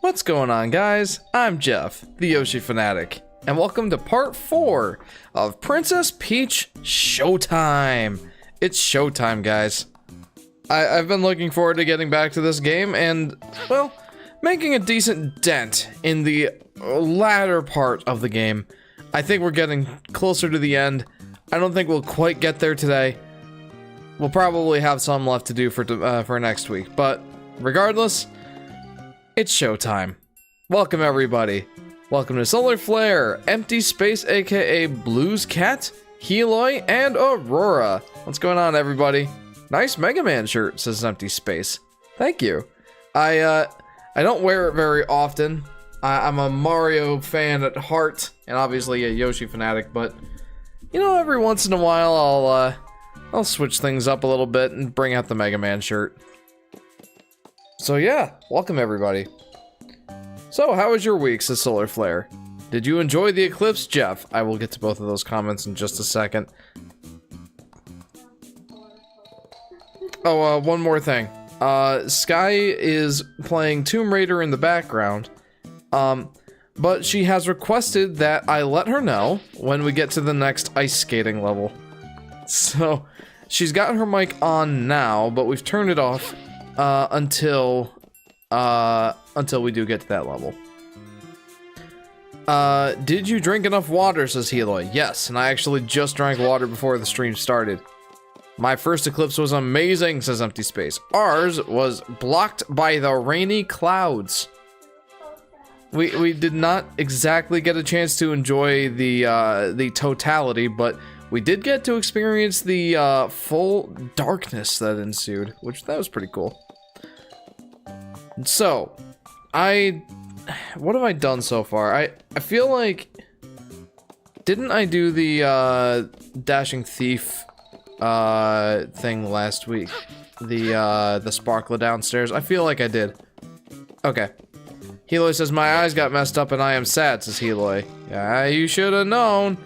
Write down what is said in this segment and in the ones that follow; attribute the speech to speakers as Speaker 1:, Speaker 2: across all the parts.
Speaker 1: What's going on, guys? I'm Jeff, the Yoshi Fanatic, and welcome to part 4 of Princess Peach Showtime. It's showtime, guys. I've been looking forward to getting back to this game and, well, making a decent dent in the latter part of the game. I think we're getting closer to the end. I don't think we'll quite get there today. We'll probably have some left to do for next week, but regardless, it's showtime. Welcome, everybody. Welcome to Solar Flare, Empty Space, aka Blues Cat, Heloy, and Aurora. What's going on, everybody? Nice Mega Man shirt, says Empty Space. Thank you. I don't wear it very often. I'm a Mario fan at heart, and obviously a Yoshi fanatic, but you know, every once in a while I'll switch things up a little bit and bring out the Mega Man shirt. So yeah, welcome everybody. So how was your week, says Solar Flare? Did you enjoy the eclipse, Jeff? I will get to both of those comments in just a second. Oh, one more thing. Sky is playing Tomb Raider in the background, but she has requested that I let her know when we get to the next ice skating level. So, she's got her mic on now, but we've turned it off until we do get to that level. Did you drink enough water, says Heloy. Yes, and I actually just drank water before the stream started. My first eclipse was amazing, says Empty Space. Ours was blocked by the rainy clouds. We did not exactly get a chance to enjoy the totality, but we did get to experience the full darkness that ensued, which that was pretty cool. So, what have I done so far? I feel like, didn't I do the Dashing Thief thing last week? The sparkler downstairs? I feel like I did. Okay. Heloy says, my eyes got messed up and I am sad, says Heloy. Yeah, you should have known.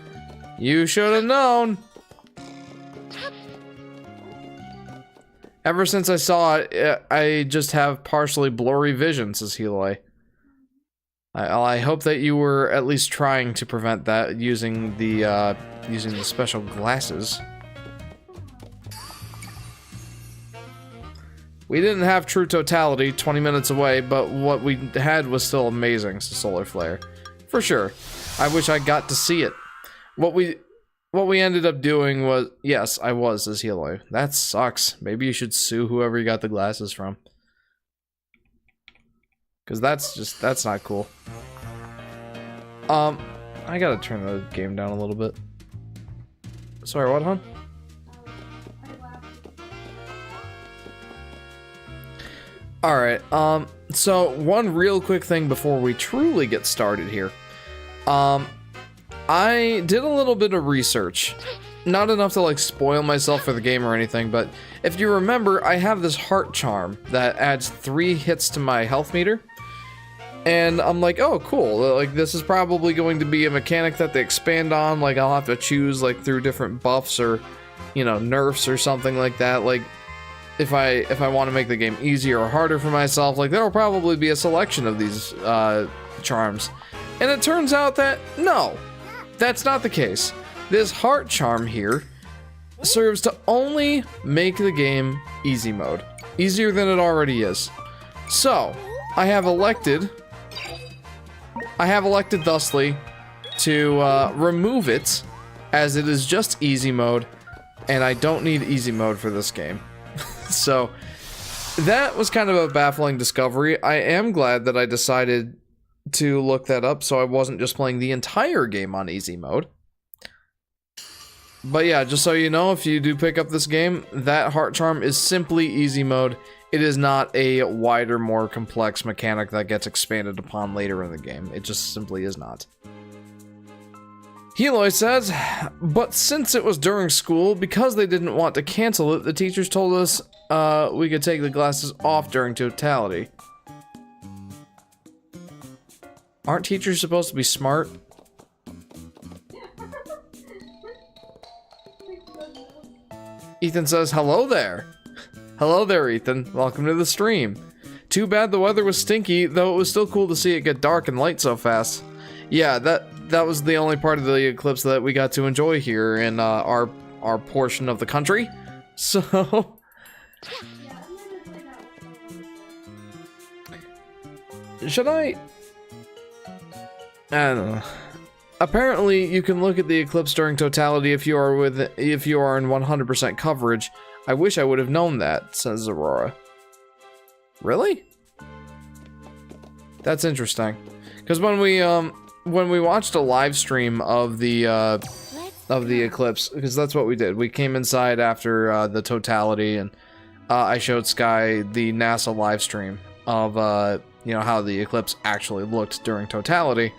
Speaker 1: You should have known. Ever since I saw it, I just have partially blurry vision, says Heloy. I hope that you were at least trying to prevent that using the special glasses. We didn't have true totality 20 minutes away, but what we had was still amazing, says Solar Flare. For sure. I wish I got to see it. What we ended up doing was... Yes, I was, says Heloy. That sucks. Maybe you should sue whoever you got the glasses from. Because that's not cool. I gotta turn the game down a little bit. Sorry, what, hon? Alright, so one real quick thing before we truly get started here. I did a little bit of research. Not enough to like spoil myself for the game or anything, but if you remember, I have this heart charm that adds 3 hits to my health meter. And I'm like, oh cool, like this is probably going to be a mechanic that they expand on, like I'll have to choose like through different buffs or, you know, nerfs or something like that. Like if I want to make the game easier or harder for myself, like there'll probably be a selection of these charms. And it turns out that no, that's not the case. This heart charm here serves to only make the game easy mode. Easier than it already is. So, I have elected thusly to remove it, as it is just easy mode, and I don't need easy mode for this game. So, that was kind of a baffling discovery. I am glad that I decided to look that up, so I wasn't just playing the entire game on easy mode. But yeah, just so you know, if you do pick up this game, that heart charm is simply easy mode. It is not a wider, more complex mechanic that gets expanded upon later in the game. It just simply is not. Heloy says, but since it was during school, because they didn't want to cancel it, the teachers told us we could take the glasses off during totality. Aren't teachers supposed to be smart? Ethan says, hello there. Hello there, Ethan. Welcome to the stream. Too bad the weather was stinky, though it was still cool to see it get dark and light so fast. Yeah, that was the only part of the eclipse that we got to enjoy here in our portion of the country. So should I don't know. Apparently, you can look at the eclipse during totality if you are in 100% coverage. I wish I would have known that, says Aurora. Really? That's interesting. Because when we watched a live stream of the eclipse, because that's what we did. We came inside after the totality, and I showed Sky the NASA live stream of you know, how the eclipse actually looked during totality.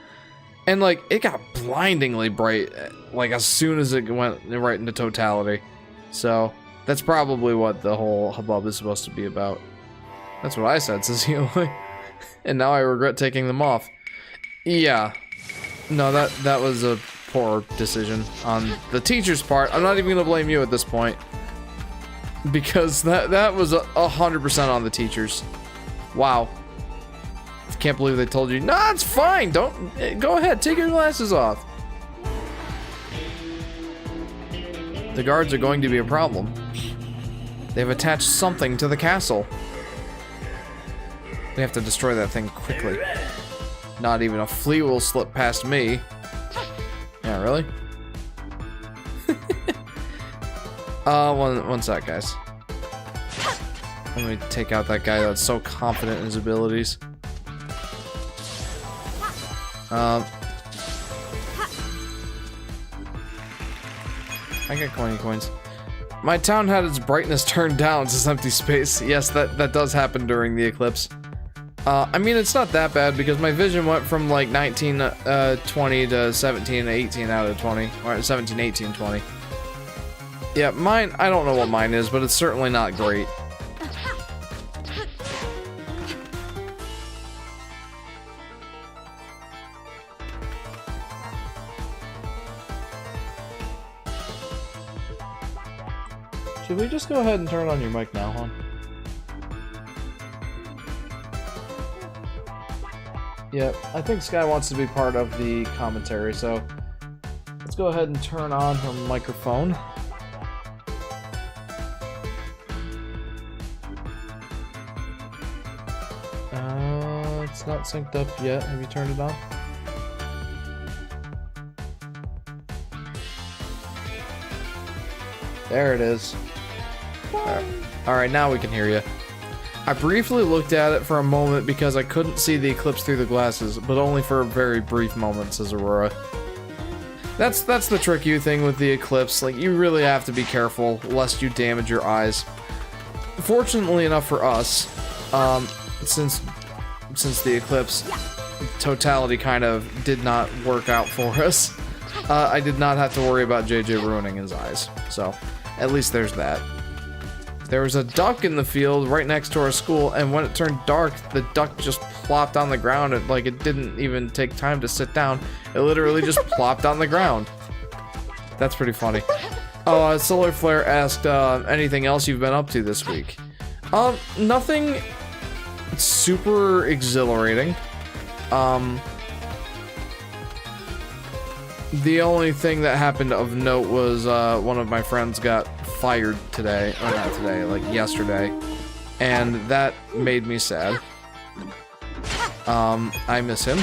Speaker 1: And, like, it got blindingly bright, like, as soon as it went right into totality. So, that's probably what the whole hubbub is supposed to be about. That's what I said, says Healy. And now I regret taking them off. Yeah. No, that was a poor decision on the teacher's part. I'm not even gonna blame you at this point. Because that was 100% on the teachers. Wow. Can't believe they told you, nah, it's fine, don't, go ahead, take your glasses off. The guards are going to be a problem. They've attached something to the castle. We have to destroy that thing quickly. Not even a flea will slip past me. Yeah, really? One sec, guys. Let me take out that guy that's so confident in his abilities. I got coins. My town had its brightness turned down to empty space. Yes, that does happen during the eclipse. I mean, it's not that bad because my vision went from like 19, 20 to 17, 18 out of 20. Or 17, 18, 20. Yeah, mine, I don't know what mine is, but it's certainly not great. Should we just go ahead and turn on your mic now, hon? Yep, I think Sky wants to be part of the commentary, so let's go ahead and turn on her microphone. It's not synced up yet. Have you turned it on? There it is. Alright, now we can hear you. I briefly looked at it for a moment because I couldn't see the eclipse through the glasses, but only for a very brief moment, says Aurora. That's the tricky thing with the eclipse. Like, you really have to be careful lest you damage your eyes. Fortunately enough for us, since the eclipse totality kind of did not work out for us, I did not have to worry about JJ ruining his eyes. So, at least there's that. There was a duck in the field right next to our school, and when it turned dark, the duck just plopped on the ground, and like it didn't even take time to sit down. It literally just plopped on the ground. That's pretty funny. Oh, Solar Flare asked, anything else you've been up to this week? Nothing super exhilarating. The only thing that happened of note was, one of my friends got fired today, or not today, like yesterday, and that made me sad. I miss him,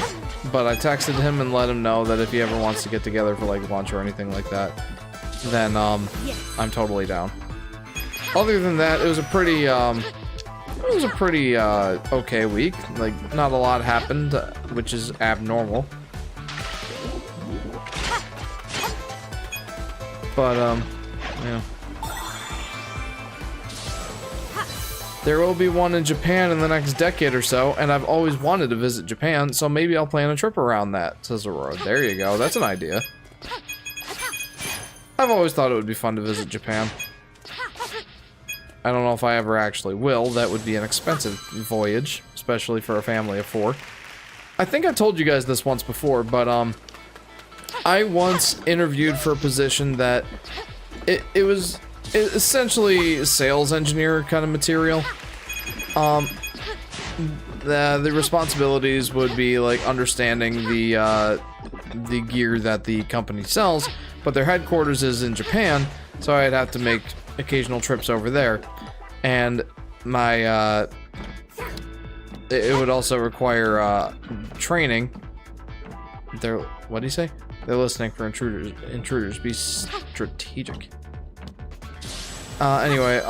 Speaker 1: but I texted him and let him know that if he ever wants to get together for like lunch or anything like that, then I'm totally down. Other than that, it was a pretty okay week. Like, not a lot happened, which is abnormal. But yeah. There will be one in Japan in the next decade or so, and I've always wanted to visit Japan, so maybe I'll plan a trip around that, says Aurora. There you go, that's an idea. I've always thought it would be fun to visit Japan. I don't know if I ever actually will. That would be an expensive voyage, especially for a family of 4. I think I told you guys this once before, but I once interviewed for a position that it was essentially sales engineer kind of material. the responsibilities would be like understanding the gear that the company sells, but their headquarters is in Japan, so I'd have to make occasional trips over there, and my it would also require training. What do you say? They're listening for intruders. Be strategic. Anyway,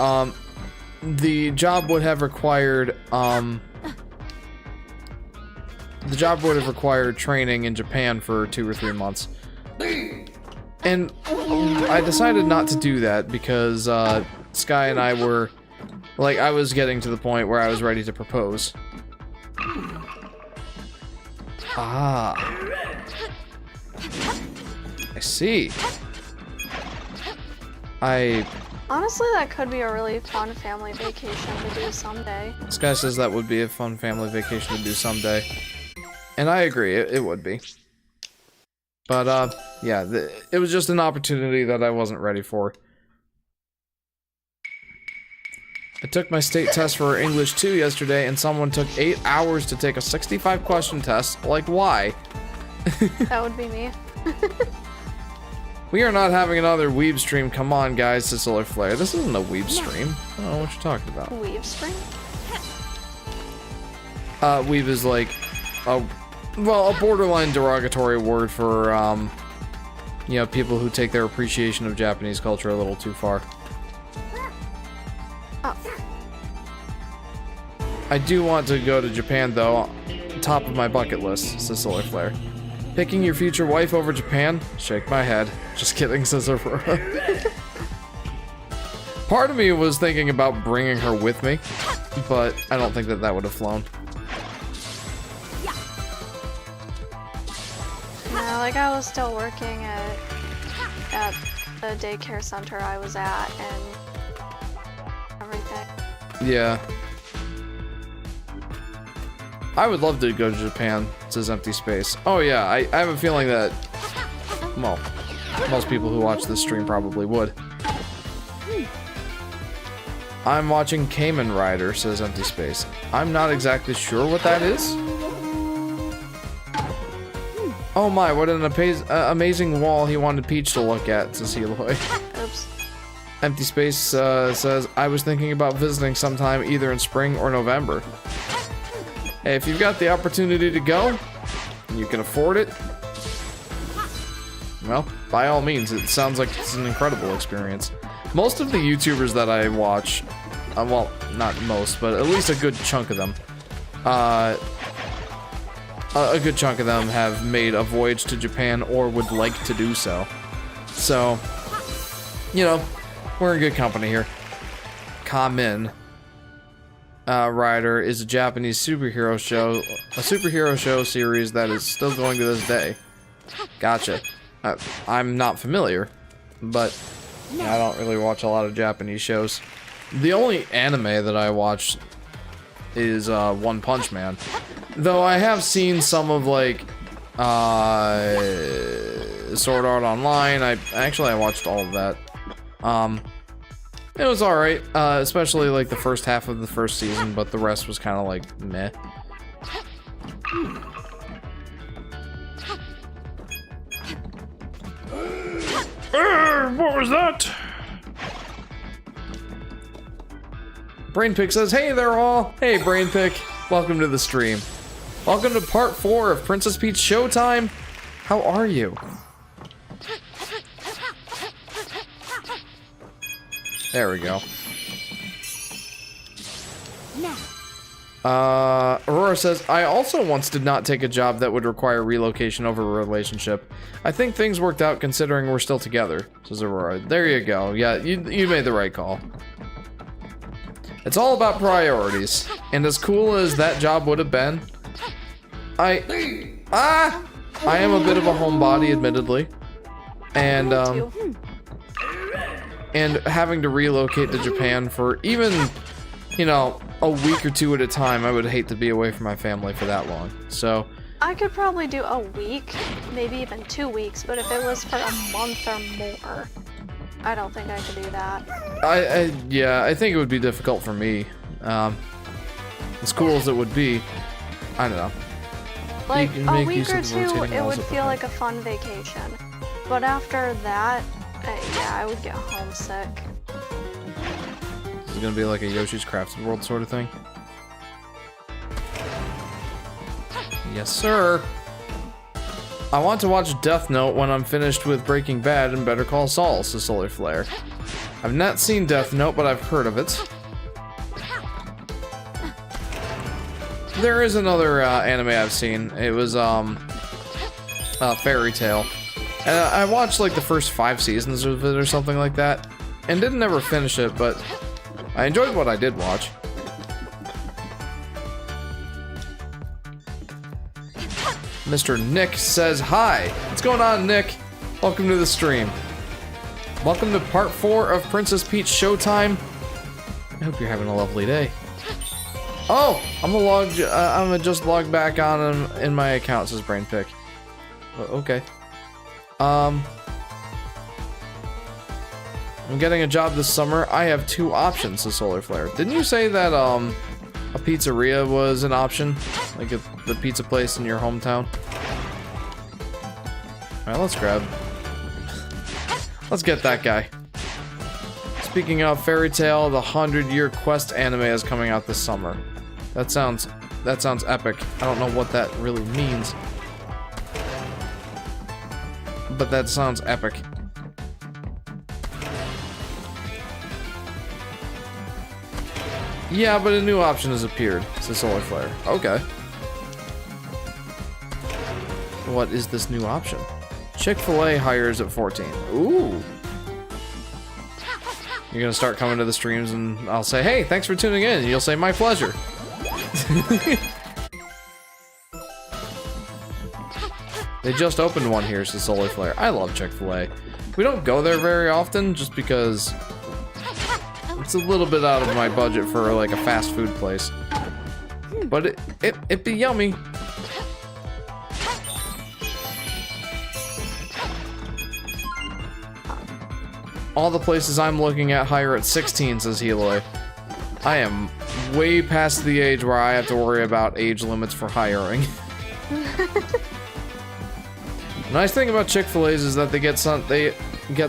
Speaker 1: the job would have required training in Japan for 2 or 3 months, and I decided not to do that because Sky and I were like, I was getting to the point where I was ready to propose. Ah, I see.
Speaker 2: Honestly, that could be a really fun family vacation to do someday.
Speaker 1: This guy says that would be a fun family vacation to do someday. And I agree, it would be. But, yeah, it was just an opportunity that I wasn't ready for. I took my state test for English 2 yesterday, and someone took 8 hours to take a 65-question test. Like, why?
Speaker 2: That would be me.
Speaker 1: We are not having another weeb stream. Come on, guys, Sicily Flare. This isn't a weeb stream. I don't know what you're talking about.
Speaker 2: Weeb stream?
Speaker 1: Weeb is like a borderline derogatory word for, you know, people who take their appreciation of Japanese culture a little too far.
Speaker 2: Oh.
Speaker 1: I do want to go to Japan, though. Top of my bucket list, Sicily Flare. Picking your future wife over Japan? Shake my head. Just kidding, says Aurora. Part of me was thinking about bringing her with me, but I don't think that would have flown.
Speaker 2: No, like I was still working at the daycare center I was at and everything.
Speaker 1: Yeah. I would love to go to Japan, says Empty Space. Oh yeah, I have a feeling that, well, most people who watch this stream probably would. I'm watching Cayman Rider, says Empty Space. I'm not exactly sure what that is. Oh my, what an amazing wall he wanted Peach to look at, says Eloy.
Speaker 2: Oops.
Speaker 1: Empty Space says, I was thinking about visiting sometime either in spring or November. Hey, if you've got the opportunity to go, and you can afford it, well, by all means, it sounds like it's an incredible experience. Most of the YouTubers that I watch, well, not most, but at least a good chunk of them, have made a voyage to Japan or would like to do so. So, you know, we're in good company here. Kamen Rider is a Japanese superhero show series that is still going to this day. Gotcha. I'm not familiar, but I don't really watch a lot of Japanese shows. The only anime that I watch is One Punch Man. Though I have seen some of like Sword Art Online. I watched all of that. It was alright, especially like the first half of the first season, but the rest was kind of like meh. What was that? Brainpick says, hey there all! Hey Brainpick, welcome to the stream. Welcome to part 4 of Princess Peach Showtime. How are you? There we go. Aurora says, I also once did not take a job that would require relocation over a relationship. I think things worked out considering we're still together, says Aurora. There you go. Yeah, you made the right call. It's all about priorities. And as cool as that job would have been, I am a bit of a homebody, admittedly. And having to relocate to Japan for even, you know, a week or two at a time, I would hate to be away from my family for that long. So
Speaker 2: I could probably do a week, maybe even 2 weeks, but if it was for a month or more, I don't think I could do that.
Speaker 1: yeah, I think it would be difficult for me. As cool as it would be, I don't know.
Speaker 2: Like,
Speaker 1: can
Speaker 2: a
Speaker 1: make
Speaker 2: week
Speaker 1: use
Speaker 2: or
Speaker 1: of the
Speaker 2: two,
Speaker 1: rotating
Speaker 2: it
Speaker 1: walls
Speaker 2: would
Speaker 1: of the
Speaker 2: feel
Speaker 1: hut.
Speaker 2: like a fun vacation. But after that, yeah, I would get homesick.
Speaker 1: This is gonna be like a Yoshi's Crafted World sort of thing. Yes, sir. I want to watch Death Note when I'm finished with Breaking Bad and Better Call Saul, says Solar Flare. I've not seen Death Note, but I've heard of it. There is another anime I've seen. It was Fairy Tail. And I watched like the first 5 seasons of it or something like that, and didn't ever finish it, but I enjoyed what I did watch. Mr. Nick says hi. What's going on, Nick? Welcome to the stream. Welcome to part 4 of Princess Peach Showtime. I hope you're having a lovely day. Oh, I'm gonna just log back on in my account, says Brainpick. Okay. I'm getting a job this summer. I have 2 options, says Solar Flare. Didn't you say that a pizzeria was an option? Like the pizza place in your hometown? Alright, let's get that guy. Speaking of Fairy Tail, the 100-Year Quest anime is coming out this summer. That sounds epic. I don't know what that really means, but that sounds epic. Yeah, but a new option has appeared, says Solar Flare. Okay. What is this new option? Chick-fil-A hires at 14. Ooh. You're gonna start coming to the streams and I'll say, hey, thanks for tuning in. And you'll say, my pleasure. They just opened one here, says Solar Flare. I love Chick-fil-A. We don't go there very often just because it's a little bit out of my budget for like a fast food place. But it'd be yummy. All the places I'm looking at hire at 16, says Heloy. I am way past the age where I have to worry about age limits for hiring. The nice thing about Chick-fil-A's is that they get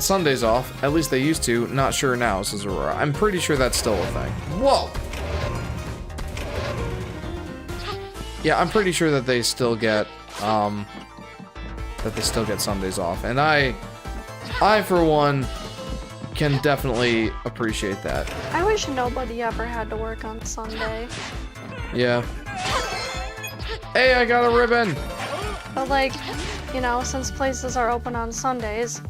Speaker 1: Sundays off. At least they used to. Not sure now, says Aurora. I'm pretty sure that's still a thing. Whoa! Yeah, I'm pretty sure that they still get Sundays off. And I for one can definitely appreciate that.
Speaker 2: I wish nobody ever had to work on Sunday.
Speaker 1: Yeah. Hey, I got a ribbon!
Speaker 2: But like, you know, since places are open on Sundays.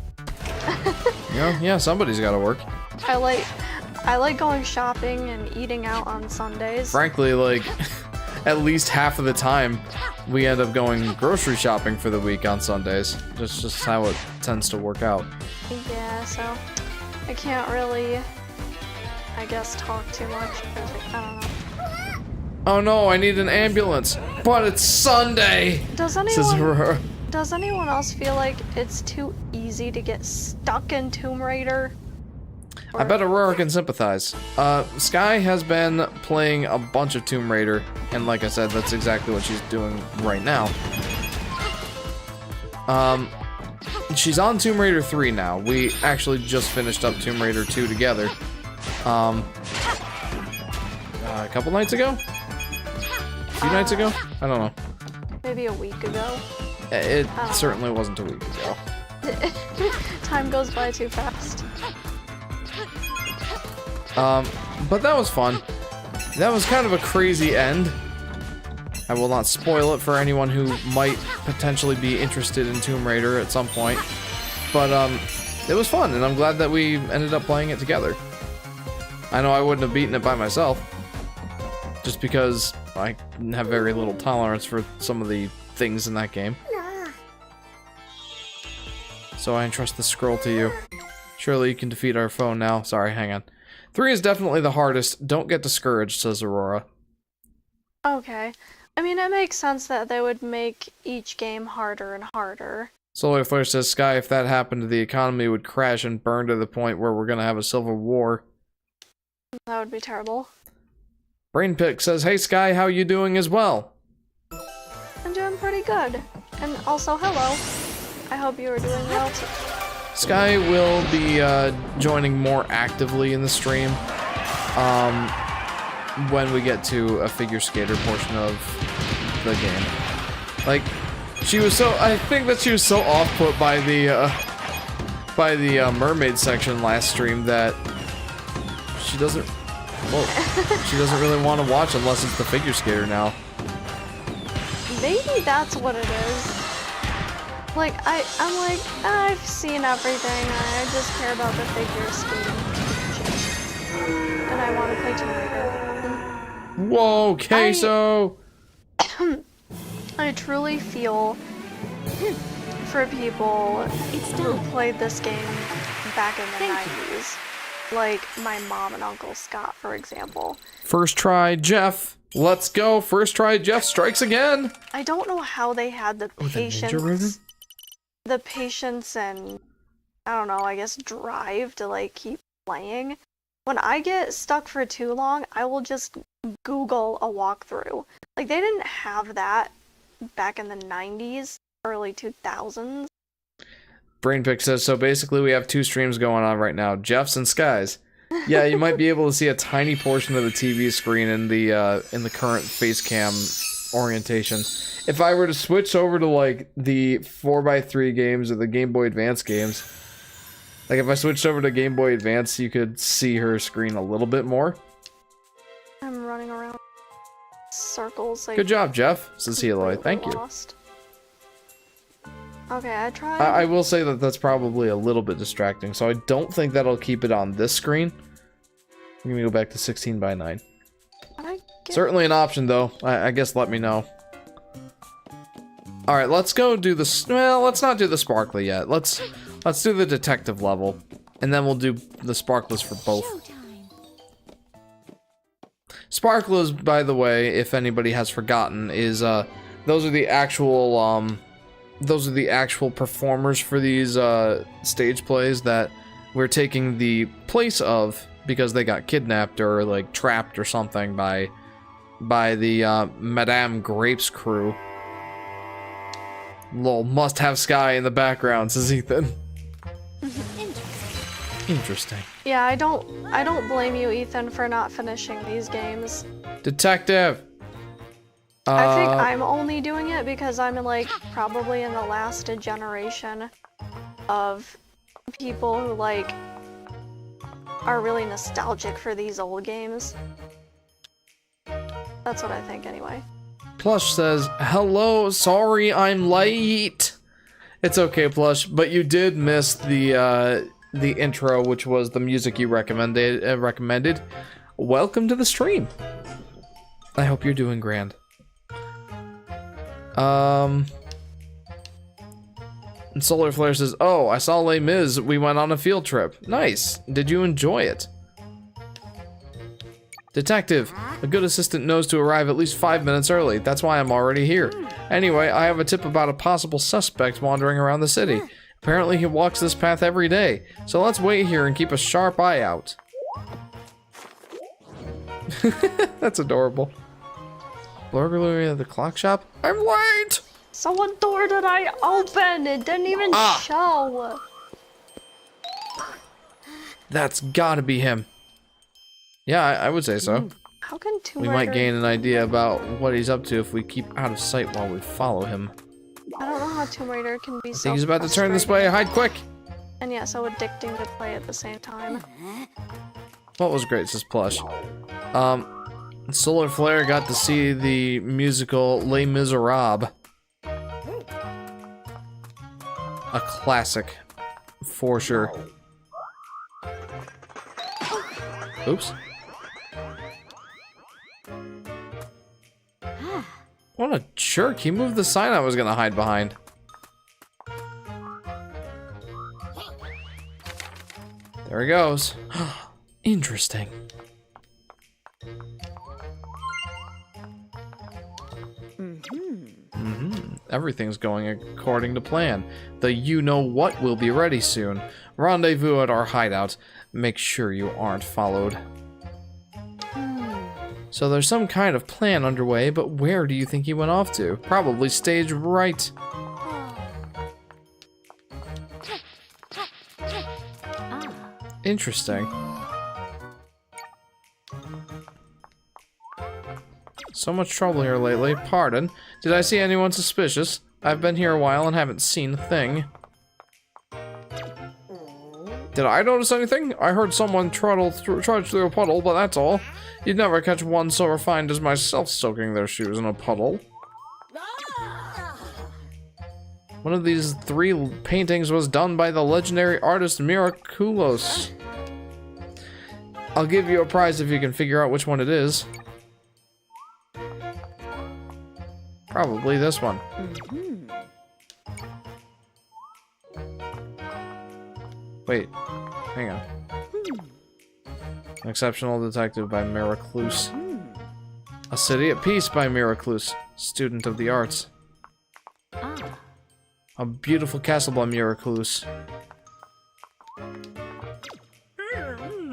Speaker 1: Yeah, somebody's gotta work.
Speaker 2: I like going shopping and eating out on Sundays.
Speaker 1: Frankly, like, at least half of the time, we end up going grocery shopping for the week on Sundays. That's just how it tends to work out.
Speaker 2: Yeah, so I can't really, I guess, talk too much. I don't know.
Speaker 1: Oh no, I need an ambulance. But it's Sunday!
Speaker 2: Does anyone else feel like it's too easy to get stuck in Tomb Raider?
Speaker 1: I bet Aurora can sympathize. Sky has been playing a bunch of Tomb Raider, and like I said, that's exactly what she's doing right now. She's on Tomb Raider 3 now. We actually just finished up Tomb Raider 2 together. A couple nights ago? A few nights ago? I don't know.
Speaker 2: Maybe a week ago.
Speaker 1: It certainly wasn't a week ago.
Speaker 2: Time goes by too fast.
Speaker 1: But that was fun. That was kind of a crazy end. I will not spoil it for anyone who might potentially be interested in Tomb Raider at some point. But, it was fun, and I'm glad that we ended up playing it together. I know I wouldn't have beaten it by myself, just because I have very little tolerance for some of the things in that game. So I entrust the scroll to you. Surely you can defeat our foe now. Sorry, hang on. 3 is definitely the hardest. Don't get discouraged, says Aurora.
Speaker 2: Okay. I mean, it makes sense that they would make each game harder and harder.
Speaker 1: Solar Flare says, Sky, if that happened, the economy would crash and burn to the point where we're gonna have a civil war.
Speaker 2: That would be terrible.
Speaker 1: Brainpick says, hey Sky, how you doing as well?
Speaker 2: I'm doing pretty good. And also, hello. I hope you are doing well too.
Speaker 1: Sky will be joining more actively in the stream when we get to a figure skater portion of the game. Like, she was so, I think that she was so off-put by the mermaid section last stream that she doesn't, well, she doesn't really want to watch unless it's the figure skater now.
Speaker 2: Maybe that's what it is. Like, I'm like, I've seen everything, I just care about the figure skating. And I want to play Tomb Raider.
Speaker 1: Whoa, queso!
Speaker 2: I truly feel for people who played this game back in the 90s. Like my mom and Uncle Scott, for example.
Speaker 1: First try, Jeff. Let's go. First try, Jeff strikes again.
Speaker 2: I don't know how they had the patience. The patience and, I don't know, I guess drive to like keep playing. When I get stuck for too long, I will just Google a walkthrough. Like, they didn't have that back in the 90s, early 2000s.
Speaker 1: Brainpick says, so basically we have two streams going on right now, Jeff's and Sky's. Yeah, you might be able to see a tiny portion of the TV screen in the current face cam orientation. If I were to switch over to like the 4x3 games or the Game Boy Advance games, like if I switched over to Game Boy Advance, you could see her screen a little bit more.
Speaker 2: I'm running around circles. Like,
Speaker 1: good job, Jeff, says Heloy. Thank you.
Speaker 2: Okay, I tried.
Speaker 1: I will say that that's probably a little bit distracting, so I don't think that'll keep it on this screen. I'm gonna go back to 16:9. Certainly an option, though. I guess let me know. All right, let's go do the. Well, let's not do the sparkly yet. Let's do the detective level, and then we'll do the sparklers for both.
Speaker 3: Showtime.
Speaker 1: Sparklers, by the way, if anybody has forgotten, is those are the actual performers for these stage plays that we're taking the place of because they got kidnapped or like trapped or something by the Madame Grapes crew. Lol, must have Sky in the background, says Ethan. Interesting.
Speaker 2: Yeah, I don't blame you, Ethan, for not finishing these games.
Speaker 1: Detective.
Speaker 2: I think I'm only doing it because I'm like probably in the last generation of people who like are really nostalgic for these old games. That's what I think anyway.
Speaker 1: Plush says, hello, sorry I'm late. It's okay, Plush, but you did miss the intro, which was the music you recommended. Welcome to the stream. I hope you're doing grand. And Solar Flare says, oh, I saw Les Mis. We went on a field trip. Nice. Did you enjoy it? Detective, a good assistant knows to arrive at least 5 minutes early. That's why I'm already here. Anyway, I have a tip about a possible suspect wandering around the city. Apparently he walks this path every day. So let's wait here and keep a sharp eye out. That's adorable. Burglary at the clock shop? I'm late!
Speaker 2: So what door did I open? It didn't even show.
Speaker 1: That's gotta be him. Yeah, I would say so.
Speaker 2: How can Tomb
Speaker 1: We
Speaker 2: Raider...
Speaker 1: might gain an idea about what he's up to if we keep out of sight while we follow him.
Speaker 2: I don't know how Tomb Raider can be so
Speaker 1: I think he's about to turn this way. Hide quick!
Speaker 2: And yeah, so addicting to play at the same time.
Speaker 1: What was great, says Plush. Solar Flare got to see the musical Les Miserables. A classic, for sure. Oops. What a jerk, he moved the sign I was gonna hide behind. There he goes. Interesting. Everything's going according to plan. The you-know-what will be ready soon. Rendezvous at our hideout. Make sure you aren't followed. So there's some kind of plan underway, but where do you think he went off to? Probably stage right. Interesting. So much trouble here lately. Pardon. Did I see anyone suspicious? I've been here a while and haven't seen a thing. Did I notice anything? I heard someone trudge through a puddle, but that's all. You'd never catch one so refined as myself soaking their shoes in a puddle. One of these 3 paintings was done by the legendary artist Miraculous. I'll give you a prize if you can figure out which one it is. Probably this one. Wait, hang on. An Exceptional Detective by Miraculous. A City at Peace by Miraculous, student of the arts. A Beautiful Castle by Miraculous. I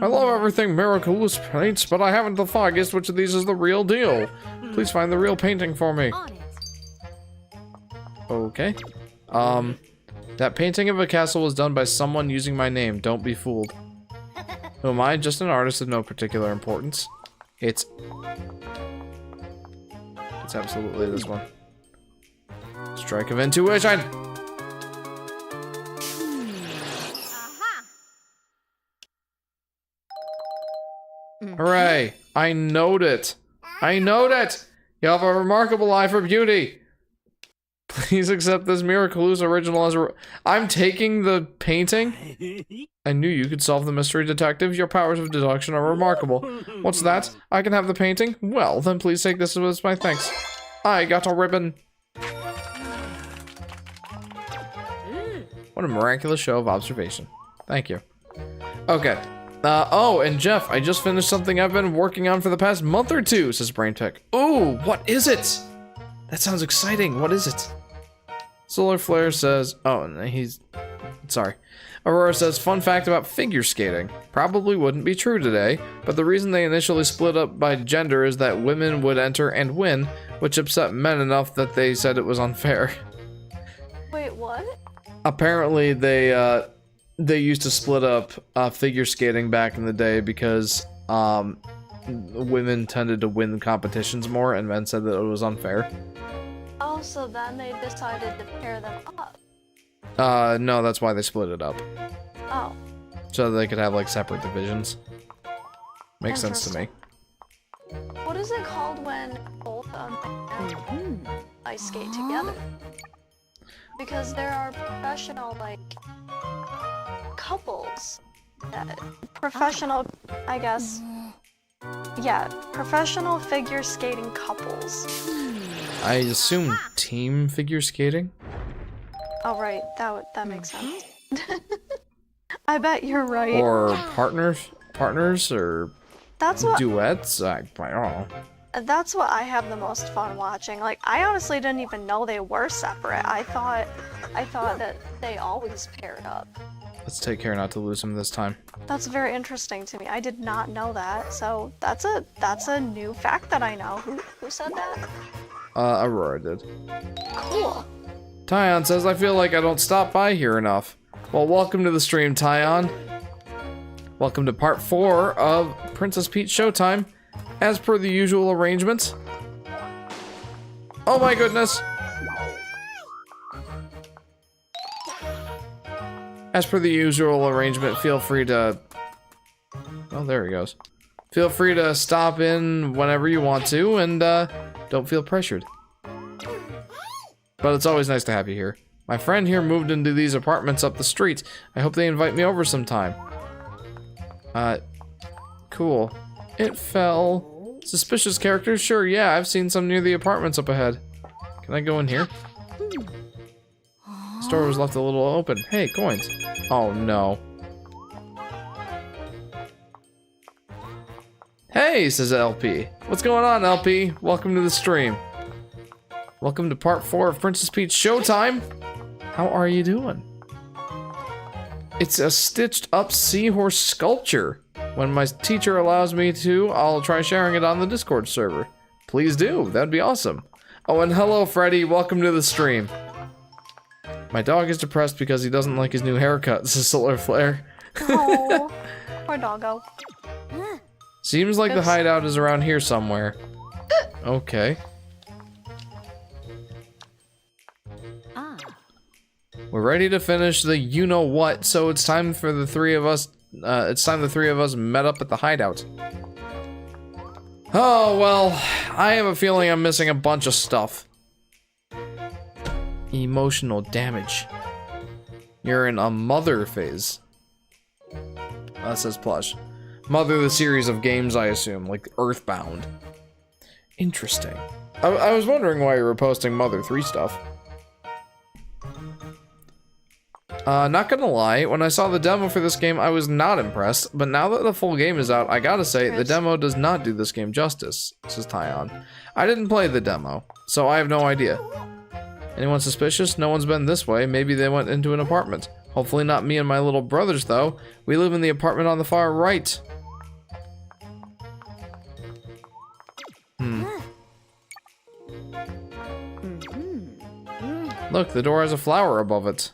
Speaker 1: love everything Miraculous paints, but I haven't the foggiest which of these is the real deal. Please find the real painting for me. Okay. That painting of a castle was done by someone using my name. Don't be fooled. Who am I? Just an artist of no particular importance. It's absolutely this one. Strike of intuition! Hooray! I knowed it! I knowed it! You have a remarkable eye for beauty! Please accept this Miraculous original as a... I'm taking the painting? I knew you could solve the mystery, detective. Your powers of deduction are remarkable. What's that? I can have the painting? Well, then please take this as my thanks. I got a ribbon. What a miraculous show of observation. Thank you. Okay. Oh, and Jeff, I just finished something I've been working on for the past month or two, says BrainTech. Ooh, what is it? That sounds exciting. What is it? Solar Flare says, oh, he's, sorry. Aurora says, fun fact about figure skating. Probably wouldn't be true today, but the reason they initially split up by gender is that women would enter and win, which upset men enough that they said it was unfair.
Speaker 2: Wait, what?
Speaker 1: Apparently, they used to split up figure skating back in the day because women tended to win competitions more, and men said that it was unfair.
Speaker 2: Oh, so then they decided to pair them up.
Speaker 1: No, that's why they split it up.
Speaker 2: Oh.
Speaker 1: So they could have, like, separate divisions. Makes sense to me.
Speaker 2: What is it called when both ice skate together? Because there are professional, like, couples. Professional, I guess. Yeah, professional figure skating couples.
Speaker 1: I assume team figure skating?
Speaker 2: Oh, right. That makes sense. I bet you're right.
Speaker 1: Or partners, or
Speaker 2: that's what,
Speaker 1: duets? I don't know.
Speaker 2: That's what I have the most fun watching. Like, I honestly didn't even know they were separate. I thought that they always paired up.
Speaker 1: Let's take care not to lose him this time.
Speaker 2: That's very interesting to me. I did not know that. So that's a new fact that I know. Who said that?
Speaker 1: Aurora did.
Speaker 2: Cool.
Speaker 1: Tyon says, I feel like I don't stop by here enough. Well, welcome to the stream, Tyon. Welcome to part 4 of Princess Peach Showtime. As per the usual arrangement. Oh my goodness! As per the usual arrangement, feel free to... Oh, there he goes. Feel free to stop in whenever you want to, and don't feel pressured. But it's always nice to have you here. My friend here moved into these apartments up the street. I hope they invite me over sometime. Cool. It fell. Suspicious characters? Sure, yeah, I've seen some near the apartments up ahead. Can I go in here? The store was left a little open. Hey, coins. Oh, no. Hey, says LP. What's going on, LP? Welcome to the stream. Welcome to part 4 of Princess Peach Showtime. How are you doing? It's a stitched up seahorse sculpture. When my teacher allows me to, I'll try sharing it on the Discord server. Please do, that'd be awesome. Oh, and hello, Freddy, welcome to the stream. My dog is depressed because he doesn't like his new haircut. This is Solar Flare.
Speaker 2: Oh, poor doggo.
Speaker 1: Seems like the hideout is around here somewhere. Okay. We're ready to finish the you-know-what, so it's time for the three of us, met up at the hideout. Oh, well, I have a feeling I'm missing a bunch of stuff. Emotional damage. You're in a mother phase. That says plush. Mother, the series of games, I assume, like Earthbound. Interesting. I was wondering why you were posting Mother 3 stuff. Not gonna lie, when I saw the demo for this game, I was not impressed, but now that the full game is out, I gotta say, the demo does not do this game justice, says Tyon. I didn't play the demo, so I have no idea. Anyone suspicious? No one's been this way. Maybe they went into an apartment. Hopefully not me and my little brothers, though. We live in the apartment on the far right. Look, the door has a flower above it.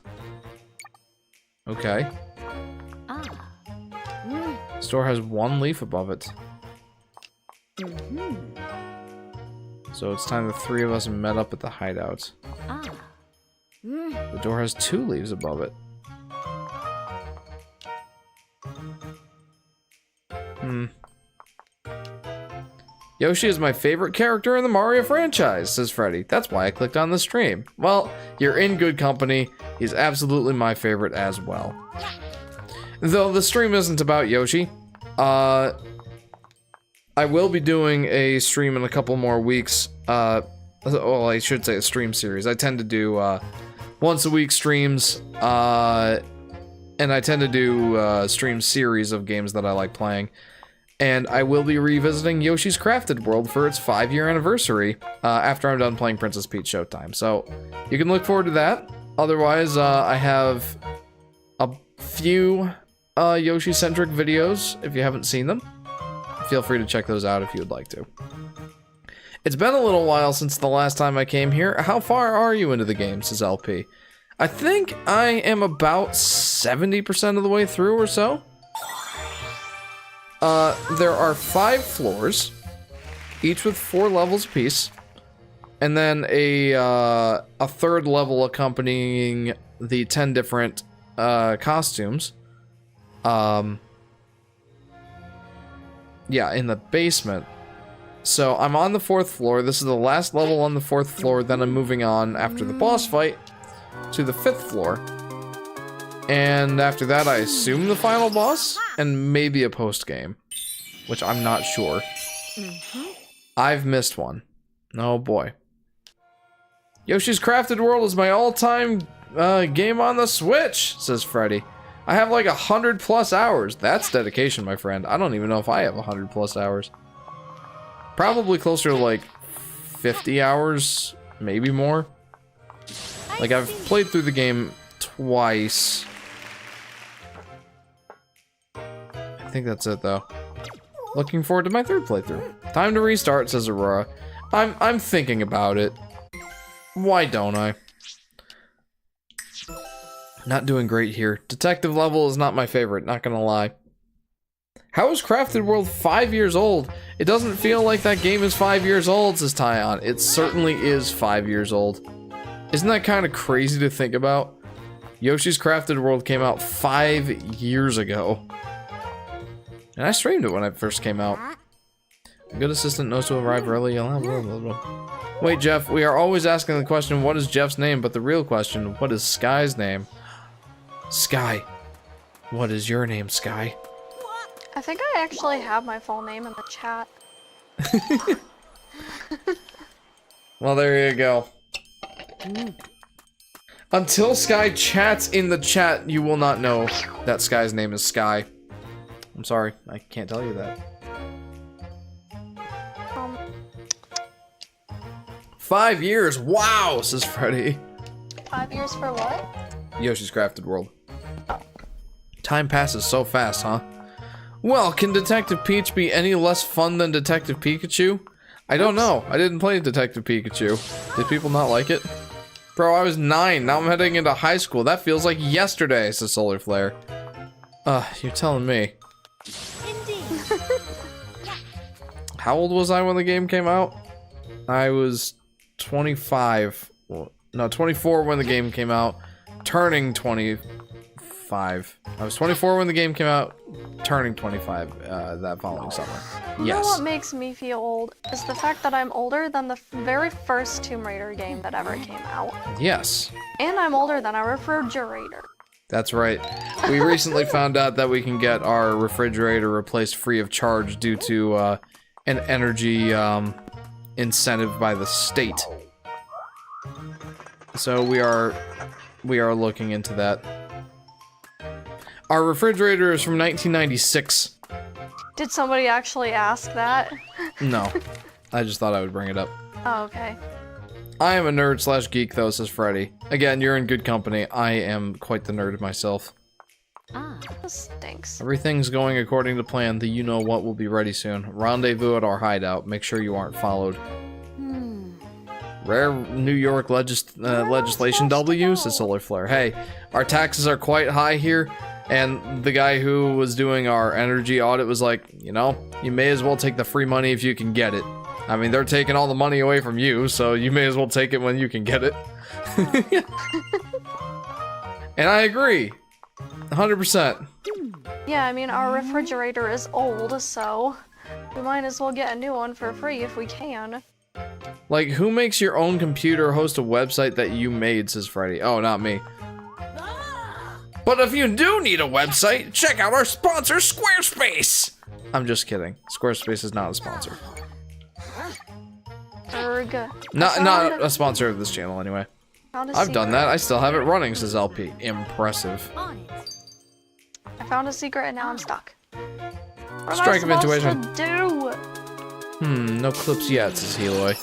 Speaker 1: Okay. This door has one leaf above it. So it's time the three of us met up at the hideout. The door has 2 leaves above it. Yoshi is my favorite character in the Mario franchise, says Freddy. That's why I clicked on the stream. Well, you're in good company. He's absolutely my favorite as well. Though the stream isn't about Yoshi. I will be doing a stream in a couple more weeks. Well, I should say a stream series. I tend to do once a week streams. And I tend to do stream series of games that I like playing. And I will be revisiting Yoshi's Crafted World for its 5-year anniversary after I'm done playing Princess Peach Showtime. So you can look forward to that. Otherwise, I have a few Yoshi-centric videos. If you haven't seen them, feel free to check those out if you would like to. It's been a little while since the last time I came here. How far are you into the game, says LP? I think I am about 70% of the way through or so. There are 5 floors, each with 4 levels apiece, and then a 3rd level accompanying the 10 different costumes. Yeah, in the basement. So I'm on the 4th floor. This is the last level on the 4th floor. Then I'm moving on after the boss fight to the 5th floor. And after that, I assume the final boss, and maybe a post-game, which I'm not sure. I've missed one. Oh boy. Yoshi's Crafted World is my all-time game on the Switch, says Freddy. I have like 100+ hours. That's dedication, my friend. I don't even know if I have 100+ hours. Probably closer to like 50 hours, maybe more. Like, I've played through the game twice. I think that's it, though. Looking forward to my 3rd playthrough. Time to restart, says Aurora. I'm thinking about it. Why don't I? Not doing great here. Detective level is not my favorite, not gonna lie. How is Crafted World 5 years old? It doesn't feel like that game is 5 years old, says Tyon. It certainly is 5 years old. Isn't that kind of crazy to think about? Yoshi's Crafted World came out 5 years ago. And I streamed it when it first came out. A good assistant knows to arrive early. Blah, blah, blah, blah. Wait, Jeff, we are always asking the question, what is Jeff's name? But the real question, what is Sky's name? Sky. What is your name, Sky?
Speaker 2: I think I actually have my full name in the chat.
Speaker 1: Well, there you go. Until Sky chats in the chat, you will not know that Sky's name is Sky. I'm sorry, I can't tell you that. 5 years, wow, says Freddy.
Speaker 2: 5 years for what?
Speaker 1: Yoshi's Crafted World. Time passes so fast, huh? Well, can Detective Peach be any less fun than Detective Pikachu? I don't know. I didn't play Detective Pikachu. Did people not like it? Bro, I was 9. Now I'm heading into high school. That feels like yesterday, says Solar Flare. You're telling me.
Speaker 3: Indeed.
Speaker 1: How old was I when the game came out? I was 25. Well, no, 24 when the game came out. Turning 25. I was 24 when the game came out. Turning 25 that following summer.
Speaker 2: You know what makes me feel old is the fact that I'm older than the very first Tomb Raider game that ever came out.
Speaker 1: Yes.
Speaker 2: And I'm older than a refrigerator.
Speaker 1: That's right. We recently found out that we can get our refrigerator replaced free of charge due to an energy incentive by the state. So we are looking into that. Our refrigerator is from 1996.
Speaker 2: Did somebody actually ask that?
Speaker 1: No. I just thought I would bring it up.
Speaker 2: Oh, okay.
Speaker 1: I am a nerd / geek though, says Freddy. Again, you're in good company. I am quite the nerd myself.
Speaker 2: This stinks.
Speaker 1: Everything's going according to plan. The you-know-what will be ready soon. Rendezvous at our hideout. Make sure you aren't followed. Rare New York legislation W, says Solar Flare. Hey, our taxes are quite high here, and the guy who was doing our energy audit was like, you know, you may as well take the free money if you can get it. I mean, they're taking all the money away from you, so you may as well take it when you can get it. And I agree. 100%.
Speaker 2: Yeah, I mean, our refrigerator is old, so we might as well get a new one for free if we can.
Speaker 1: Like, who makes your own computer host a website that you made, says Freddy. Oh, not me. But if you do need a website, check out our sponsor, Squarespace! I'm just kidding. Squarespace is not a sponsor. Not a sponsor of this channel, anyway. I've done that. I still have it running, says LP. Impressive.
Speaker 2: I found a secret and now I'm stuck. What
Speaker 1: Strike
Speaker 2: am
Speaker 1: of
Speaker 2: I supposed
Speaker 1: intuition.
Speaker 2: to do?
Speaker 1: No clips yet, says Heloy.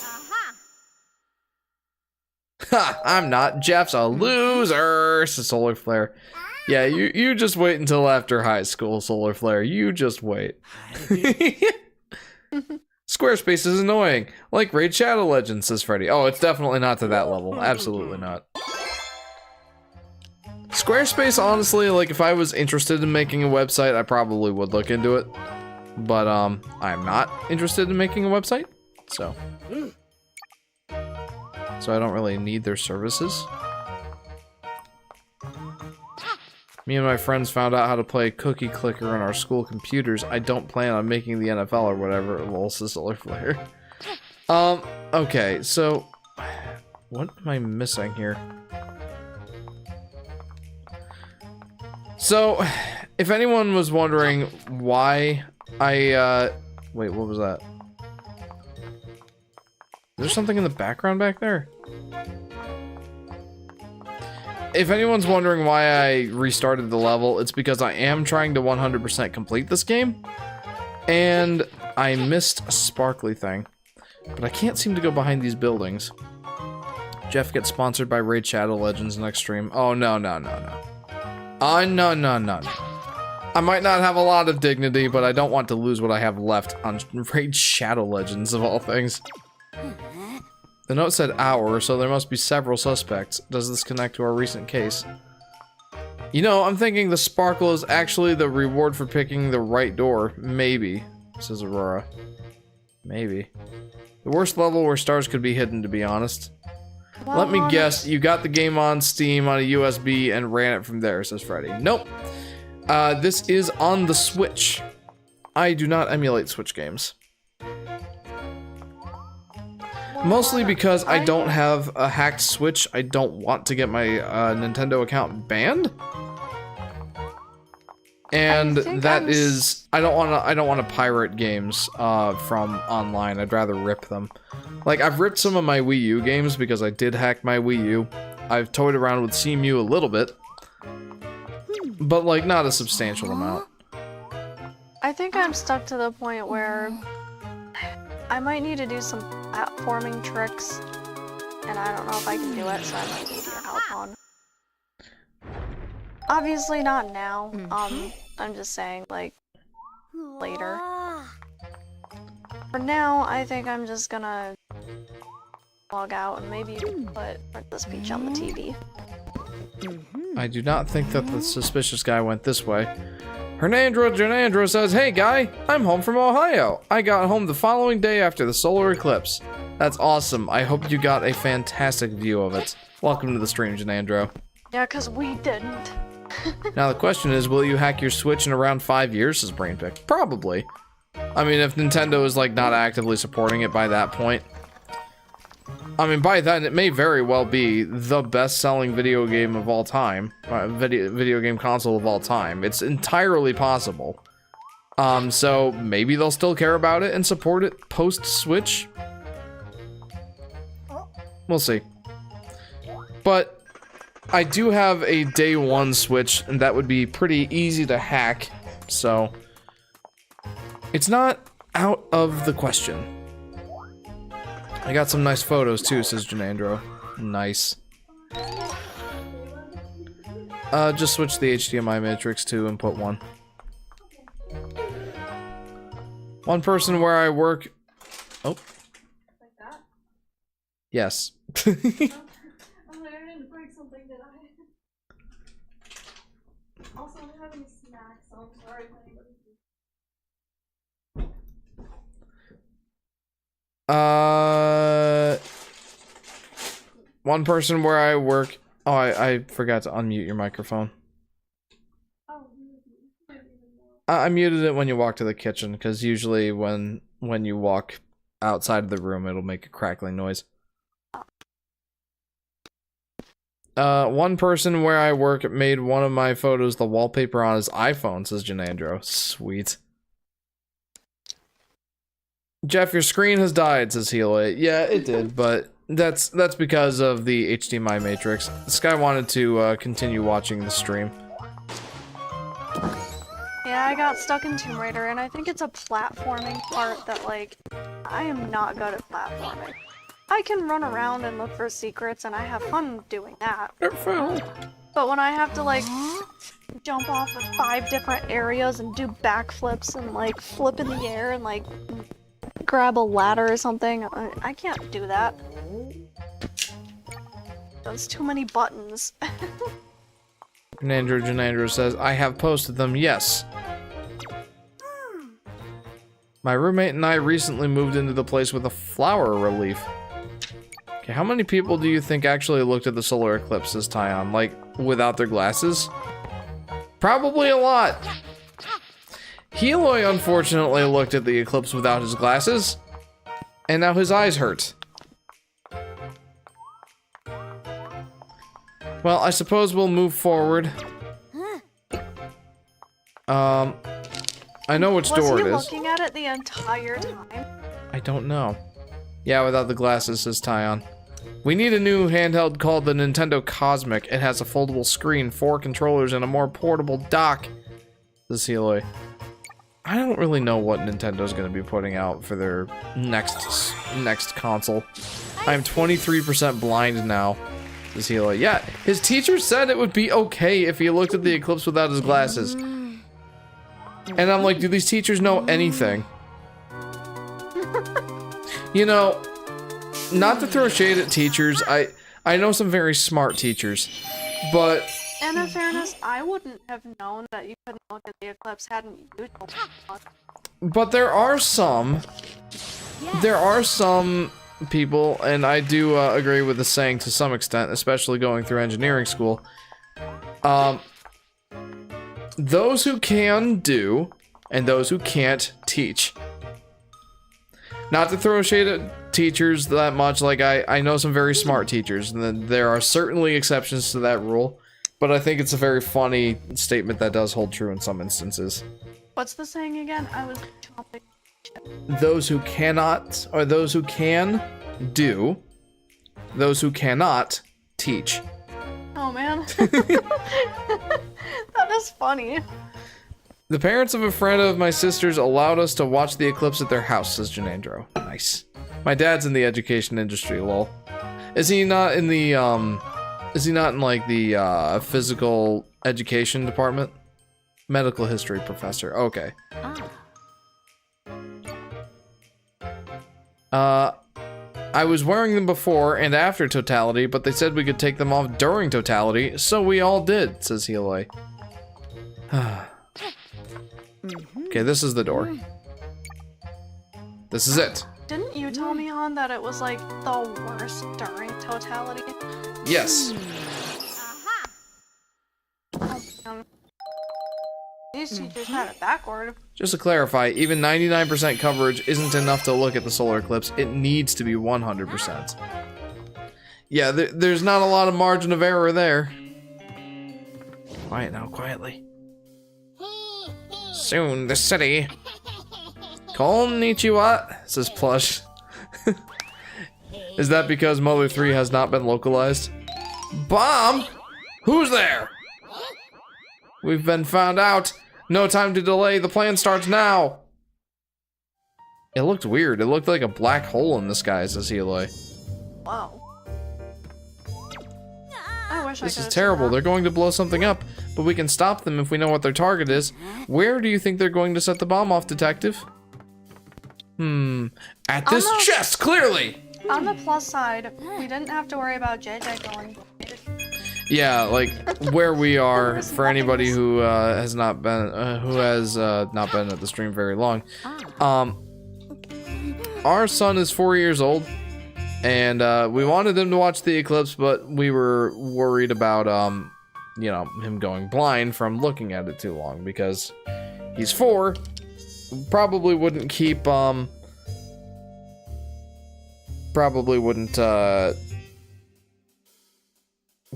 Speaker 1: Ha! I'm not. Jeff's a loser, says Solar Flare. Yeah, you just wait until after high school, Solar Flare. You just wait. Squarespace is annoying. Like Raid Shadow Legends, says Freddy. Oh, it's definitely not to that level. Absolutely not. Squarespace, honestly, like if I was interested in making a website, I probably would look into it. But I'm not interested in making a website, so I don't really need their services. Me and my friends found out how to play Cookie Clicker on our school computers. I don't plan on making the NFL or whatever. Lol, says Solar Flare. Okay, so what am I missing here? So, if anyone was wondering why I, wait, what was that? Is there something in the background back there? If anyone's wondering why I restarted the level, it's because I am trying to 100% complete this game. And I missed a sparkly thing. But I can't seem to go behind these buildings. Jeff gets sponsored by Raid Shadow Legends next stream. Oh, no. No. I might not have a lot of dignity, but I don't want to lose what I have left on Raid Shadow Legends, of all things. The note said hour, so there must be several suspects. Does this connect to our recent case? You know, I'm thinking the sparkle is actually the reward for picking the right door. Maybe, says Aurora. Maybe. The worst level where stars could be hidden, to be honest.
Speaker 2: Well,
Speaker 1: let me guess, you got the game on Steam on a USB and ran it from there, says Freddy. Nope. This is on the Switch. I do not emulate Switch games. Mostly because I don't have a hacked Switch. I don't want to get my Nintendo account banned. And that is, I don't want to pirate games from online. I'd rather rip them. Like, I've ripped some of my Wii U games because I did hack my Wii U. I've toyed around with CMU a little bit, but like not a substantial amount.
Speaker 2: I think I'm stuck to the point where I might need to do some platforming tricks, and I don't know if I can do it, so I might need your help on. Obviously not now. I'm just saying, like, later. For now, I think I'm just gonna log out and maybe put Princess Peach on the TV.
Speaker 1: I do not think that the suspicious guy went this way. Janandro says, "Hey guy, I'm home from Ohio. I got home the following day after the solar eclipse. That's awesome. I hope you got a fantastic view of it. Welcome to the stream, Janandro."
Speaker 2: Yeah, cause we didn't.
Speaker 1: Now the question is, will you hack your Switch in around 5 years, says Brainpick? Probably. I mean, if Nintendo is like not actively supporting it by that point. I mean, by then it may very well be the best-selling video game of all time, video game console of all time. It's entirely possible. So maybe they'll still care about it and support it post-Switch. We'll see. But I do have a day one Switch, and that would be pretty easy to hack. So it's not out of the question. I got some nice photos too, says Janandro. Nice. Just switch the HDMI matrix to input 1. One person where I work. Oh.
Speaker 2: Like that?
Speaker 1: Yes.
Speaker 2: I'm like, I didn't break something, did I? Also, I'm having snacks, so I'm sorry if anybody.
Speaker 1: One person where I work. Oh, I forgot to unmute your microphone.
Speaker 2: Oh,
Speaker 1: I muted it when you walk to the kitchen, because usually when you walk outside of the room, it'll make a crackling noise. One person where I work made one of my photos the wallpaper on his iPhone, says Janandro. Sweet. Jeff, your screen has died, says Helo. Yeah, it did, but that's because of the HDMI matrix. This guy wanted to continue watching the stream.
Speaker 2: Yeah, I got stuck in Tomb Raider, and I think it's a platforming part that, like, I am not good at platforming. I can run around and look for secrets, and I have fun doing that. But when I have to, like, jump off of 5 different areas and do backflips and, like, flip in the air and, like, grab a ladder or something, I can't do that. That's too many buttons.
Speaker 1: Janandro says, I have posted them, yes. My roommate and I recently moved into the place with a flower relief. Okay, how many people do you think actually looked at the solar eclipse this time? Like, without their glasses? Probably a lot. Heloy unfortunately looked at the eclipse without his glasses, and now his eyes hurt. Well, I suppose we'll move forward. I know which door it is.
Speaker 2: Was he looking at it the entire time?
Speaker 1: I don't know. Yeah, without the glasses, says Tyon. We need a new handheld called the Nintendo Cosmic. It has a foldable screen, 4 controllers, and a more portable dock, says Heloy. I don't really know what Nintendo's going to be putting out for their next console. I'm 23% blind now, says Heloy. Yeah, his teacher said it would be okay if he looked at the eclipse without his glasses. And I'm like, do these teachers know anything? You know, not to throw shade at teachers, I know some very smart teachers, but...
Speaker 2: And in fairness, I wouldn't have known that you couldn't look at the eclipse hadn't you told me.
Speaker 1: But there are some people, and I do agree with the saying to some extent, especially going through engineering school. Those who can do, and those who can't teach. Not to throw shade at teachers that much, like I know some very smart teachers, and there are certainly exceptions to that rule, but I think it's a very funny statement that does hold true in some instances.
Speaker 2: What's the saying again? I was chopping.
Speaker 1: Those who cannot, or those who can do, those who cannot teach.
Speaker 2: Oh man. That is funny.
Speaker 1: The parents of a friend of my sister's allowed us to watch the eclipse at their house, says Janandro. Nice. My dad's in the education industry, lol. Is he not in the, like the, physical education department? Medical history professor, okay. I was wearing them before and after totality, but they said we could take them off during totality, so we all did, says Heloy. Okay, this is the door. This is it.
Speaker 2: Didn't you tell me, Han, that it was like the worst during totality?
Speaker 1: Yes.
Speaker 2: These teachers had it backward.
Speaker 1: Just to clarify, even 99% coverage isn't enough to look at the solar eclipse. It needs to be 100%. Yeah, there's not a lot of margin of error there. Quiet now, quietly. Soon, the city. Konnichiwa, says Plush. Is that because Mother 3 has not been localized? Bomb? Who's there? We've been found out. No time to delay. The plan starts now. It looked weird. It looked like a black hole in the sky, says Heloy.
Speaker 2: Wow. I wish
Speaker 1: This is terrible. They're going to blow something up, but we can stop them if we know what their target is. Where do you think they're going to set the bomb off, Detective? At this chest, clearly!
Speaker 2: On the plus side, we didn't have to worry about JJ going.
Speaker 1: Yeah, like where we are, for anybody who has not been at the stream very long. Our son is 4 years old, and we wanted him to watch the eclipse, but we were worried about you know, him going blind from looking at it too long, because he's 4. Probably wouldn't keep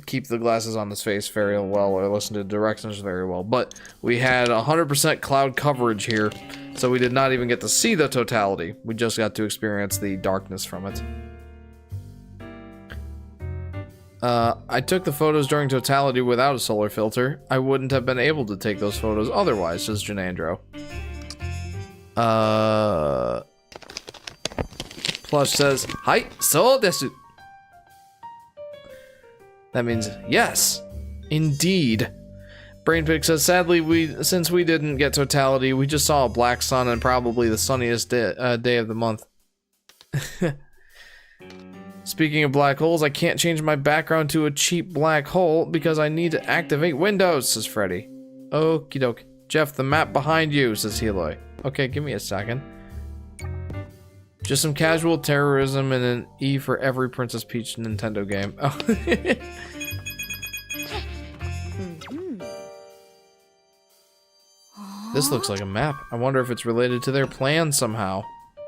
Speaker 1: keep the glasses on his face very well or listen to directions very well, but we had 100% cloud coverage here, so we did not even get to see the totality. We just got to experience the darkness from it. I took the photos during totality without a solar filter. I wouldn't have been able to take those photos otherwise, says Janandro. Plush says, "Hai, so desu." That means yes, indeed. Brainpig says, "Sadly, since we didn't get totality, we just saw a black sun and probably the sunniest day of the month." Speaking of black holes, I can't change my background to a cheap black hole because I need to activate Windows, says Freddy. Okie doke. Jeff, the map behind you, says Heloy. Okay, give me a second. Just some casual terrorism and an E for every Princess Peach Nintendo game. Oh. This looks like a map. I wonder if it's related to their plan somehow.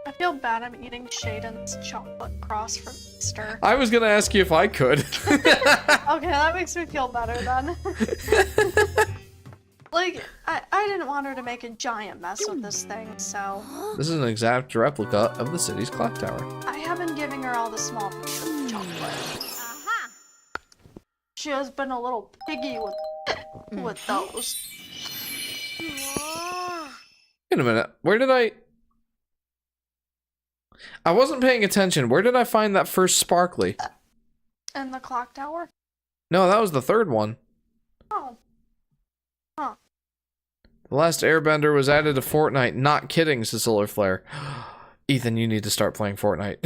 Speaker 2: I feel bad I'm eating Shaden's chocolate cross from Easter.
Speaker 1: I was gonna ask you if I could.
Speaker 2: Okay, that makes me feel better then. Like, I didn't want her to make a giant mess with this thing, so...
Speaker 1: This is an exact replica of the city's clock tower.
Speaker 2: I have been giving her all the small pieces of chocolate. She has been a little piggy with those.
Speaker 1: Wait a minute, where did I wasn't paying attention. Where did I find that first sparkly?
Speaker 2: In the clock tower?
Speaker 1: No, that was the third one.
Speaker 2: Oh. Huh.
Speaker 1: The last Airbender was added to Fortnite. Not kidding, says Solar Flare. Ethan, you need to start playing Fortnite.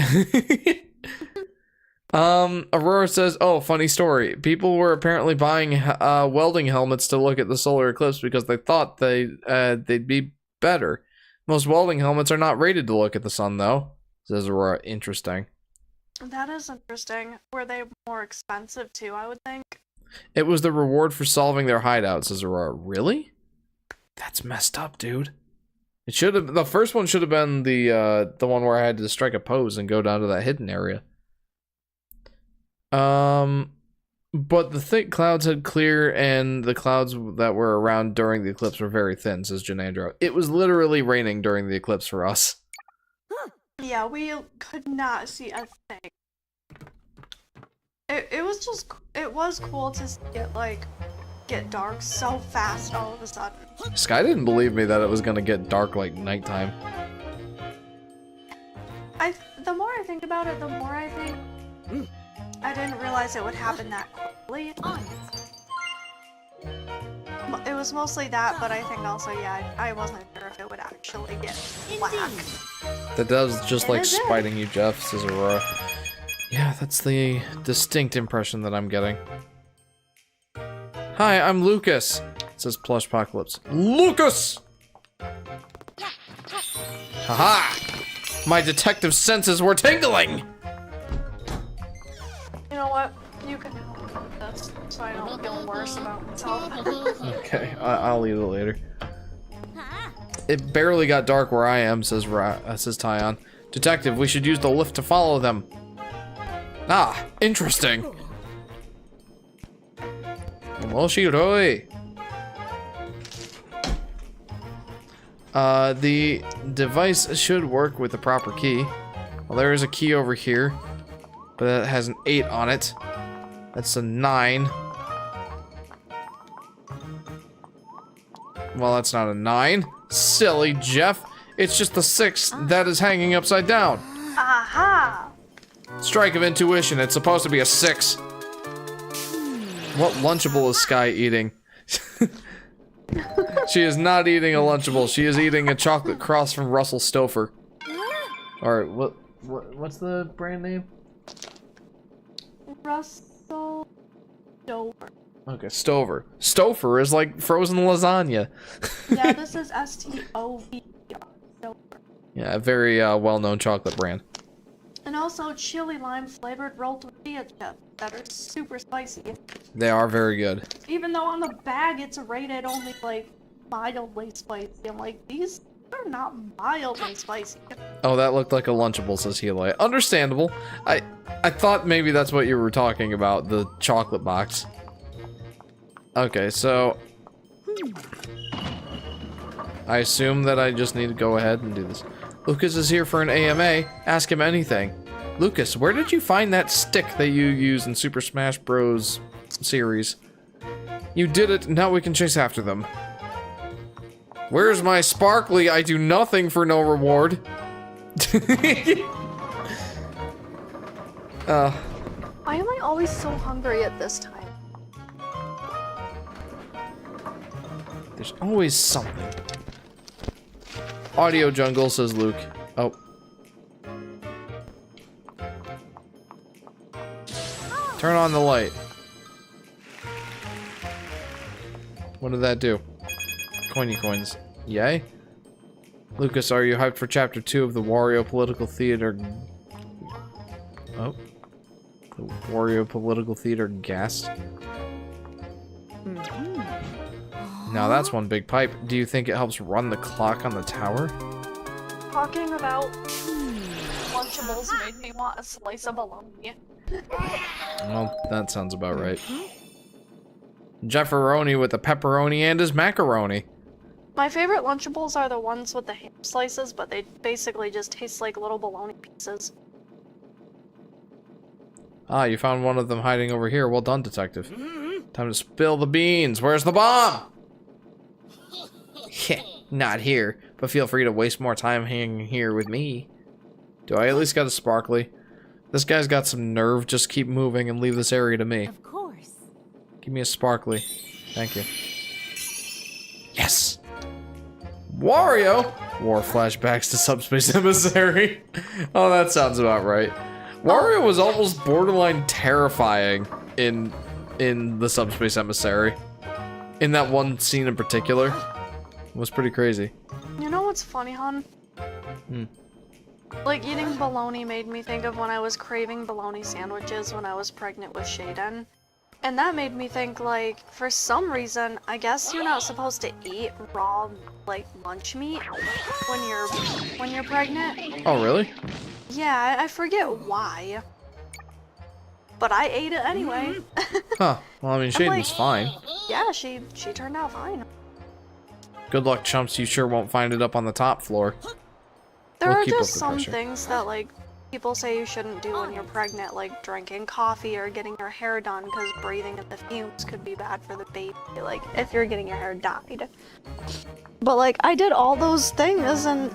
Speaker 1: Aurora says, "Oh, funny story. People were apparently buying welding helmets to look at the solar eclipse because they thought they'd be better. Most welding helmets are not rated to look at the sun, though," says Aurora. Interesting.
Speaker 2: That is interesting. Were they more expensive too, I would think?
Speaker 1: It was the reward for solving their hideout, says Aurora. Really? That's messed up, dude. It should have. The first one should have been the one where I had to strike a pose and go down to that hidden area. But the thick clouds had cleared, and the clouds that were around during the eclipse were very thin, says Janandro. It was literally raining during the eclipse for us.
Speaker 2: Yeah, we could not see a thing. It was cool to see it get dark so fast all of a sudden.
Speaker 1: Sky didn't believe me that it was gonna get dark like nighttime.
Speaker 2: The more I think about it, the more I think I didn't realize it would happen that quickly. It was mostly that, but I think also, yeah, I wasn't sure it would actually get black.
Speaker 1: That does just like
Speaker 2: Is it?
Speaker 1: spiting you, Jeff, says Aurora. Yeah, that's the distinct impression that I'm getting. Hi, I'm Lucas, says Plushpocalypse. Lucas! Haha! My detective senses were tingling!
Speaker 2: You know what? You can help me with this, so I don't feel worse about myself.
Speaker 1: Okay, I'll eat it later. It barely got dark where I am, says Tyon. Detective, we should use the lift to follow them. Ah, interesting. Omoshiroi. The device should work with the proper key. Well, there is a key over here, but it has an 8 on it. That's a 9. Well, that's not a 9. Silly Jeff. It's just the 6 that is hanging upside down.
Speaker 2: Aha!
Speaker 1: Strike of intuition. It's supposed to be a 6. What Lunchable is Sky eating? She is not eating a Lunchable. She is eating a chocolate cross from Russell Stover. Alright, what's the brand name?
Speaker 2: Russell Stover.
Speaker 1: Okay, Stover. Stover is like frozen lasagna.
Speaker 2: Yeah, this is S-T-O-V-E-R. Stover.
Speaker 1: Yeah, a very well-known chocolate brand.
Speaker 2: And also chili lime flavored rolled tortilla chips that are super spicy.
Speaker 1: They are very good.
Speaker 2: Even though on the bag it's rated only like mildly spicy. I'm like, these are not mildly spicy.
Speaker 1: Oh, that looked like a Lunchable, says Heli. Understandable. I thought maybe that's what you were talking about, the chocolate box. Okay, so I assume that I just need to go ahead and do this. Lucas is here for an AMA. Ask him anything. Lucas, where did you find that stick that you use in Super Smash Bros. Series? You did it, now we can chase after them. Where's my sparkly? I do nothing for no reward.
Speaker 2: Why am I always so hungry at this time?
Speaker 1: There's always something. Audio jungle, says Luke. Oh. Turn on the light. What did that do? Coiny coins. Yay? Lucas, are you hyped for chapter 2 of the Wario Political Theater? Oh. The Wario Political Theater Gas? Now that's one big pipe. Do you think it helps run the clock on the tower?
Speaker 2: Talking about Lunchables made me want a slice of bologna.
Speaker 1: Well, that sounds about right. Jefferoni with the pepperoni and his macaroni.
Speaker 2: My favorite Lunchables are the ones with the ham slices, but they basically just taste like little bologna pieces.
Speaker 1: Ah, you found one of them hiding over here. Well done, detective. Time to spill the beans. Where's the bomb? Not here, but feel free to waste more time hanging here with me. Do I at least got a sparkly? This guy's got some nerve. Just keep moving and leave this area to me.
Speaker 3: Of course.
Speaker 1: Give me a sparkly. Thank you. Yes! Wario! War flashbacks to Subspace Emissary. Oh, that sounds about right. Wario was almost borderline terrifying in the Subspace Emissary. In that one scene in particular. It was pretty crazy.
Speaker 2: You know what's funny, hon? Like, eating bologna made me think of when I was craving bologna sandwiches when I was pregnant with Shaden. And that made me think, like, for some reason, I guess you're not supposed to eat raw, like, lunch meat when you're pregnant.
Speaker 1: Oh, really?
Speaker 2: Yeah, I forget why. But I ate it anyway.
Speaker 1: Huh. Well, I mean, Shaden was fine.
Speaker 2: Yeah, she turned out fine.
Speaker 1: Good luck, chumps. You sure won't find it up on the top floor.
Speaker 2: There
Speaker 1: We'll
Speaker 2: are
Speaker 1: keep up
Speaker 2: just
Speaker 1: the
Speaker 2: some
Speaker 1: pressure.
Speaker 2: things that, like, people say you shouldn't do when you're pregnant, like drinking coffee or getting your hair done, because breathing in the fumes could be bad for the baby, like, if you're getting your hair dyed. But, like, I did all those things, and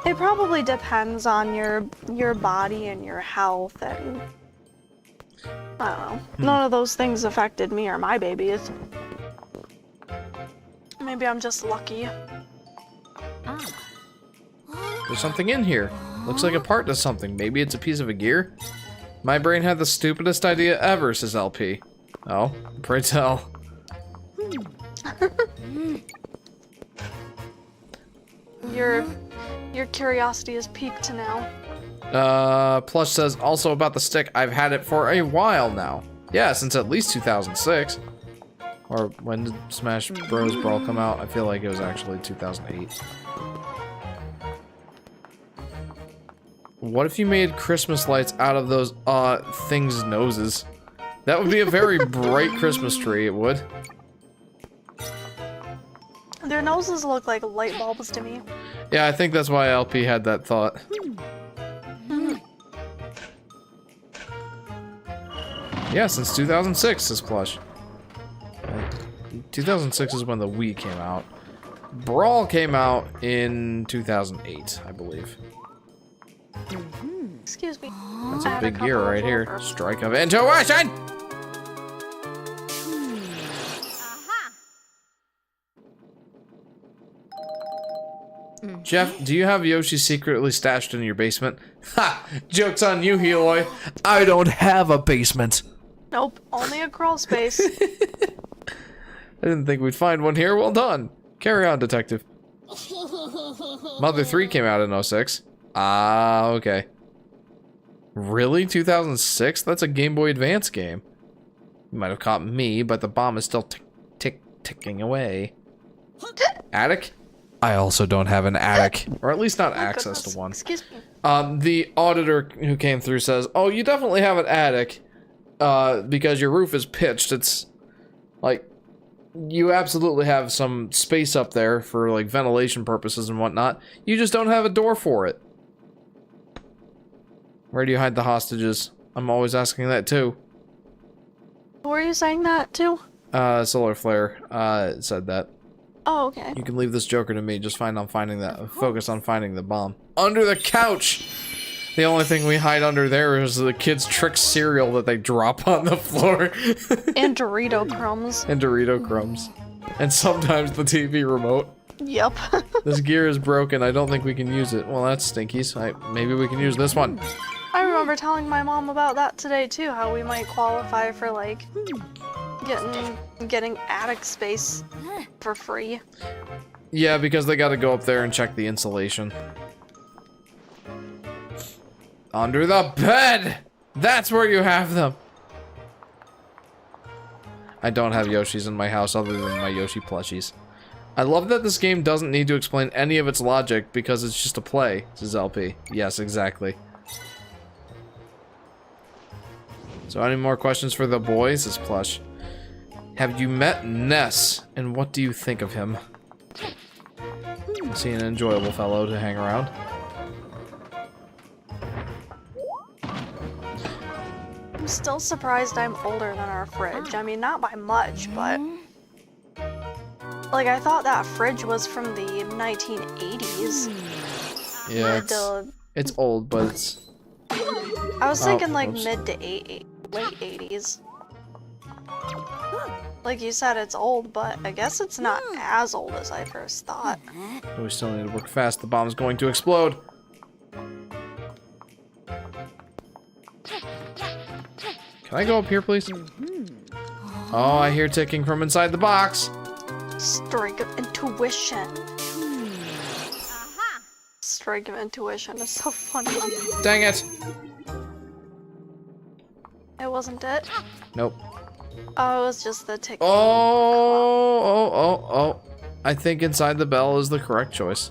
Speaker 2: it probably depends on your body and your health, and I don't know. None of those things affected me or my babies. Maybe I'm just lucky.
Speaker 1: There's something in here. Looks like a part to something. Maybe it's a piece of a gear? My brain had the stupidest idea ever, says LP. Oh, pray tell.
Speaker 2: Your curiosity is piqued now.
Speaker 1: Plush says also about the stick, I've had it for a while now. Yeah, since at least 2006. Or when did Smash Bros. Brawl come out? I feel like it was actually 2008. What if you made Christmas lights out of those, things' noses? That would be a very bright Christmas tree, it would.
Speaker 2: Their noses look like light bulbs to me.
Speaker 1: Yeah, I think that's why LP had that thought. Yeah, since 2006, says Plush. 2006 is when the Wii came out. Brawl came out in 2008, I believe.
Speaker 2: Excuse me.
Speaker 1: That's a big gear right here. Strike of intuition! Jeff, do you have Yoshi secretly stashed in your basement? Ha! Joke's on you, Heloy. I don't have a basement.
Speaker 2: Nope, only a crawl space.
Speaker 1: I didn't think we'd find one here. Well done. Carry on, detective. Mother 3 came out in 06. Ah, okay. Really? 2006? That's a Game Boy Advance game. You might have caught me, but the bomb is still ticking away. Attic? I also don't have an attic. Or at least not access to one.
Speaker 2: Excuse me.
Speaker 1: The auditor who came through says, oh, you definitely have an attic. Because your roof is pitched. It's like, you absolutely have some space up there for like ventilation purposes and whatnot. You just don't have a door for it. Where do you hide the hostages? I'm always asking that too.
Speaker 2: Who are you saying that to?
Speaker 1: Solar Flare, said that.
Speaker 2: Oh, okay.
Speaker 1: You can leave this joker to me, just focus on finding the bomb. Under the couch! The only thing we hide under there is the kids' trick cereal that they drop on the floor.
Speaker 2: And Dorito crumbs.
Speaker 1: And Dorito crumbs. And sometimes the TV remote.
Speaker 2: Yep.
Speaker 1: This gear is broken, I don't think we can use it. Well, that's stinkies. Maybe we can use this one.
Speaker 2: I remember telling my mom about that today too, how we might qualify for like getting attic space for free.
Speaker 1: Yeah, because they gotta go up there and check the insulation. Under the bed! That's where you have them! I don't have Yoshis in my house other than my Yoshi plushies. I love that this game doesn't need to explain any of its logic because it's just a play, says LP. Yes, exactly. So any more questions for the boys? Says Plush. Have you met Ness, and what do you think of him? Is he an enjoyable fellow to hang around?
Speaker 2: I'm still surprised I'm older than our fridge. I mean, not by much, but... Like, I thought that fridge was from the 1980s.
Speaker 1: Yeah, it's old, but it's...
Speaker 2: I was thinking like mid to late 80s. Like you said, it's old, but I guess it's not as old as I first thought.
Speaker 1: We still need to work fast. The bomb's going to explode. Can I go up here, please? Oh, I hear ticking from inside the box.
Speaker 2: Strike of intuition. Strike of intuition is so funny.
Speaker 1: Dang it.
Speaker 2: It wasn't it?
Speaker 1: Nope.
Speaker 2: Oh, it was just the tick.
Speaker 1: Oh. I think inside the bell is the correct choice.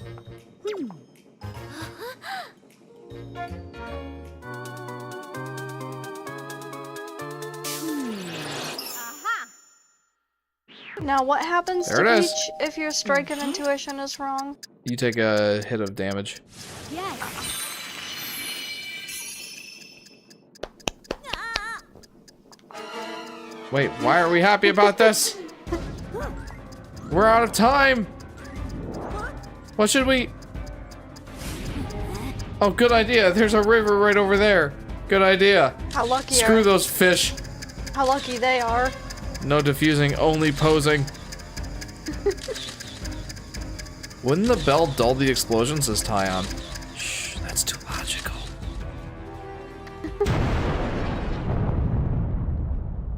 Speaker 2: Now, what happens
Speaker 1: There
Speaker 2: to
Speaker 1: it
Speaker 2: Peach
Speaker 1: is.
Speaker 2: if your strike of intuition is wrong?
Speaker 1: You take a hit of damage.
Speaker 3: Yes.
Speaker 1: Wait, why are we happy about this? We're out of time. What should we... Oh, good idea. There's a river right over there. Good idea.
Speaker 2: How lucky
Speaker 1: Screw those fish.
Speaker 2: How lucky they are.
Speaker 1: No diffusing, only posing. Wouldn't the bell dull the explosion, says Tyon.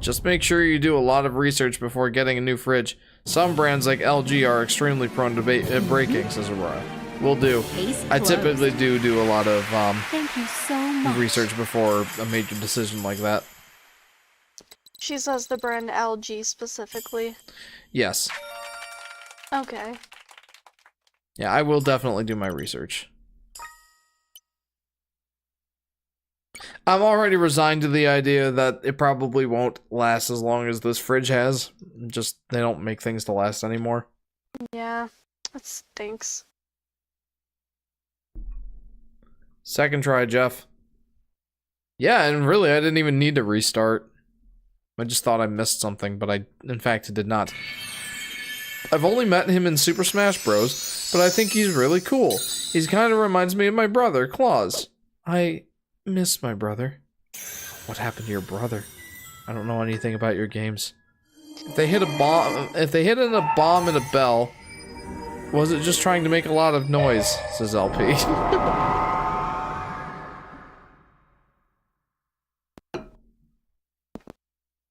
Speaker 1: Just make sure you do a lot of research before getting a new fridge. Some brands like LG are extremely prone to breaking, says Aurora. Will do. I typically do a lot of
Speaker 3: Thank you so much.
Speaker 1: research before a major decision like that.
Speaker 2: She says the brand LG specifically.
Speaker 1: Yes.
Speaker 2: Okay.
Speaker 1: Yeah, I will definitely do my research. I'm already resigned to the idea that it probably won't last as long as this fridge has. Just, they don't make things to last anymore.
Speaker 2: Yeah, that stinks.
Speaker 1: Second try, Jeff. Yeah, and really, I didn't even need to restart. I just thought I missed something, but I, in fact, did not. I've only met him in Super Smash Bros., but I think he's really cool. He kind of reminds me of my brother, Claus. I miss my brother. What happened to your brother? I don't know anything about your games. If they hit a bomb and a bell, was it just trying to make a lot of noise? Says LP.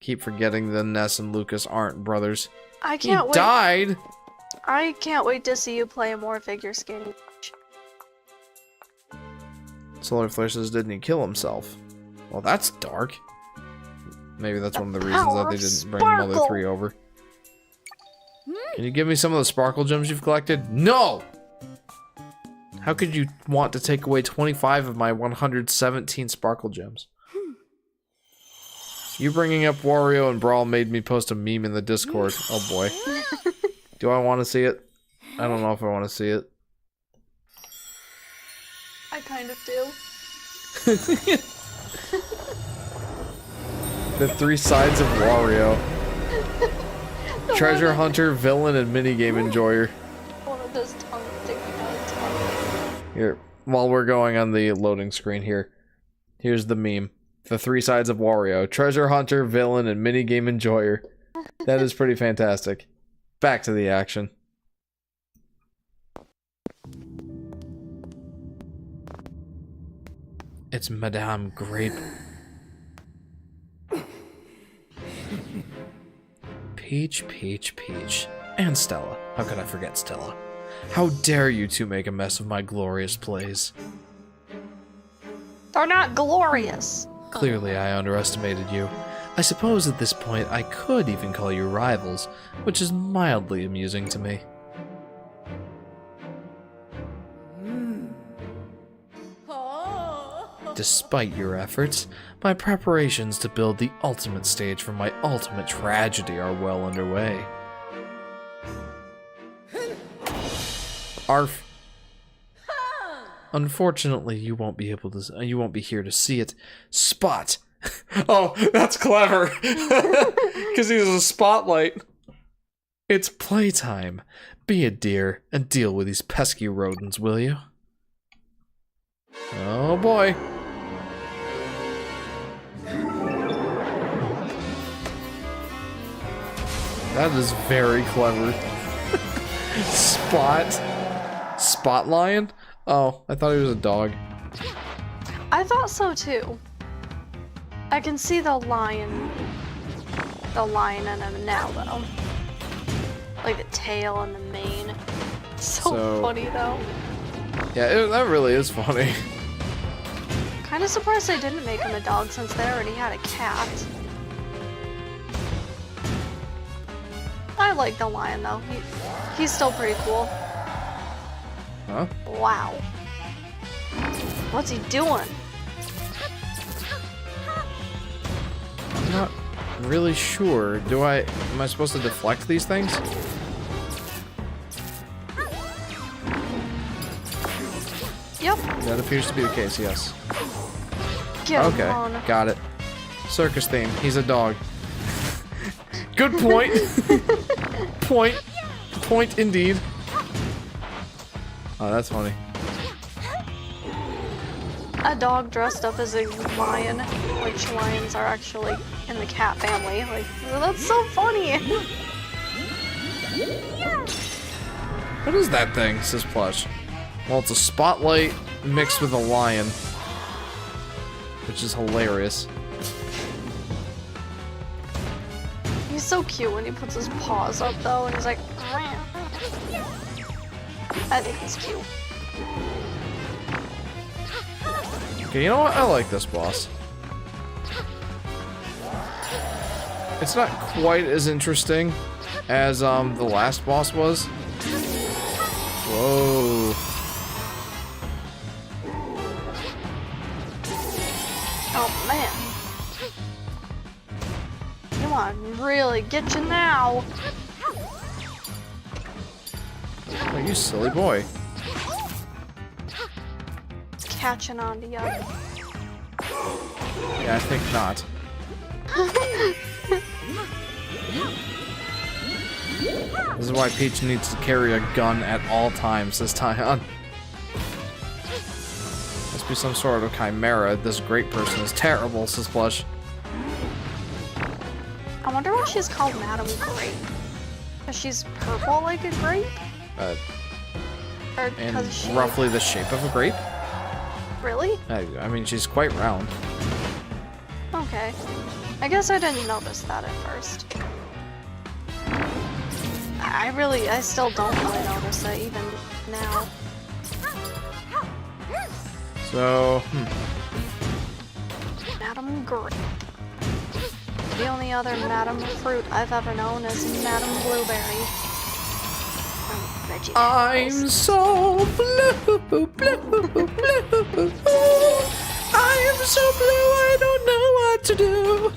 Speaker 1: Keep forgetting that Ness and Lucas aren't brothers.
Speaker 2: I can't wait.
Speaker 1: Died.
Speaker 2: I can't wait to see you play more figure skating.
Speaker 1: Solar Flare says, didn't he kill himself? Well, that's dark. Maybe that's one of the reasons that they didn't bring Mother 3 over. Can you give me some of the sparkle gems you've collected? No! How could you want to take away 25 of my 117 sparkle gems? You bringing up Wario and Brawl made me post a meme in the Discord. Oh boy. Do I want to see it? I don't know if I want to see it.
Speaker 2: I kind of do.
Speaker 1: The 3 sides of Wario. Treasure hunter, villain, and minigame enjoyer.
Speaker 2: One of his tongue sticking out his tongue.
Speaker 1: Here, while we're going on the loading screen here, here's the meme. The 3 sides of Wario. Treasure hunter, villain, and minigame enjoyer. That is pretty fantastic. Back to the action. It's Madame Grape. Peach, Peach, Peach. And Stella. How could I forget Stella? How dare you two make a mess of my glorious plays?
Speaker 2: They're not glorious.
Speaker 1: Clearly I underestimated you. I suppose at this point I could even call you rivals, which is mildly amusing to me. Despite your efforts, my preparations to build the ultimate stage for my ultimate tragedy are well underway. Arf. Unfortunately, you won't be here to see it. Spot. Oh, that's clever. Because he's a spotlight. It's playtime. Be a dear and deal with these pesky rodents, will you? Oh boy. That is very clever. Spot lion? Oh, I thought he was a dog.
Speaker 2: I thought so too. I can see the lion in him now though. Like the tail and the mane. So funny though.
Speaker 1: Yeah, that really is funny.
Speaker 2: Kinda surprised they didn't make him a dog since they already had a cat. I like the lion though. He's still pretty cool.
Speaker 1: Huh?
Speaker 2: Wow. What's he doing?
Speaker 1: I'm not really sure. Am I supposed to deflect these things?
Speaker 2: Yep.
Speaker 1: That appears to be the case, yes.
Speaker 2: Get
Speaker 1: Okay,
Speaker 2: on.
Speaker 1: got it. Circus theme. He's a dog. Good point. Point indeed. Oh, that's funny.
Speaker 2: A dog dressed up as a lion, which lions are actually in the cat family. Like, that's so funny.
Speaker 1: What is that thing? Says Plush. Well, it's a spotlight mixed with a lion, which is hilarious.
Speaker 2: so cute when he puts his paws up though, and he's like, I think he's cute.
Speaker 1: Okay, you know what? I like this boss. It's not quite as interesting as the last boss was. Whoa.
Speaker 2: Oh man. Come on, really get you now.
Speaker 1: Oh, you silly boy.
Speaker 2: Catching on to you.
Speaker 1: Yeah, I think not. This is why Peach needs to carry a gun at all times this time. Must be some sort of chimera. This great person is terrible, says Plush.
Speaker 2: I wonder why she's called Madam Grape. Because she's purple like a grape? Or
Speaker 1: And
Speaker 2: because she...
Speaker 1: roughly the shape of a grape?
Speaker 2: Really?
Speaker 1: I mean, she's quite round.
Speaker 2: Okay. I guess I didn't notice that at first. I still don't really notice it even now.
Speaker 1: So,
Speaker 2: Madam Grape. The only other Madam Fruit I've ever known is Madam Blueberry.
Speaker 1: I'm so blue, blue, blue. I am so blue, I don't know what to do.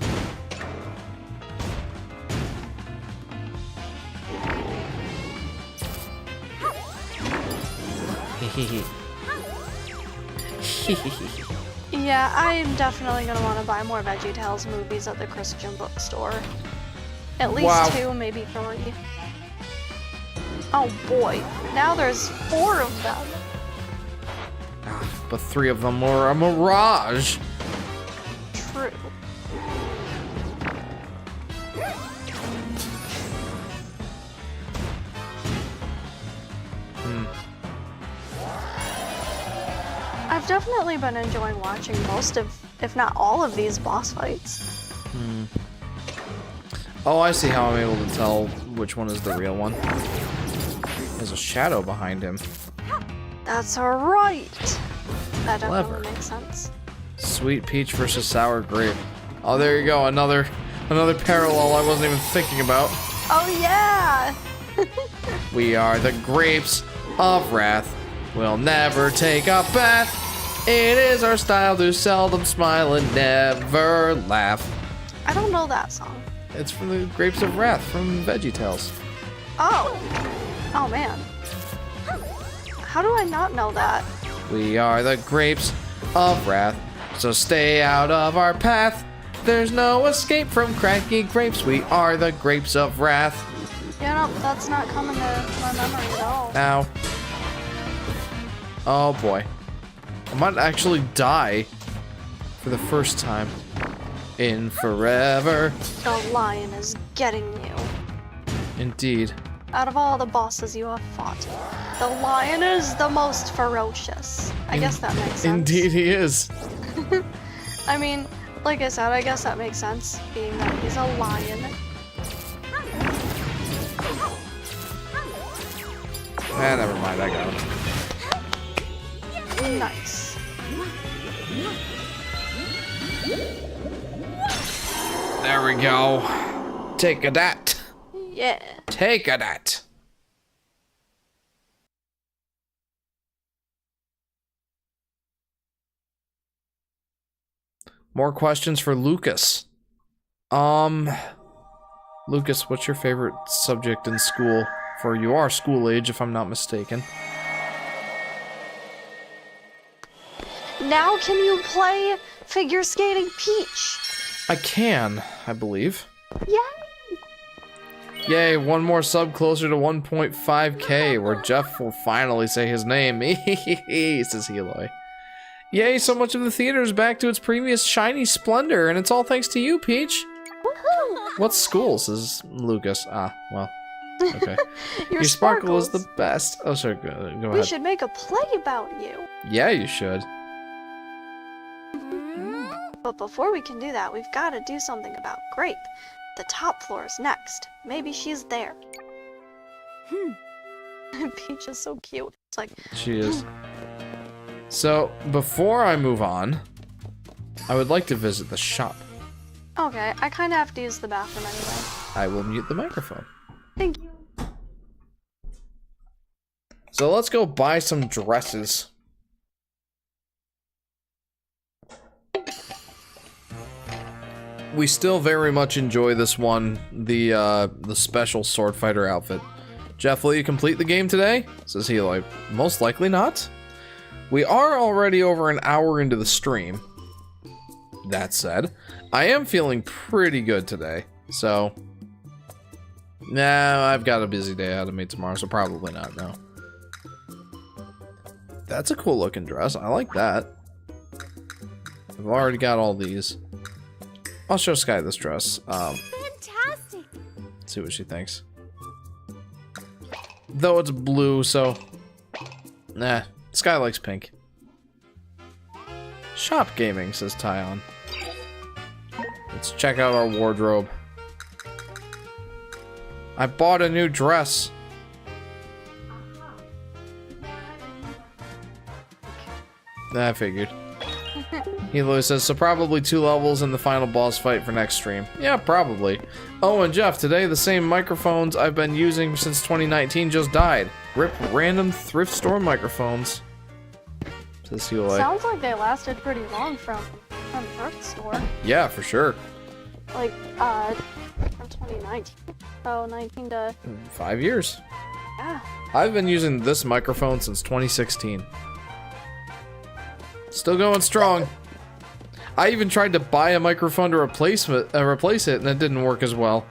Speaker 2: Yeah, I'm definitely gonna want to buy more VeggieTales movies at the Christian bookstore. At least 2, maybe 3. Oh boy, now there's 4 of them.
Speaker 1: But 3 of them were a mirage.
Speaker 2: True. I've definitely been enjoying watching most of, if not all of these boss fights.
Speaker 1: Oh, I see how I'm able to tell which one is the real one. There's a shadow behind him.
Speaker 2: That's right. That
Speaker 1: Clever.
Speaker 2: definitely makes sense.
Speaker 1: Sweet peach versus sour grape. Oh, there you go. Another parallel I wasn't even thinking about.
Speaker 2: Oh yeah!
Speaker 1: We are the grapes of wrath. We'll never take a bath. It is our style to seldom smile and never laugh.
Speaker 2: I don't know that song.
Speaker 1: It's from the Grapes of Wrath from VeggieTales.
Speaker 2: Oh! Oh man. How do I not know that?
Speaker 1: We are the grapes of wrath, so stay out of our path. There's no escape from cracky grapes. We are the grapes of wrath.
Speaker 2: Yeah, no, that's not coming to my memory at all.
Speaker 1: Now. Oh boy. I might actually die for the first time in forever.
Speaker 2: The lion is getting you.
Speaker 1: Indeed.
Speaker 2: Out of all the bosses you have fought, the lion is the most ferocious. I guess that makes sense.
Speaker 1: Indeed he is.
Speaker 2: I mean, like I said, I guess that makes sense, being that he's a lion.
Speaker 1: Never mind, I got him.
Speaker 2: Nice.
Speaker 1: There we go. Take a dat.
Speaker 2: Yeah.
Speaker 1: Take a dat. More questions for Lucas. Lucas, what's your favorite subject in school? For you are school age, if I'm not mistaken.
Speaker 2: Now can you play figure skating Peach?
Speaker 1: I can, I believe.
Speaker 2: Yay!
Speaker 1: Yay, one more sub closer to 1.5k, where Jeff will finally say his name. Says Eloy. Yay, so much of the theater is back to its previous shiny splendor, and it's all thanks to you, Peach.
Speaker 2: Woohoo!
Speaker 1: What school, says Lucas. Ah, well, okay.
Speaker 2: Your
Speaker 1: Your sparkle is
Speaker 2: sparkles.
Speaker 1: the best. Oh, sorry, go
Speaker 2: We
Speaker 1: ahead.
Speaker 2: should make a play about you.
Speaker 1: Yeah, you should.
Speaker 2: But before we can do that, we've got to do something about Grape. The top floor is next. Maybe she's there. Peach is so cute. It's like...
Speaker 1: She is. So, before I move on, I would like to visit the shop.
Speaker 2: Okay, I kind of have to use the bathroom anyway.
Speaker 1: I will mute the microphone.
Speaker 2: Thank you.
Speaker 1: So let's go buy some dresses. We still very much enjoy this one, the special sword fighter outfit. Jeff, will you complete the game today? Says he, like, most likely not. We are already over an hour into the stream. That said, I am feeling pretty good today, so... Nah, I've got a busy day ahead of me tomorrow, so probably not, no. That's a cool looking dress, I like that. I've already got all these. I'll show Sky this dress.
Speaker 3: Fantastic.
Speaker 1: See what she thinks. Though it's blue, so... Nah, Sky likes pink. Shop gaming, says Tyon. Let's check out our wardrobe. I bought a new dress. I figured. Hilo says, so probably 2 levels in the final boss fight for next stream. Yeah, probably. Oh, and Jeff, today the same microphones I've been using since 2019 just died. Rip random thrift store microphones. Says Hilo.
Speaker 2: Sounds like they lasted pretty long from the thrift store.
Speaker 1: Yeah, for sure.
Speaker 2: Like, from 2019. So, 19 to...
Speaker 1: 5 years.
Speaker 2: Yeah.
Speaker 1: I've been using this microphone since 2016. Still going strong. I even tried to buy a microphone to replace it, and it didn't work as well.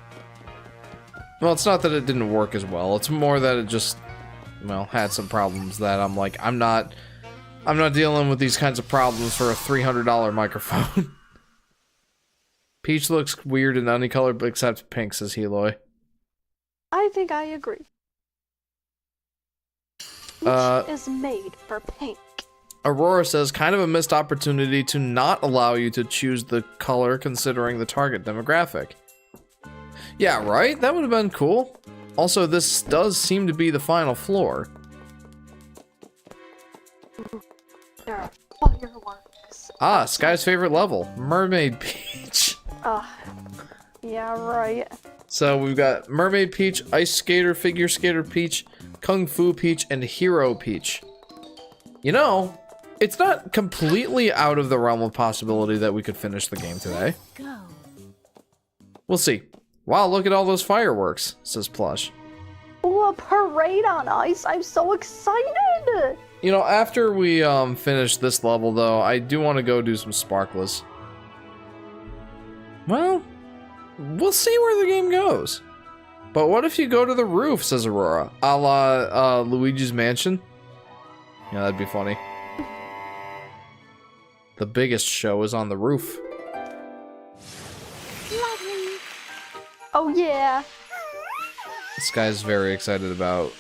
Speaker 1: Well, it's not that it didn't work as well. It's more that it just, well, had some problems that I'm like, I'm not dealing with these kinds of problems for a $300 microphone. Peach looks weird in any color except pink, says Heloy.
Speaker 2: I think I agree. Peach is made for pink.
Speaker 1: Aurora says, kind of a missed opportunity to not allow you to choose the color considering the target demographic. Yeah, right? That would have been cool. Also, this does seem to be the final floor.
Speaker 2: There are fireworks.
Speaker 1: Ah, Sky's favorite level, Mermaid Peach.
Speaker 2: Yeah, right.
Speaker 1: So we've got Mermaid Peach, Ice Skater, Figure Skater Peach, Kung Fu Peach, and Hero Peach. You know, it's not completely out of the realm of possibility that we could finish the game today.
Speaker 3: Go.
Speaker 1: We'll see. Wow, look at all those fireworks, says Plush.
Speaker 2: Ooh, a parade on ice. I'm so excited.
Speaker 1: You know, after we finish this level, though, I do want to go do some sparklers. Well, we'll see where the game goes. But what if you go to the roof, says Aurora, a la Luigi's Mansion? Yeah, that'd be funny. The biggest show is on the roof.
Speaker 3: Lovely.
Speaker 2: Oh, yeah.
Speaker 1: This guy's very excited about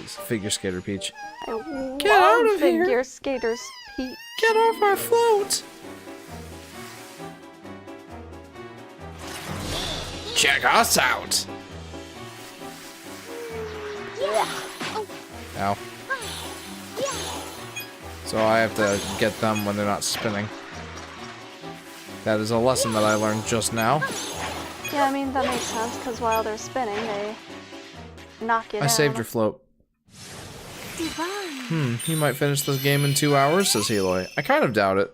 Speaker 1: Figure Skater Peach.
Speaker 2: I
Speaker 1: Get out
Speaker 2: love
Speaker 1: of here.
Speaker 2: Figure Skaters Peach.
Speaker 1: Get off our float! Check us out! Ow. So I have to get them when they're not spinning. That is a lesson that I learned just now.
Speaker 2: Yeah, I mean, that makes sense, because while they're spinning, they knock it out.
Speaker 1: I saved your float.
Speaker 3: Divine.
Speaker 1: You might finish this game in 2 hours, says Heloy. I kind of doubt it.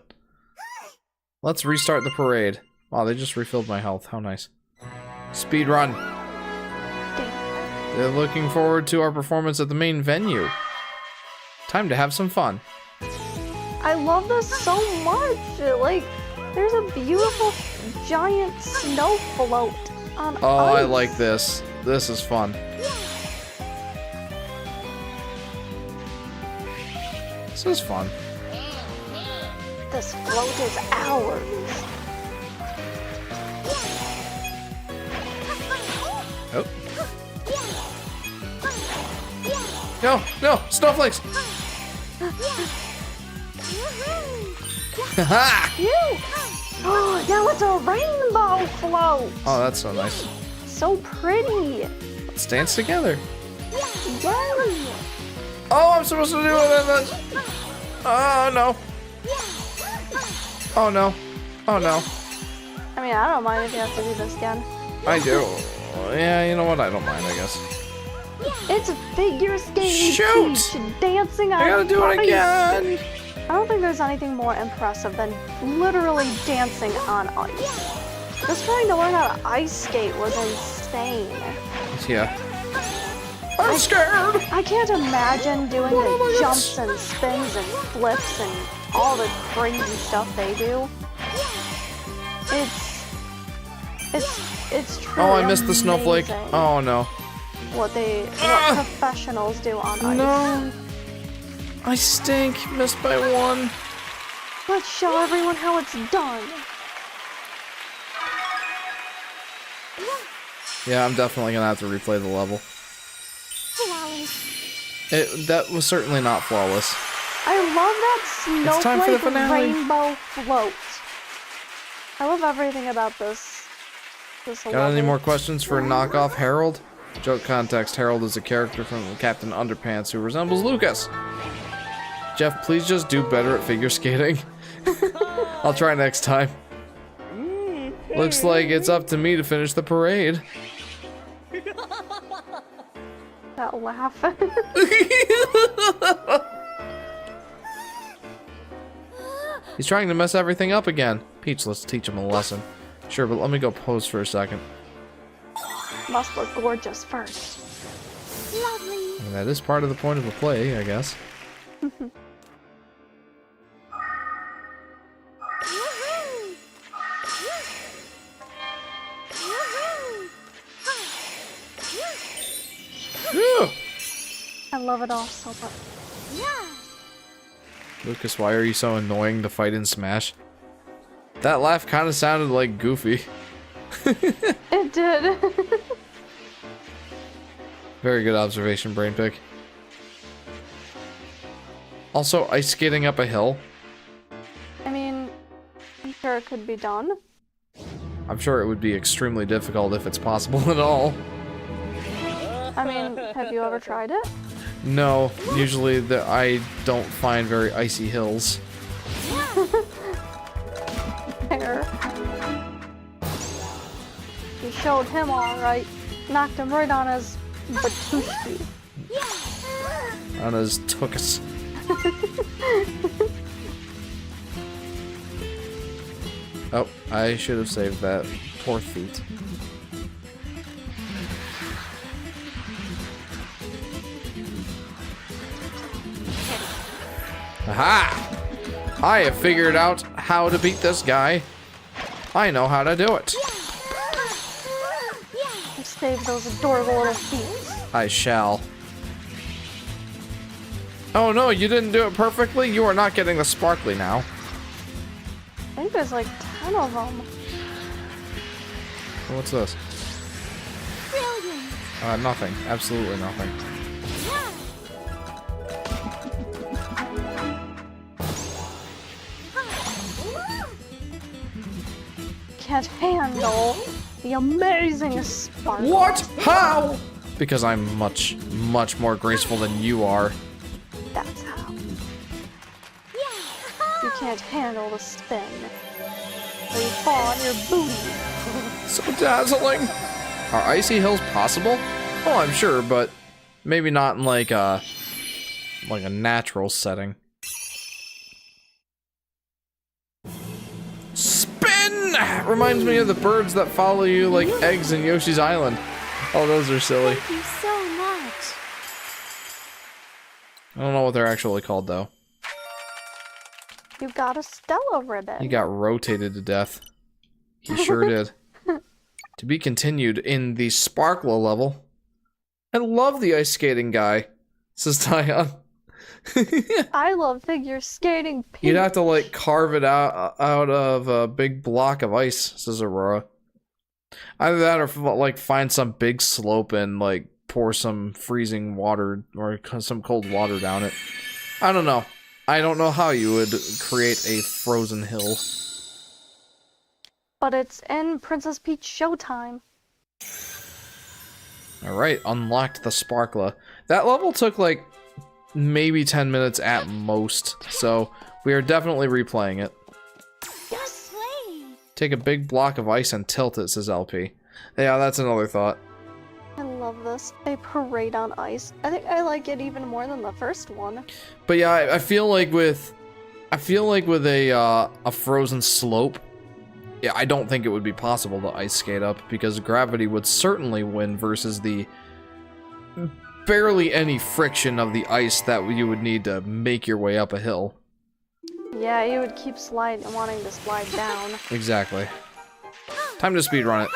Speaker 1: Let's restart the parade. Wow, they just refilled my health. How nice. Speed run. They're looking forward to our performance at the main venue. Time to have some fun.
Speaker 2: I love this so much. Like, there's a beautiful giant snow float on
Speaker 1: Oh,
Speaker 2: ice.
Speaker 1: I like this. This is fun. This is fun.
Speaker 2: This float is ours.
Speaker 1: Oh. No, no, snowflakes! Ha!
Speaker 2: You! Oh, now it's a rainbow float.
Speaker 1: Oh, that's so nice.
Speaker 2: So pretty.
Speaker 1: Let's dance together.
Speaker 2: Yay.
Speaker 1: Oh, I'm supposed to do it. Oh no. Oh no. Oh no.
Speaker 2: I mean, I don't mind if you have to do this again.
Speaker 1: I do. Yeah, you know what? I don't mind, I guess.
Speaker 2: It's a figure skating
Speaker 1: Shoot!
Speaker 2: Peach dancing on
Speaker 1: I gotta do it
Speaker 2: ice.
Speaker 1: again.
Speaker 2: I don't think there's anything more impressive than literally dancing on ice. Just trying to learn how to ice skate was insane.
Speaker 1: Yeah. I'm scared.
Speaker 2: I can't imagine doing the jumps and spins and flips and all the crazy stuff they do. It's truly
Speaker 1: Oh, I missed the snowflake.
Speaker 2: amazing
Speaker 1: Oh no.
Speaker 2: what professionals do on ice.
Speaker 1: No. I stink. Missed by one.
Speaker 2: Let's show everyone how it's done.
Speaker 1: Yeah, I'm definitely gonna have to replay the level. That was certainly not flawless.
Speaker 2: I love that
Speaker 1: time for the
Speaker 2: snowflake
Speaker 1: finale.
Speaker 2: rainbow float. I love everything about this
Speaker 1: Got
Speaker 2: level.
Speaker 1: any more questions for knockoff Harold? Joke context, Harold is a character from Captain Underpants who resembles Lucas. Jeff, please just do better at figure skating. I'll try next time. Looks like it's up to me to finish the parade.
Speaker 2: That laugh.
Speaker 1: He's trying to mess everything up again. Peach, let's teach him a lesson. Sure, but let me go pose for a second.
Speaker 2: Must look gorgeous first.
Speaker 3: Lovely.
Speaker 1: And that is part of the point of the play, I guess. Whew.
Speaker 2: I love it all so much.
Speaker 3: Yeah.
Speaker 1: Lucas, why are you so annoying to fight in Smash? That laugh kind of sounded like Goofy.
Speaker 2: It did.
Speaker 1: Very good observation, Brain Pick. Also, ice skating up a hill.
Speaker 2: I mean, I'm sure it could be done.
Speaker 1: I'm sure it would be extremely difficult if it's possible at all.
Speaker 2: I mean, have you ever tried it?
Speaker 1: No, usually I don't find very icy hills.
Speaker 2: There. You showed him all right. Knocked him right on his batushki.
Speaker 1: On his tuchus. Oh, I should have saved that. Poor feet. Aha! I have figured out how to beat this guy. I know how to do it.
Speaker 2: Save those adorable little feet.
Speaker 1: I shall. Oh no, you didn't do it perfectly? You are not getting the sparkly now.
Speaker 2: I think there's like 10 of them.
Speaker 1: What's this?
Speaker 3: Brilliant.
Speaker 1: Nothing. Absolutely nothing.
Speaker 2: Can't handle the amazing sparkle.
Speaker 1: What? How? Because I'm much, much more graceful than you are.
Speaker 2: That's how. You can't handle the spin. So you fall on your booty.
Speaker 1: So dazzling. Are icy hills possible? Oh, I'm sure, but maybe not in like a natural setting. Spin! Reminds me of the birds that follow you like eggs in Yoshi's Island. Oh, those are silly.
Speaker 3: Thank you so much.
Speaker 1: I don't know what they're actually called though.
Speaker 2: You got a Stella ribbon.
Speaker 1: He got rotated to death. He sure did. To be continued in the Sparkler level. I love the ice skating guy, says Tyon.
Speaker 2: I love figure skating. Peach.
Speaker 1: You'd have to like carve it out of a big block of ice, says Aurora. Either that or like find some big slope and like pour some freezing water or some cold water down it. I don't know. I don't know how you would create a frozen hill.
Speaker 2: but it's in Princess Peach Showtime.
Speaker 1: Alright, unlocked the Sparkler. That level took like maybe 10 minutes at most, so we are definitely replaying it.
Speaker 2: Yes!
Speaker 1: Take a big block of ice and tilt it, says LP. Yeah, that's another thought.
Speaker 2: I love this. A parade on ice. I think I like it even more than the first one.
Speaker 1: But yeah, I feel like with a frozen slope, yeah, I don't think it would be possible to ice skate up because gravity would certainly win versus the barely any friction of the ice that you would need to make your way up a hill.
Speaker 2: Yeah, you would keep wanting to slide down.
Speaker 1: Exactly. Time to speedrun it.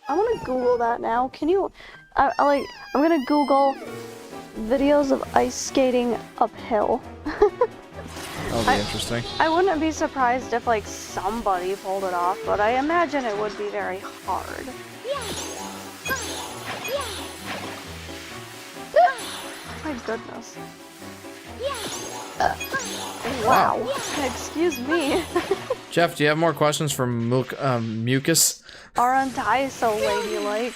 Speaker 2: I want to Google that now. Can you? I'm gonna Google videos of ice skating uphill.
Speaker 1: That'll be interesting.
Speaker 2: I wouldn't be surprised if like somebody pulled it off, but I imagine it would be very hard. My goodness. Wow. Excuse me.
Speaker 1: Jeff, do you have more questions from Mucus?
Speaker 2: Aren't I so ladylike?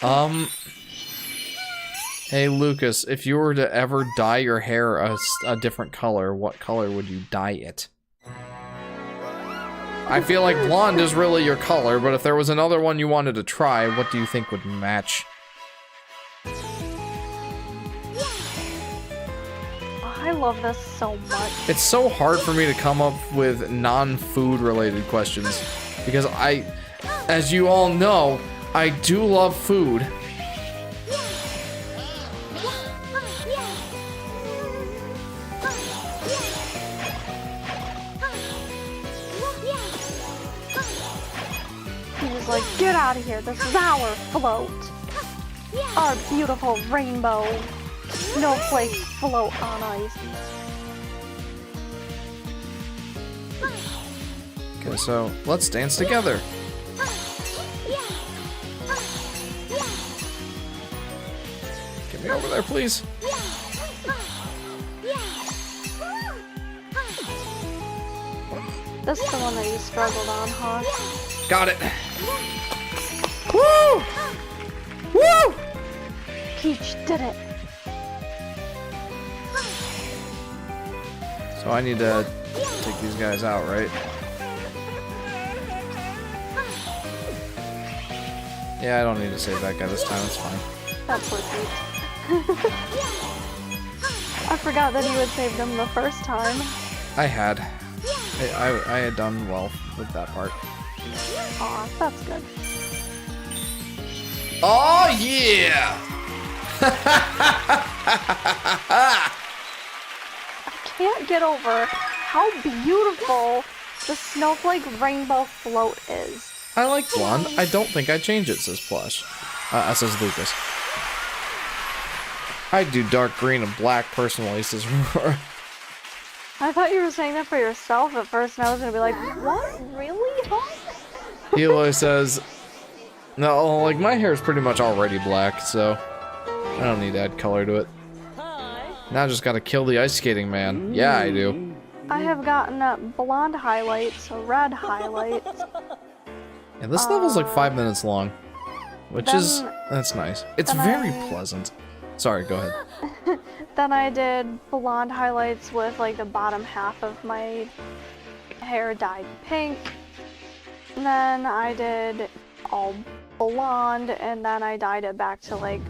Speaker 1: Hey Lucas, if you were to ever dye your hair a different color, what color would you dye it? I feel like blonde is really your color, but if there was another one you wanted to try, what do you think would match?
Speaker 2: I love this so much.
Speaker 1: It's so hard for me to come up with non-food related questions because as you all know, I do love food.
Speaker 2: He's like, get out of here, this is our float. Our beautiful rainbow snowflake float on ice.
Speaker 1: Okay, so let's dance together. Get me over there, please.
Speaker 2: This is the one that you struggled on, huh?
Speaker 1: Got it. Woo! Woo!
Speaker 2: Peach did it.
Speaker 1: So I need to take these guys out, right? Yeah, I don't need to save that guy this time, it's fine.
Speaker 2: That's what I forgot that you had saved him the first time.
Speaker 1: I had. I had done well with that part.
Speaker 2: Aw, that's good.
Speaker 1: Oh yeah!
Speaker 2: I can't get over how beautiful the snowflake rainbow float is.
Speaker 1: I like blonde. I don't think I'd change it, says Plush. Says Lucas. I'd do dark green and black personally, says Roar.
Speaker 2: I thought you were saying that for yourself at first, and I was gonna be like, what? Really? Huh?
Speaker 1: Eloy says, no, like my hair is pretty much already black, so I don't need to add color to it. Now I just gotta kill the ice skating man. Yeah, I do.
Speaker 2: I have gotten blonde highlights, red highlights.
Speaker 1: Yeah, this level's like 5 minutes long, which that's nice. It's very pleasant. Sorry, go ahead.
Speaker 2: Then I did blonde highlights with like the bottom half of my hair dyed pink. And then I did all blonde, and then I dyed it back to like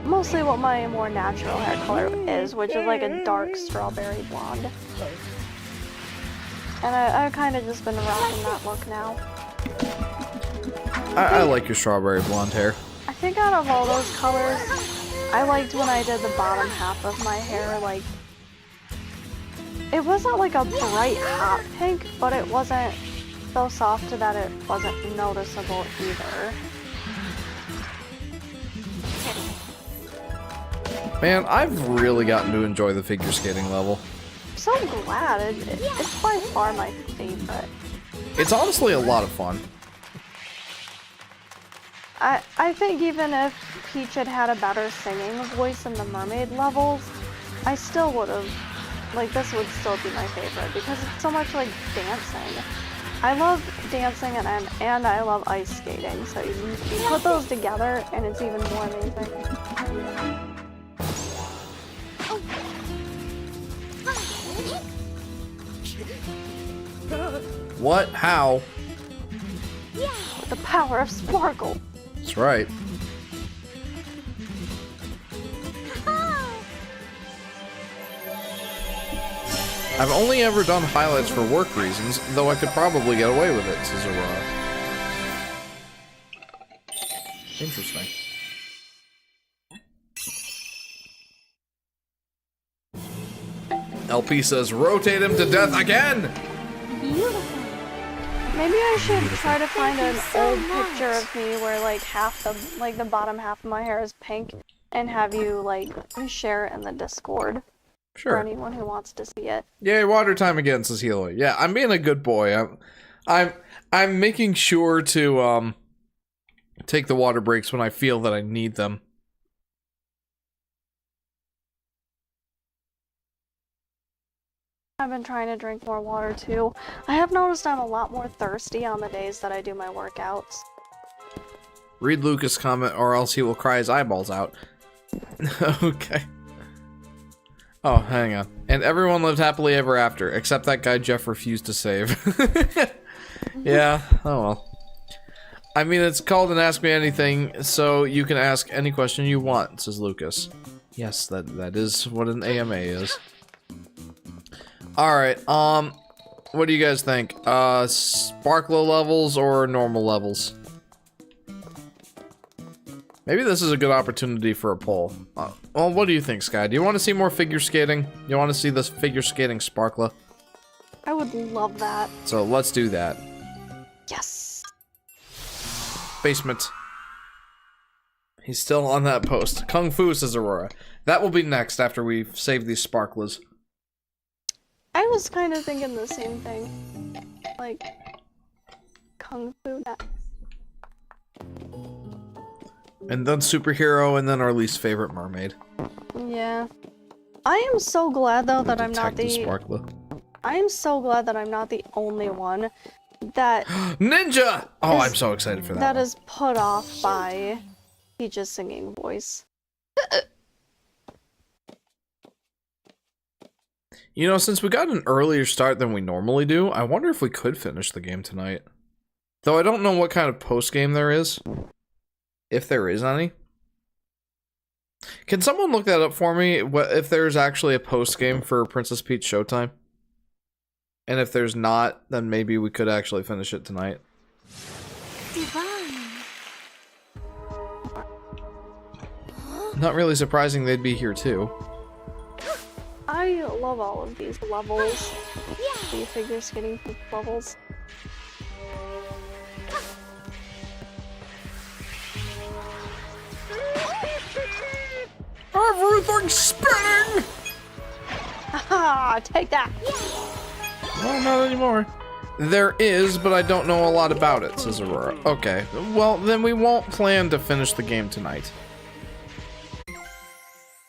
Speaker 2: mostly what my more natural hair color is, which is like a dark strawberry blonde. And I've kind of just been rocking that look now.
Speaker 1: I like your strawberry blonde hair.
Speaker 2: I think out of all those colors, I liked when I did the bottom half of my hair, like, it wasn't like a bright hot pink, but it wasn't so soft that it wasn't noticeable either.
Speaker 1: Man, I've really gotten to enjoy the figure skating level.
Speaker 2: I'm so glad. It's by far my favorite.
Speaker 1: It's honestly a lot of fun.
Speaker 2: I think even if Peach had had a better singing voice in the mermaid levels, I still would have like this would still be my favorite because it's so much like dancing. I love dancing and I love ice skating, so you put those together and it's even more amazing.
Speaker 1: What? How?
Speaker 2: With the power of Sparkle.
Speaker 1: That's right. I've only ever done highlights for work reasons, though I could probably get away with it, says Aurora. Interesting. LP says, rotate him to death again!
Speaker 3: Beautiful.
Speaker 2: Maybe I should try to find
Speaker 3: Thank
Speaker 2: an
Speaker 3: you so
Speaker 2: old
Speaker 3: much.
Speaker 2: picture of me where like half the the bottom half of my hair is pink and have you like share it in the Discord for
Speaker 1: Sure.
Speaker 2: anyone who wants to see it.
Speaker 1: Yay, water time again, says Healy. Yeah, I'm being a good boy. I'm making sure to take the water breaks when I feel that I need them.
Speaker 2: I've been trying to drink more water too. I have noticed I'm a lot more thirsty on the days that I do my workouts.
Speaker 1: Read Lucas' comment or else he will cry his eyeballs out. Okay. Oh, hang on. And everyone lived happily ever after, except that guy Jeff refused to save. Yeah, oh well. I mean, it's called an Ask Me Anything, so you can ask any question you want, says Lucas. Yes, that is what an AMA is. Alright, what do you guys think? Sparkler levels or normal levels? Maybe this is a good opportunity for a poll. Well, what do you think, Sky? Do you want to see more figure skating? You want to see this figure skating Sparkler?
Speaker 2: I would love that.
Speaker 1: So let's do that.
Speaker 2: Yes.
Speaker 1: Basement. He's still on that post. Kung Fu, says Aurora. That will be next after we've saved these sparklers.
Speaker 2: I was kind of thinking the same thing. Like, Kung Fu.
Speaker 1: And then superhero, and then our least favorite mermaid.
Speaker 2: Yeah. I am so glad though that I'm not
Speaker 1: Detective
Speaker 2: the.
Speaker 1: Sparkler.
Speaker 2: I am so glad that I'm not the only one that
Speaker 1: Ninja! Oh,
Speaker 2: Is-
Speaker 1: I'm so excited for that.
Speaker 2: that
Speaker 1: one.
Speaker 2: is put off by Peach's singing voice.
Speaker 1: You know, since we got an earlier start than we normally do, I wonder if we could finish the game tonight. Though I don't know what kind of post-game there is. If there is any. Can someone look that up for me? If there's actually a post-game for Princess Peach Showtime? And if there's not, then maybe we could actually finish it tonight.
Speaker 3: Divine.
Speaker 1: Not really surprising they'd be here too.
Speaker 2: I love all of these levels.
Speaker 3: Yeah.
Speaker 2: The figure skating levels.
Speaker 1: Everything's spinning!
Speaker 2: Haha, take that!
Speaker 1: Well, not anymore. There is, but I don't know a lot about it, says Aurora. Okay, well, then we won't plan to finish the game tonight.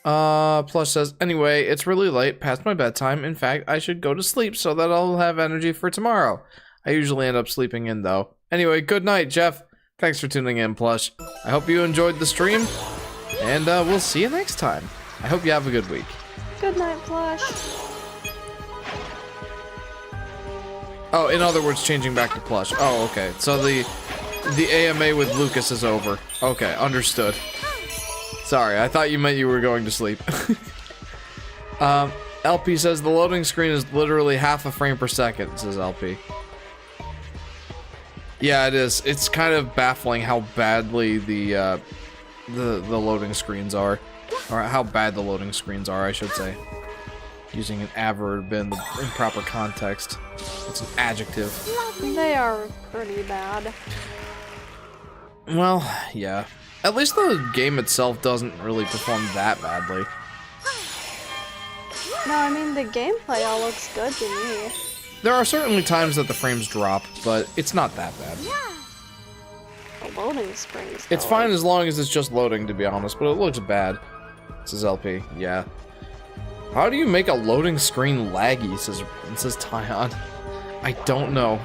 Speaker 1: Plush says, anyway, it's really late, past my bedtime. In fact, I should go to sleep so that I'll have energy for tomorrow. I usually end up sleeping in, though. Anyway, good night, Jeff. Thanks for tuning in, Plush. I hope you enjoyed the stream, and we'll see you next time. I hope you have a good week.
Speaker 2: Good night, Plush.
Speaker 1: Oh, in other words, changing back to Plush. Oh, okay. So the AMA with Lucas is over. Okay, understood. Sorry, I thought you meant you were going to sleep. LP says the loading screen is literally half a frame per second, says LP. Yeah, it is. It's kind of baffling how badly the loading screens are. Or how bad the loading screens are, I should say. Using an adverb in the improper context. It's an adjective.
Speaker 2: They are pretty bad.
Speaker 1: Well, yeah. At least the game itself doesn't really perform that badly.
Speaker 2: No, I mean, the gameplay all looks good to me.
Speaker 1: There are certainly times that the frames drop, but it's not that bad.
Speaker 2: The loading screens.
Speaker 1: It's
Speaker 2: though,
Speaker 1: fine
Speaker 2: like-
Speaker 1: as long as it's just loading, to be honest, but it looks bad. Says LP, yeah. How do you make a loading screen laggy, says Tyon. I don't know.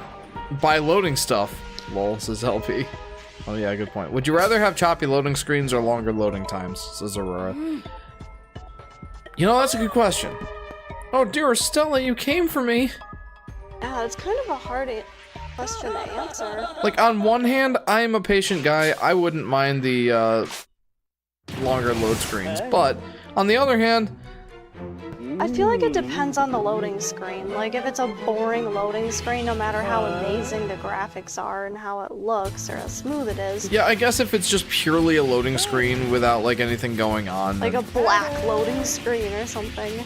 Speaker 1: By loading stuff. Lol, says LP. Oh yeah, good point. Would you rather have choppy loading screens or longer loading times, says Aurora. You know, that's a good question. Oh dear, Stella, you came for me.
Speaker 2: Yeah, it's kind of a hard question to answer.
Speaker 1: Like, on one hand, I'm a patient guy. I wouldn't mind the longer load screens. But, on the other hand...
Speaker 2: I feel like it depends on the loading screen. Like, if it's a boring loading screen, no matter how amazing the graphics are and how it looks or how smooth it is.
Speaker 1: Yeah, I guess if it's just purely a loading screen without, like, anything going on.
Speaker 2: Like a black loading screen or something.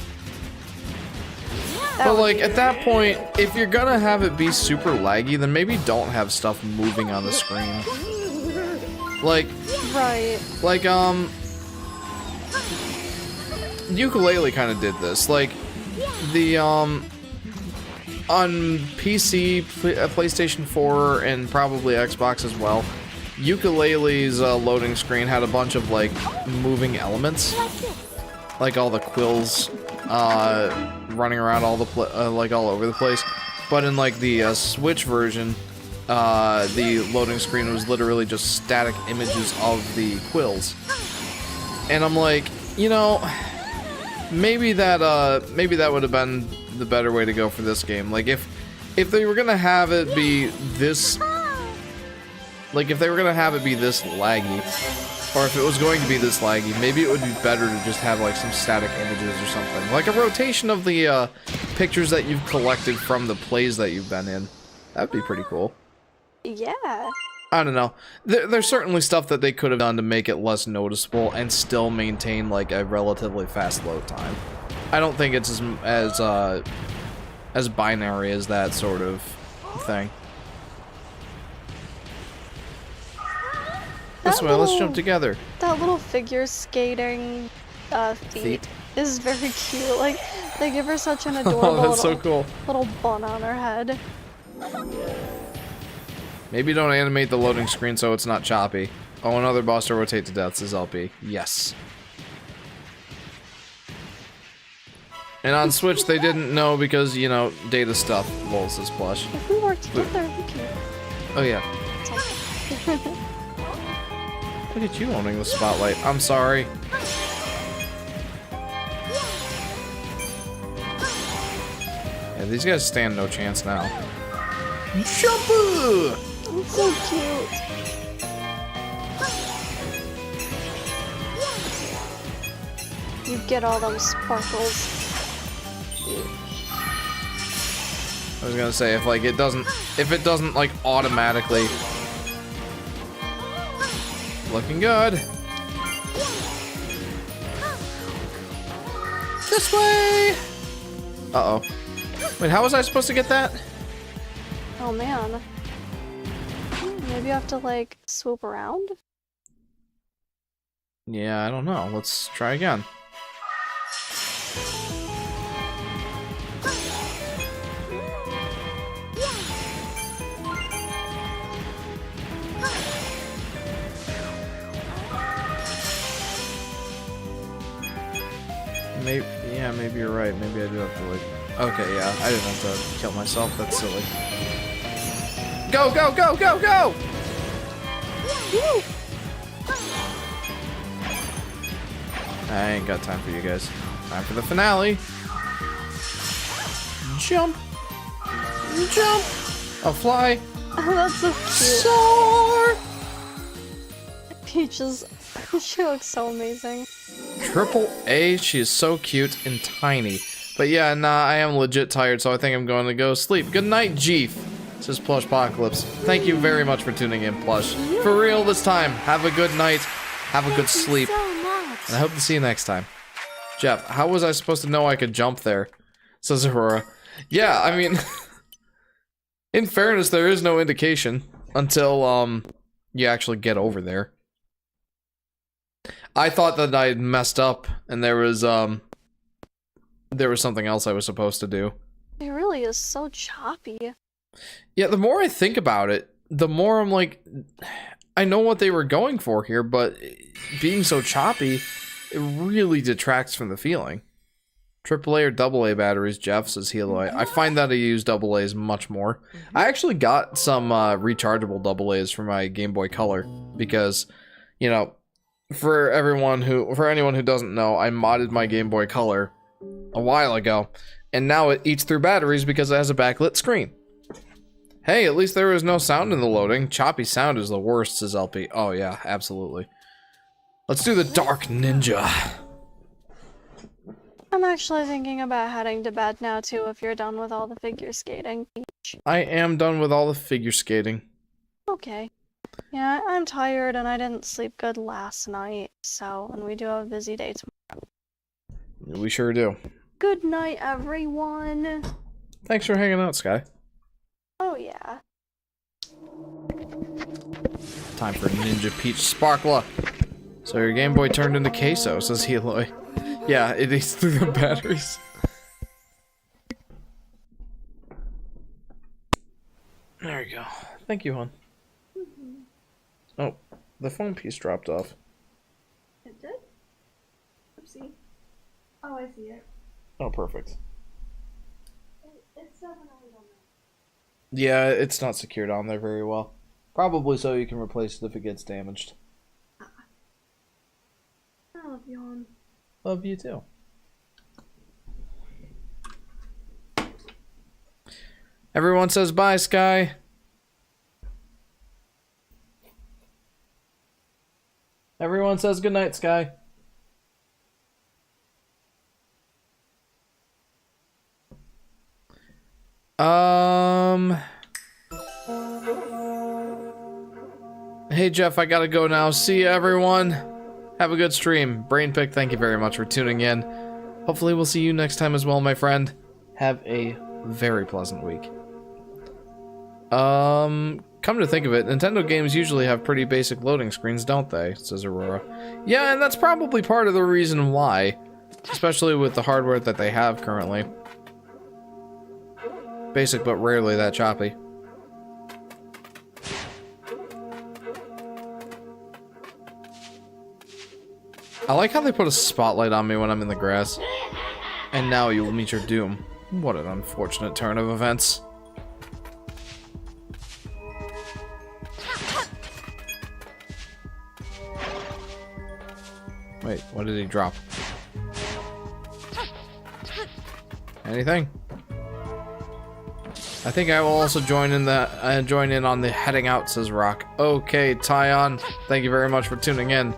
Speaker 1: But, like, at that point, if you're gonna have it be super laggy, then maybe don't have stuff moving on the screen. Like...
Speaker 2: Right.
Speaker 1: Like, Ukulele kind of did this. Like, the, on PC, PlayStation 4, and probably Xbox as well, Ukulele's loading screen had a bunch of, like, moving elements. Like all the quills, running around all the, like, all over the place. But in, like, the, Switch version, the loading screen was literally just static images of the quills. And I'm like, you know... Maybe that would have been the better way to go for this game. Like, if they were gonna have it be this... Like, if they were gonna have it be this laggy, or if it was going to be this laggy, maybe it would be better to just have, like, some static images or something. Like a rotation of the, pictures that you've collected from the plays that you've been in. That'd be pretty cool.
Speaker 2: Yeah.
Speaker 1: I don't know. There's certainly stuff that they could have done to make it less noticeable and still maintain, like, a relatively fast load time. I don't think it's as binary as that sort of thing. This way, let's jump together.
Speaker 2: That little figure skating feet is very cute. Like, they give her such an adorable
Speaker 1: that's so cool.
Speaker 2: little bun on her head.
Speaker 1: Maybe don't animate the loading screen so it's not choppy. Oh, another boss to rotate to death, says LP. Yes. And on Switch, they didn't know because, you know, data stuff. Lol, says Plush.
Speaker 2: If we work together, we can...
Speaker 1: Oh, yeah. Look at you owning the spotlight. I'm sorry. Yeah, these guys stand no chance now. Jump!
Speaker 2: It's so cute. You get all those sparkles.
Speaker 1: I was gonna say, if it doesn't like automatically. Looking good. This way! Uh-oh. Wait, how was I supposed to get that?
Speaker 2: Oh man. Maybe you have to, like, swoop around?
Speaker 1: Yeah, I don't know. Let's try again. Maybe you're right. Maybe I do have to, like... Okay, yeah, I didn't have to kill myself. That's silly. Go, go, go, go, go! Woo! I ain't got time for you guys. Time for the finale. Jump! Jump! I'll fly!
Speaker 2: That's so cute.
Speaker 1: Soar!
Speaker 2: Peach is... she looks so amazing.
Speaker 1: Triple A, she is so cute and tiny. But yeah, nah, I am legit tired, so I think I'm going to go sleep. Good night, Jeef, says Plush Apocalypse. Thank you very much for tuning in, Plush. For real this time. Have a good night. Have a good sleep. And I hope to see you next time. Jeff, how was I supposed to know I could jump there? Says Aurora. Yeah, I mean... in fairness, there is no indication until, you actually get over there. I thought that I had messed up, and there was something else I was supposed to do.
Speaker 2: It really is so choppy.
Speaker 1: Yeah, the more I think about it, the more I'm like, I know what they were going for here, but being so choppy, it really detracts from the feeling. AAA or AA batteries, Jeff, says Heloy. I find that I use AA's much more. I actually got some rechargeable AA's for my Game Boy Color because, you know, for anyone who doesn't know, I modded my Game Boy Color a while ago, and now it eats through batteries because it has a backlit screen. Hey, at least there was no sound in the loading. Choppy sound is the worst, says LP. Oh yeah, absolutely. Let's do the Dark Ninja.
Speaker 2: I'm actually thinking about heading to bed now too if you're done with all the figure skating.
Speaker 1: I am done with all the figure skating.
Speaker 2: Okay. Yeah, I'm tired and I didn't sleep good last night, so, and we do have a busy day tomorrow.
Speaker 1: We sure do.
Speaker 2: Good night, everyone.
Speaker 1: Thanks for hanging out, Sky.
Speaker 2: Oh yeah.
Speaker 1: Time for Ninja Peach Sparkler. So your Game Boy turned into queso, says Heloy. Yeah, it eats through the batteries. There you go. Thank you, hon. Oh, the phone piece dropped off.
Speaker 2: It did? Oopsie. Oh, I see it.
Speaker 1: Oh, perfect.
Speaker 2: It's definitely on there.
Speaker 1: Yeah, it's not secured on there very well. Probably so you can replace it if it gets damaged.
Speaker 2: I love you, hon.
Speaker 1: Love you too. Everyone says bye, Sky. Everyone says goodnight, Sky. Hey Jeff, I gotta go now. See ya, everyone. Have a good stream. Brainpick, thank you very much for tuning in. Hopefully we'll see you next time as well, my friend. Have a very pleasant week. Come to think of it, Nintendo games usually have pretty basic loading screens, don't they? Says Aurora. Yeah, and that's probably part of the reason why. Especially with the hardware that they have currently. Basic, but rarely that choppy. I like how they put a spotlight on me when I'm in the grass. And now you will meet your doom. What an unfortunate turn of events. Wait, what did he drop? Anything? I think I will also join in on the heading out, says Rock. Okay, Tyon, thank you very much for tuning in.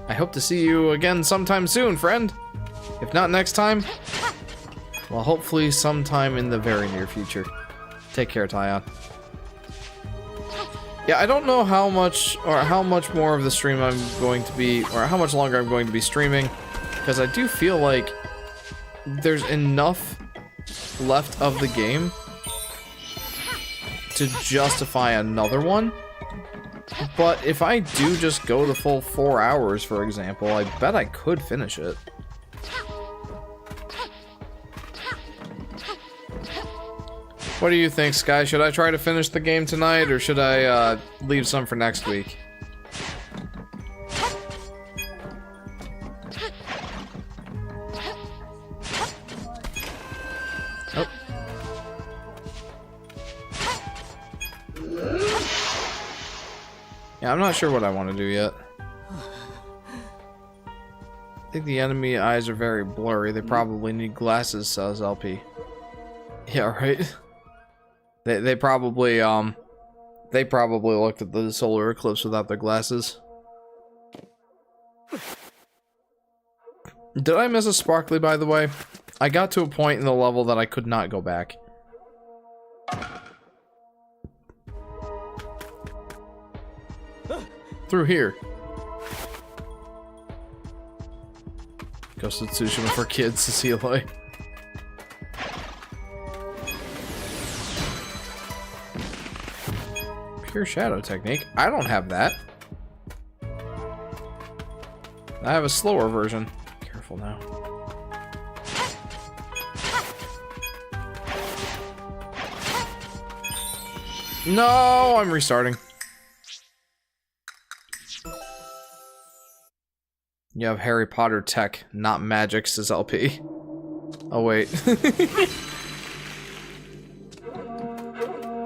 Speaker 1: I hope to see you again sometime soon, friend. If not next time, well, hopefully sometime in the very near future. Take care, Tyon. Yeah, I don't know how much more of the stream I'm going to be, or how much longer I'm going to be streaming, because I do feel like there's enough left of the game to justify another one. But if I do just go the full 4 hours, for example, I bet I could finish it. What do you think, Sky? Should I try to finish the game tonight, or should I leave some for next week? Oh. Yeah, I'm not sure what I want to do yet. I think the enemy eyes are very blurry. They probably need glasses, says LP. Yeah, right? They probably looked at the solar eclipse without their glasses. Did I miss a sparkly, by the way? I got to a point in the level that I could not go back. Through here. Ghost of Tsushima for kids, Cecilia. Pure shadow technique. I don't have that. I have a slower version. Careful now. No, I'm restarting. You have Harry Potter tech, not magic, says LP. Oh, wait.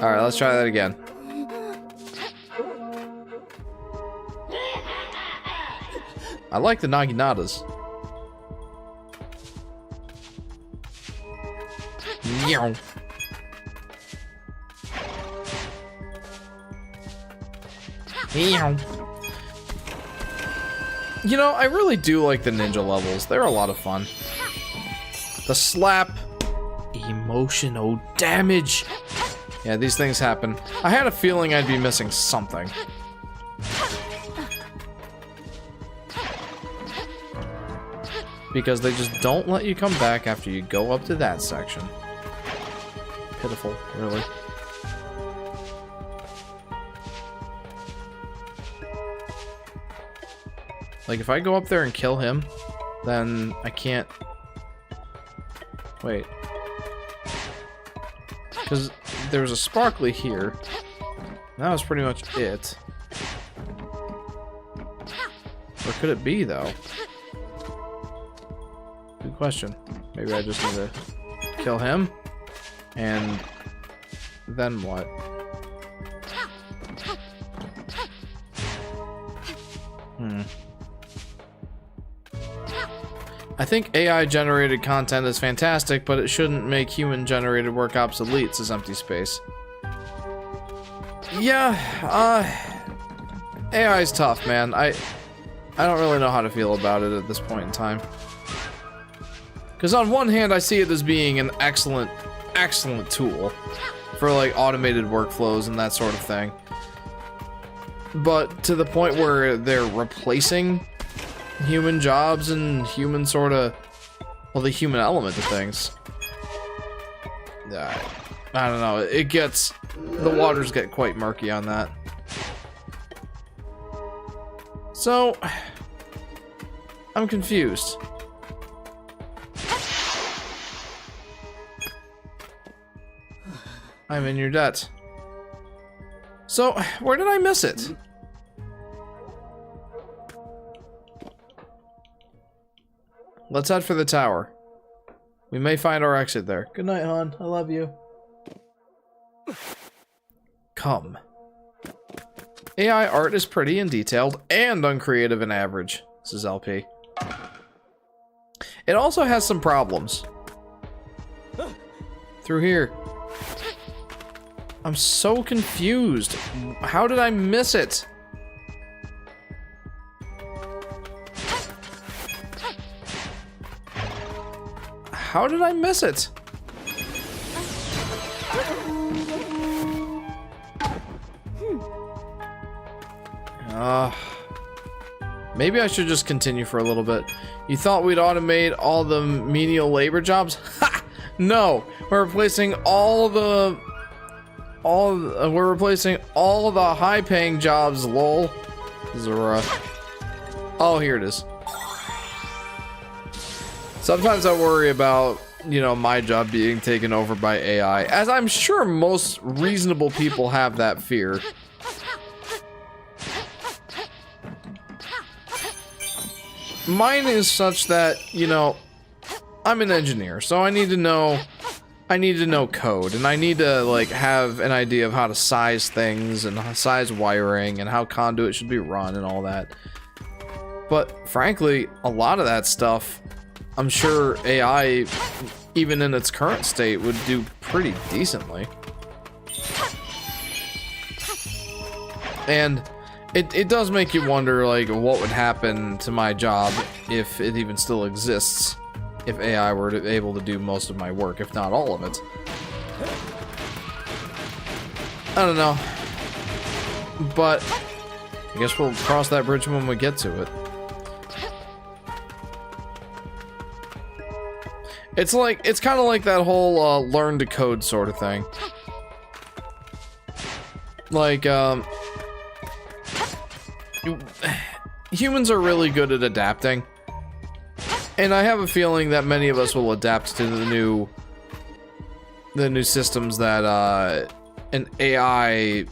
Speaker 1: Alright, let's try that again. I like the naginatas. Meow. Meow. You know, I really do like the ninja levels. They're a lot of fun. The slap. Emotional damage. Yeah, these things happen. I had a feeling I'd be missing something. Because they just don't let you come back after you go up to that section. Pitiful, really. Like, if I go up there and kill him, then I can't... Wait. Because there was a sparkly here. That was pretty much it. Or could it be, though? Good question. Maybe I just need to kill him. And then what? I think AI-generated content is fantastic, but it shouldn't make human-generated work obsolete, says Empty Space. Yeah, AI is tough, man. I don't really know how to feel about it at this point in time. Because on one hand, I see it as being an excellent tool for, like, automated workflows and that sort of thing. But to the point where they're replacing human jobs and human sort of, well, the human element of things. I don't know. It gets, the waters get quite murky on that. So, I'm confused. I'm in your debt. So, where did I miss it? Let's head for the tower. We may find our exit there. Good night, hon. I love you. Come. AI art is pretty and detailed and uncreative and average, says LP. It also has some problems. Through here. I'm so confused. How did I miss it? How did I miss it? Maybe I should just continue for a little bit. You thought we'd automate all the menial labor jobs? Ha! No, we're replacing all the high-paying jobs. Lol. Zora. Oh, here it is. Sometimes I worry about, you know, my job being taken over by AI, as I'm sure most reasonable people have that fear. Mine is such that, you know, I'm an engineer, so I need to know code, and I need to, like, have an idea of how to size things, and size wiring, and how conduit should be run, and all that. But, frankly, a lot of that stuff, I'm sure AI, even in its current state, would do pretty decently. And it does make you wonder, like, what would happen to my job if it even still exists, if AI were able to do most of my work, if not all of it. I don't know. But I guess we'll cross that bridge when we get to it. It's kind of like that whole learn to code sort of thing. Like, humans are really good at adapting. And I have a feeling that many of us will adapt to the new systems that an AI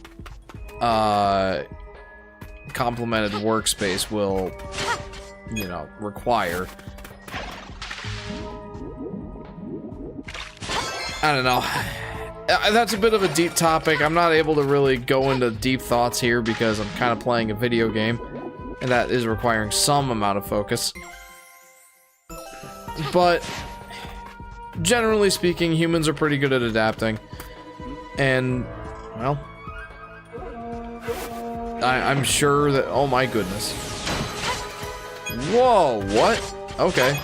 Speaker 1: complemented workspace will, you know, require. I don't know. That's a bit of a deep topic. I'm not able to really go into deep thoughts here because I'm kind of playing a video game, and that is requiring some amount of focus. But generally speaking, humans are pretty good at adapting. And, well, I'm sure that... Oh my goodness. Whoa, what? Okay.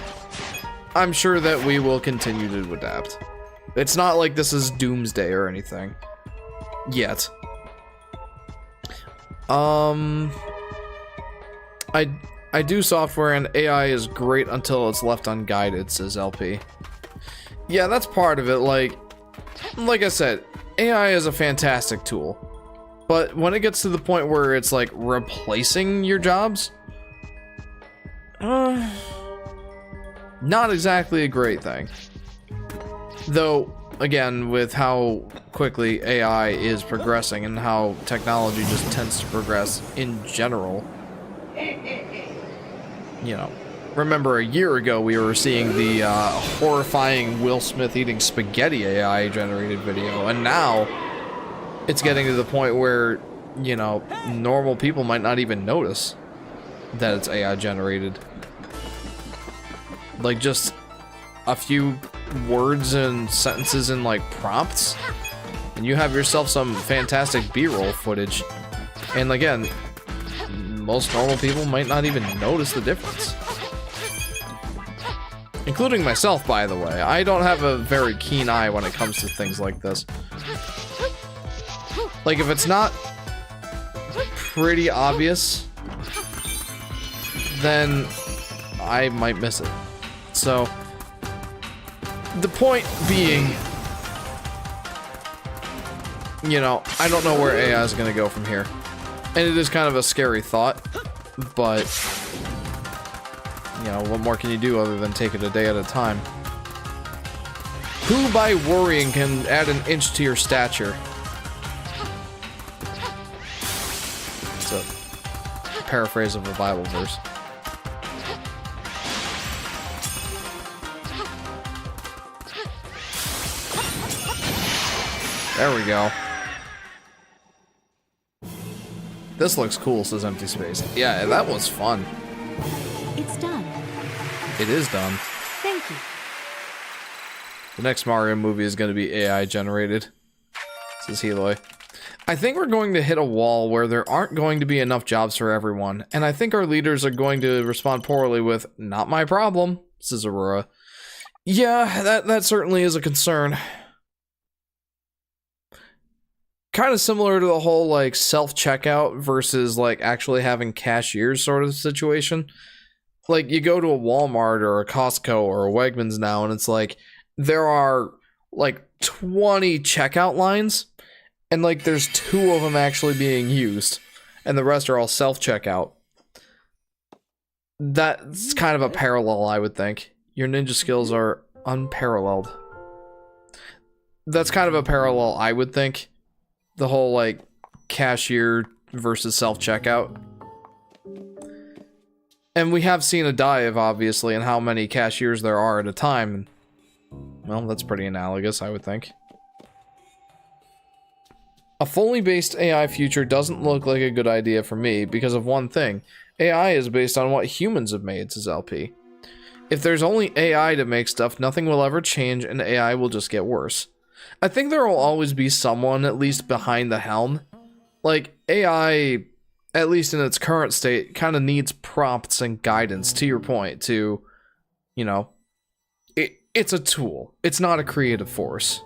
Speaker 1: I'm sure that we will continue to adapt. It's not like this is doomsday or anything. Yet. I do software and AI is great until it's left unguided, says LP. Yeah, that's part of it. Like I said, AI is a fantastic tool. But when it gets to the point where it's like replacing your jobs, not exactly a great thing. Though, again, with how quickly AI is progressing and how technology just tends to progress in general, you know, remember a year ago we were seeing the horrifying Will Smith eating spaghetti AI generated video, and now it's getting to the point where, you know, normal people might not even notice that it's AI generated. Like, just a few words and sentences in, like, prompts, and you have yourself some fantastic B-roll footage. And again, most normal people might not even notice the difference. Including myself, by the way. I don't have a very keen eye when it comes to things like this. Like, if it's not pretty obvious, then I might miss it. So, the point being, you know, I don't know where AI is going to go from here. And it is kind of a scary thought, but, you know, what more can you do other than take it a day at a time? Who by worrying can add an inch to your stature? It's a paraphrase of a Bible verse. There we go. This looks cool, says Empty Space. Yeah, that was fun.
Speaker 3: It's done.
Speaker 1: It is done.
Speaker 3: Thank you.
Speaker 1: The next Mario movie is going to be AI generated, says Heloy. I think we're going to hit a wall where there aren't going to be enough jobs for everyone, and I think our leaders are going to respond poorly with, not my problem, says Aurora. Yeah, that certainly is a concern. Kind of similar to the whole, like, self-checkout versus, like, actually having cashiers sort of situation. Like, you go to a Walmart or a Costco or a Wegmans now, and it's like, there are, like, 20 checkout lines, and, like, there's 2 of them actually being used, and the rest are all self-checkout. That's kind of a parallel, I would think. Your ninja skills are unparalleled. That's kind of a parallel, I would think. The whole, like, cashier versus self-checkout. And we have seen a dive, obviously, in how many cashiers there are at a time. Well, that's pretty analogous, I would think. A fully based AI future doesn't look like a good idea for me because of one thing. AI is based on what humans have made, says LP. If there's only AI to make stuff, nothing will ever change and AI will just get worse. I think there will always be someone, at least behind the helm. Like, AI, at least in its current state, kind of needs prompts and guidance, to your point, to, you know, it's a tool. It's not a creative force.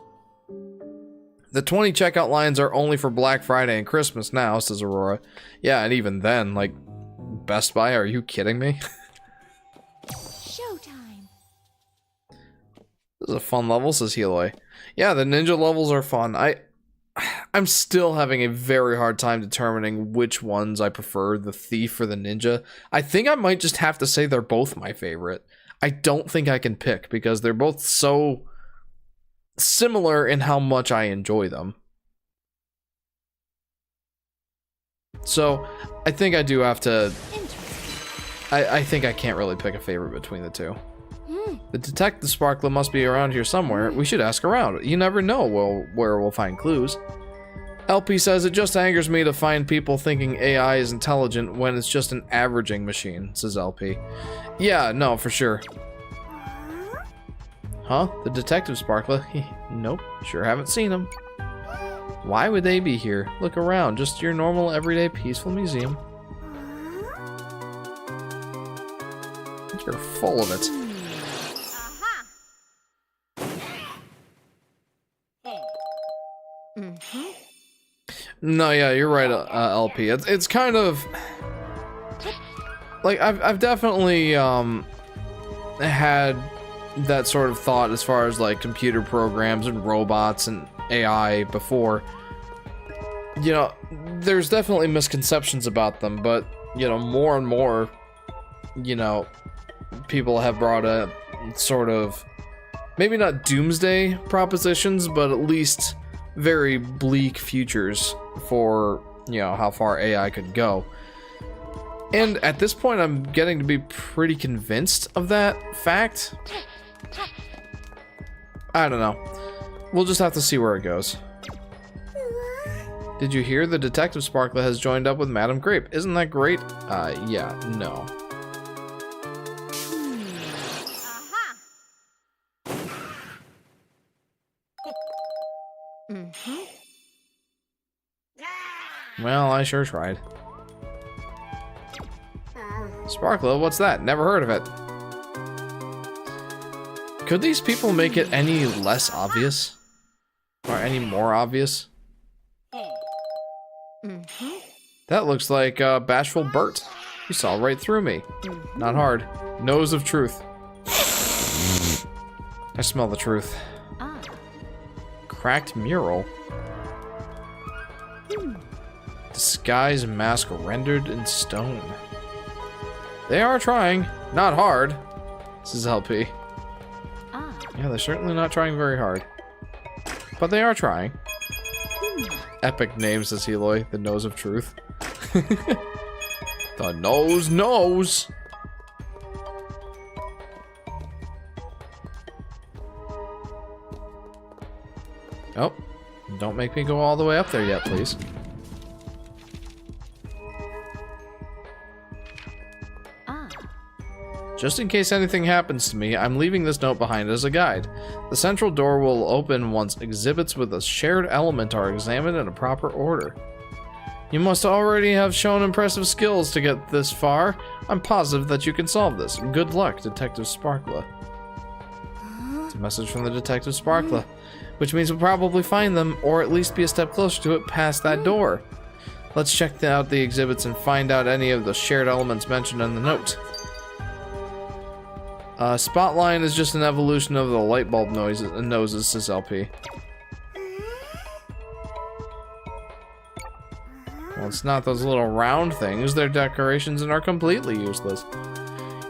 Speaker 1: The 20 checkout lines are only for Black Friday and Christmas now, says Aurora. Yeah, and even then, like, Best Buy, are you kidding me?
Speaker 3: Showtime.
Speaker 1: This is a fun level, says Heloy. Yeah, the ninja levels are fun. I'm still having a very hard time determining which ones I prefer, the thief or the ninja. I think I might just have to say they're both my favorite. I don't think I can pick because they're both so similar in how much I enjoy them. So, I think I do have to... I think I can't really pick a favorite between the two. The detective Sparkler must be around here somewhere. We should ask around. You never know where we'll find clues. LP says, it just angers me to find people thinking AI is intelligent when it's just an averaging machine, says LP. Yeah, no, for sure. Huh? The detective Sparkler? Nope, sure haven't seen him. Why would they be here? Look around, just your normal, everyday, peaceful museum. You're full of it. No, yeah, you're right, LP. It's kind of like I've definitely had that sort of thought as far as like computer programs and robots and AI before. You know, there's definitely misconceptions about them, but you know, more and more, you know, people have brought up sort of maybe not doomsday propositions, but at least very bleak futures for, you know, how far AI could go. And at this point, I'm getting to be pretty convinced of that fact. I don't know. We'll just have to see where it goes. Did you hear the Detective Sparkler has joined up with Madame Grape? Isn't that great? Yeah, no. Well, I sure tried. Sparkler, what's that? Never heard of it. Could these people make it any less obvious? Or any more obvious? That looks like Bashful Bert. You saw right through me. Not hard. Nose of truth. I smell the truth. Cracked mural. Disguise mask rendered in stone. They are trying. Not hard. This is LP. Yeah, they're certainly not trying very hard. But they are trying. Epic name, says Heloy. The nose of truth. The nose knows. Oh, don't make me go all the way up there yet, please. Just in case anything happens to me, I'm leaving this note behind as a guide. The central door will open once exhibits with a shared element are examined in a proper order. You must already have shown impressive skills to get this far. I'm positive that you can solve this. Good luck, Detective Sparkler. It's a message from the Detective Sparkler, which means we'll probably find them, or at least be a step closer to it past that door. Let's check out the exhibits and find out any of the shared elements mentioned in the note. Spotlight is just an evolution of the light bulb noses, says LP. Well, it's not those little round things. They're decorations and are completely useless.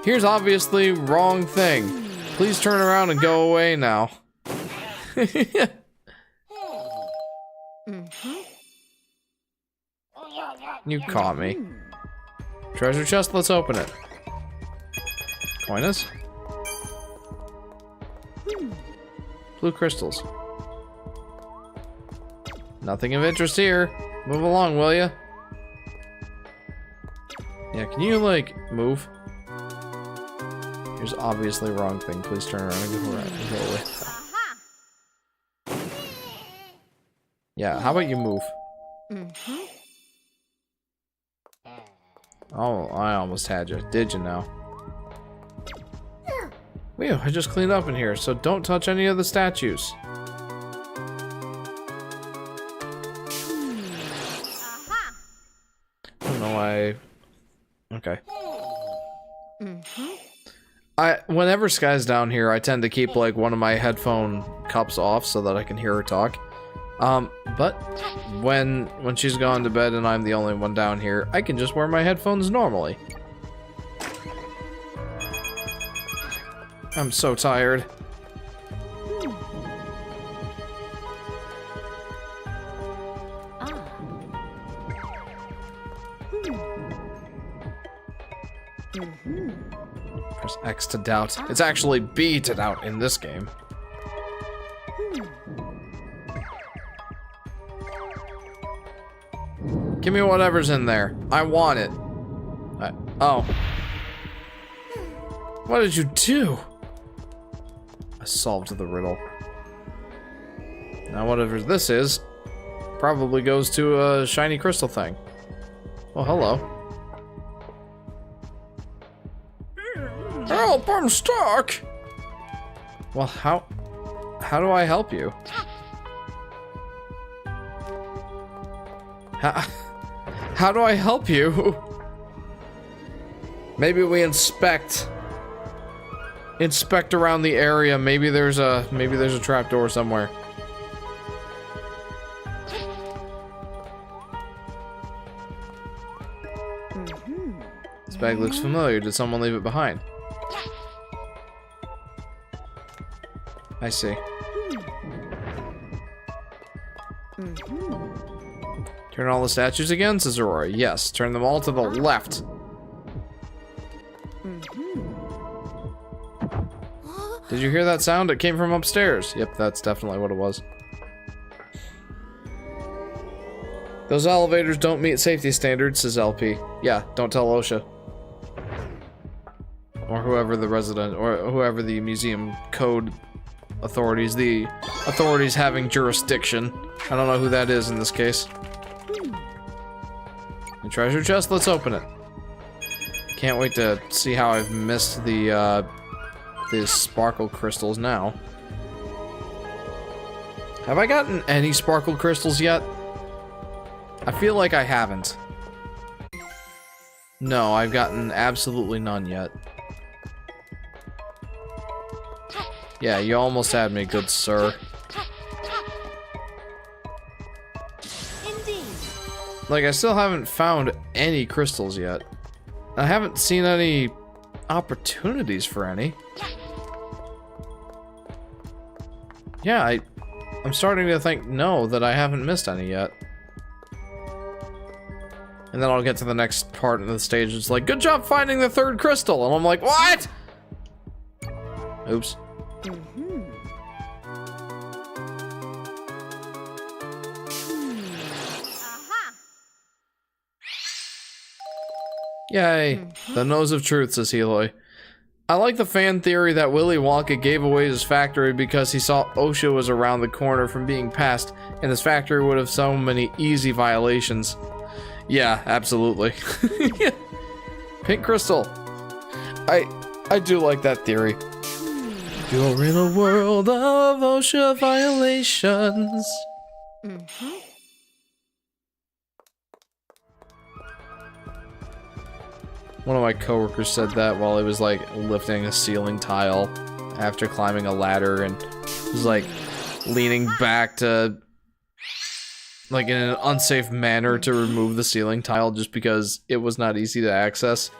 Speaker 1: Here's obviously wrong thing. Please turn around and go away now. You caught me. Treasure chest, let's open it. Coinus? Blue crystals. Nothing of interest here. Move along, will ya? Yeah, can you, like, move? Here's obviously wrong thing. Please turn around and go away. Yeah, how about you move? Oh, I almost had you. Did you now? Whew, I just cleaned up in here, so don't touch any of the statues. I don't know why. Okay. Whenever Sky's down here, I tend to keep like one of my headphone cups off so that I can hear her talk. But when she's gone to bed and I'm the only one down here, I can just wear my headphones normally. I'm so tired. Press X to doubt. It's actually B to doubt in this game. Give me whatever's in there. I want it. Oh. What did you do? I solved the riddle. Now whatever this is, probably goes to a shiny crystal thing. Oh, hello. Help, I'm stuck! Well, how do I help you? How do I help you? Maybe we inspect around the area. Maybe there's a trapdoor somewhere. This bag looks familiar. Did someone leave it behind? I see. Turn all the statues again, says Aurora. Yes, turn them all to the left. Did you hear that sound? It came from upstairs. Yep, that's definitely what it was. Those elevators don't meet safety standards, says LP. Yeah, don't tell OSHA. Or whoever the resident, or whoever the museum code authorities, the authorities having jurisdiction. I don't know who that is in this case. The treasure chest, let's open it. Can't wait to see how I've missed the sparkle crystals now. Have I gotten any sparkle crystals yet? I feel like I haven't. No, I've gotten absolutely none yet. Yeah, you almost had me, good sir.
Speaker 3: Indeed.
Speaker 1: Like, I still haven't found any crystals yet. I haven't seen any opportunities for any. Yeah, I'm starting to think, no, that I haven't missed any yet. And then I'll get to the next part of the stage. It's like, good job finding the third crystal. And I'm like, what? Oops. Yay. The nose of truth, says Heloy. I like the fan theory that Willy Wonka gave away his factory because he saw OSHA was around the corner from being passed, and his factory would have so many easy violations. Yeah, absolutely. Pink crystal. I do like that theory. You're in a world of OSHA violations. One of my coworkers said that while he was like lifting a ceiling tile after climbing a ladder, and was like leaning back to like in an unsafe manner to remove the ceiling tile just because it was not easy to access.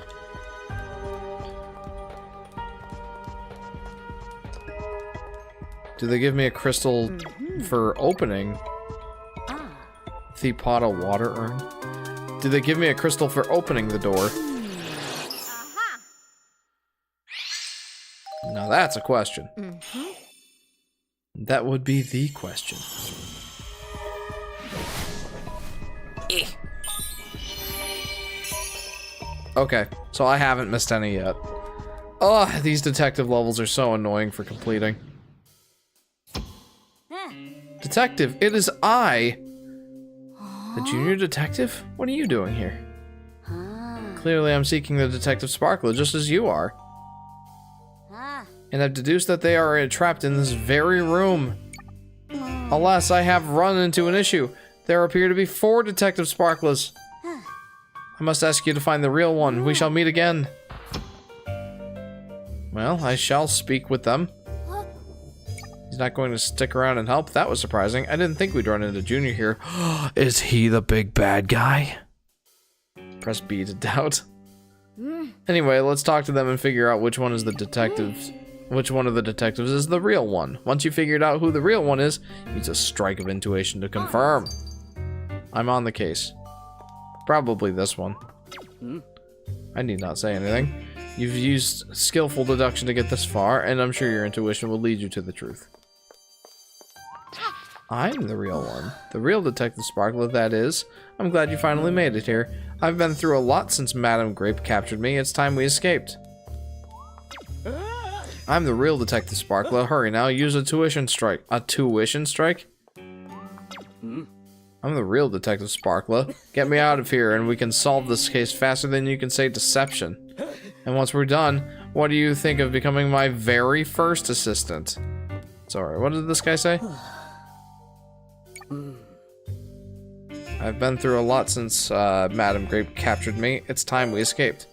Speaker 1: Do they give me a crystal for opening the pot of water urn? Do they give me a crystal for opening the door? Now that's a question. That would be the question. Okay, so I haven't missed any yet. Oh, these detective levels are so annoying for completing. Detective, it is I! The junior detective? What are you doing here? Clearly I'm seeking the detective Sparkler just as you are. And I've deduced that they are trapped in this very room. Alas, I have run into an issue. There appear to be 4 detective Sparklers. I must ask you to find the real one. We shall meet again. Well, I shall speak with them. He's not going to stick around and help? That was surprising. I didn't think we'd run into Junior here. Is he the big bad guy? Press B to doubt. Anyway, let's talk to them and figure out which one is the detectives. Which one of the detectives is the real one. Once you figured out who the real one is, use a strike of intuition to confirm. I'm on the case. Probably this one. I need not say anything. You've used skillful deduction to get this far, and I'm sure your intuition will lead you to the truth. I'm the real one. The real Detective Sparkler, that is. I'm glad you finally made it here. I've been through a lot since Madame Grape captured me. It's time we escaped. I'm the real Detective Sparkler. Hurry now, use a tuition strike. A tuition strike? I'm the real Detective Sparkler. Get me out of here and we can solve this case faster than you can say deception. And once we're done, what do you think of becoming my very first assistant? Sorry, what did this guy say? I've been through a lot since Madame Grape captured me. It's time we escaped.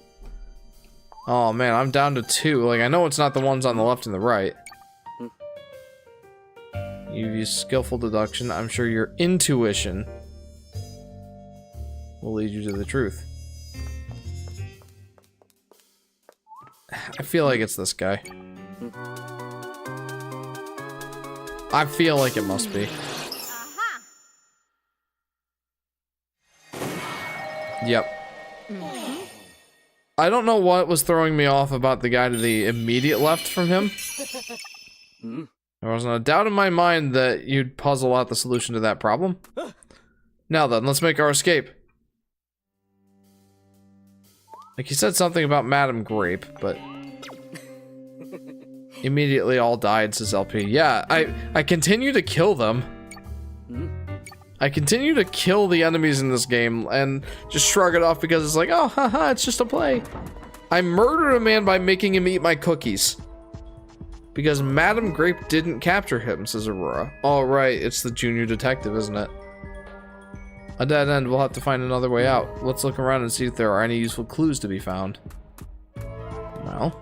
Speaker 1: Oh man, I'm down to 2. Like, I know it's not the ones on the left and the right. You've used skillful deduction. I'm sure your intuition will lead you to the truth. I feel like it's this guy. I feel like it must be. Yep. I don't know what was throwing me off about the guy to the immediate left from him. There wasn't a doubt in my mind that you'd puzzle out the solution to that problem. Now then, let's make our escape. Like, he said something about Madame Grape, but... immediately all died, says LP. Yeah, I continue to kill them. I continue to kill the enemies in this game and just shrug it off because it's like, oh, haha, it's just a play. I murdered a man by making him eat my cookies. Because Madame Grape didn't capture him, says Aurora. All right, it's the junior detective, isn't it? A dead end, we'll have to find another way out. Let's look around and see if there are any useful clues to be found. Well.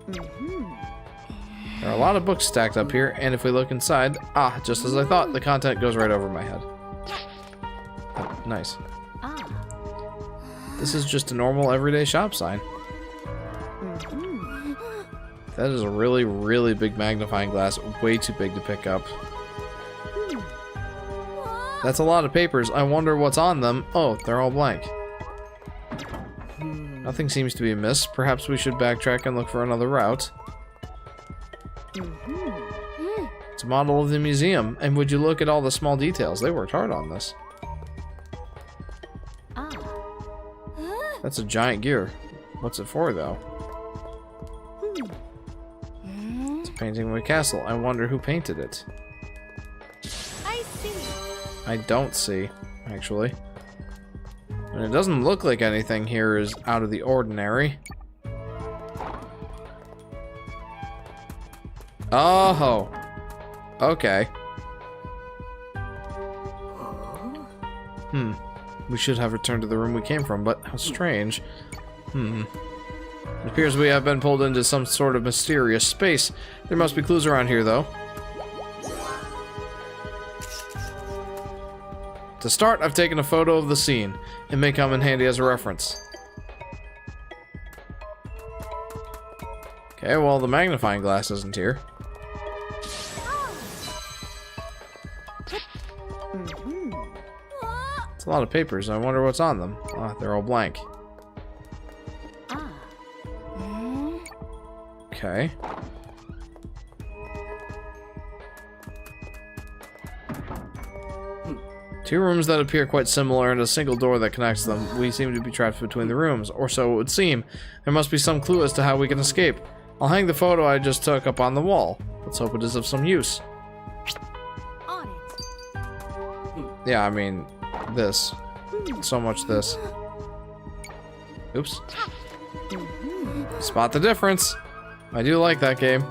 Speaker 1: There are a lot of books stacked up here, and if we look inside, just as I thought, the content goes right over my head. Oh, nice. This is just a normal everyday shop sign. That is a really, really big magnifying glass, way too big to pick up. That's a lot of papers. I wonder what's on them. Oh, they're all blank. Nothing seems to be amiss. Perhaps we should backtrack and look for another route. It's a model of the museum, and would you look at all the small details? They worked hard on this. That's a giant gear. What's it for, though? It's a painting of a castle. I wonder who painted it.
Speaker 3: I see.
Speaker 1: I don't see, actually. And it doesn't look like anything here is out of the ordinary. Oh, okay. We should have returned to the room we came from, but how strange. It appears we have been pulled into some sort of mysterious space. There must be clues around here, though. To start, I've taken a photo of the scene. It may come in handy as a reference. Okay, well, the magnifying glass isn't here. It's a lot of papers. I wonder what's on them. They're all blank. Okay. Two rooms that appear quite similar and a single door that connects them. We seem to be trapped between the rooms, or so it would seem. There must be some clue as to how we can escape. I'll hang the photo I just took up on the wall. Let's hope it is of some use.
Speaker 3: On it.
Speaker 1: Yeah, I mean, this. So much this. Oops. Spot the difference. I do like that game.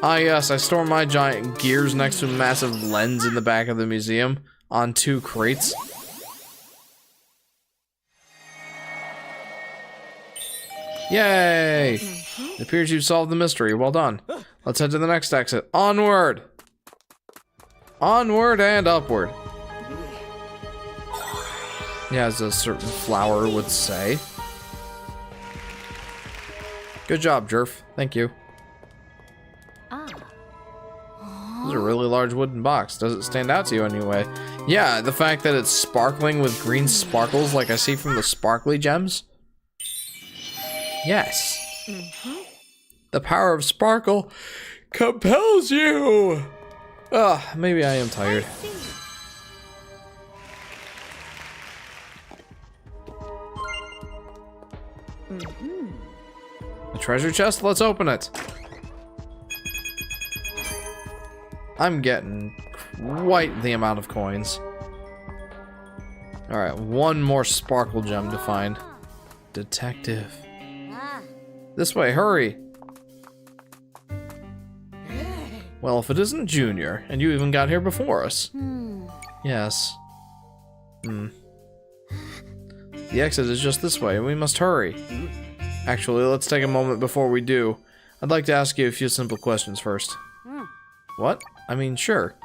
Speaker 1: Ah yes, I store my giant gears next to a massive lens in the back of the museum on 2 crates. Yay! It appears you've solved the mystery. Well done. Let's head to the next exit. Onward! Onward and upward. Yeah, as a certain flower would say. Good job, Jerf. Thank you. This is a really large wooden box. Does it stand out to you anyway? Yeah, the fact that it's sparkling with green sparkles like I see from the sparkly gems. Yes. The power of sparkle compels you. Maybe I am tired. A treasure chest? Let's open it. I'm getting quite the amount of coins. Alright, one more sparkle gem to find. Detective. This way, hurry! Well, if it isn't Junior, and you even got here before us. Yes. The exit is just this way, and we must hurry. Actually, let's take a moment before we do. I'd like to ask you a few simple questions first. What? I mean, sure.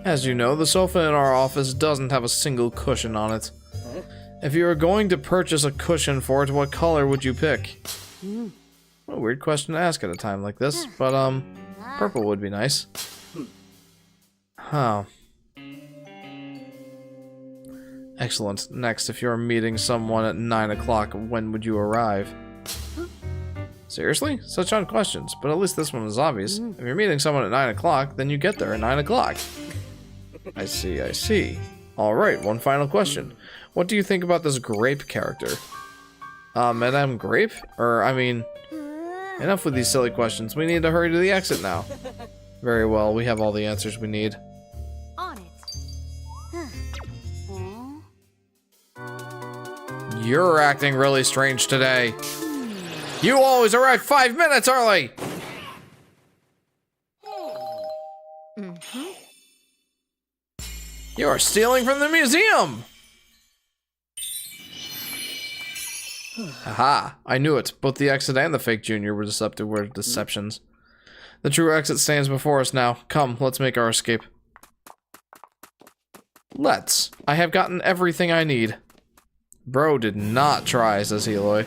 Speaker 1: As you know, the sofa in our office doesn't have a single cushion on it. If you were going to purchase a cushion for it, what color would you pick? What a weird question to ask at a time like this, but, purple would be nice. Huh. Excellent. Next, if you're meeting someone at 9 o'clock, when would you arrive? Seriously? Such odd questions, but at least this one is obvious. If you're meeting someone at 9 o'clock, then you get there at 9 o'clock. I see, I see. Alright, one final question. What do you think about this Grape character? Madame Grape? Enough with these silly questions. We need to hurry to the exit now. Very well, we have all the answers we need.
Speaker 3: On it.
Speaker 1: You're acting really strange today. You always arrive 5 minutes early! You are stealing from the museum! Aha, I knew it. Both the exit and the fake Junior were deceptions. The true exit stands before us now. Come, let's make our escape. Let's. I have gotten everything I need. Bro did not try, says Eloy.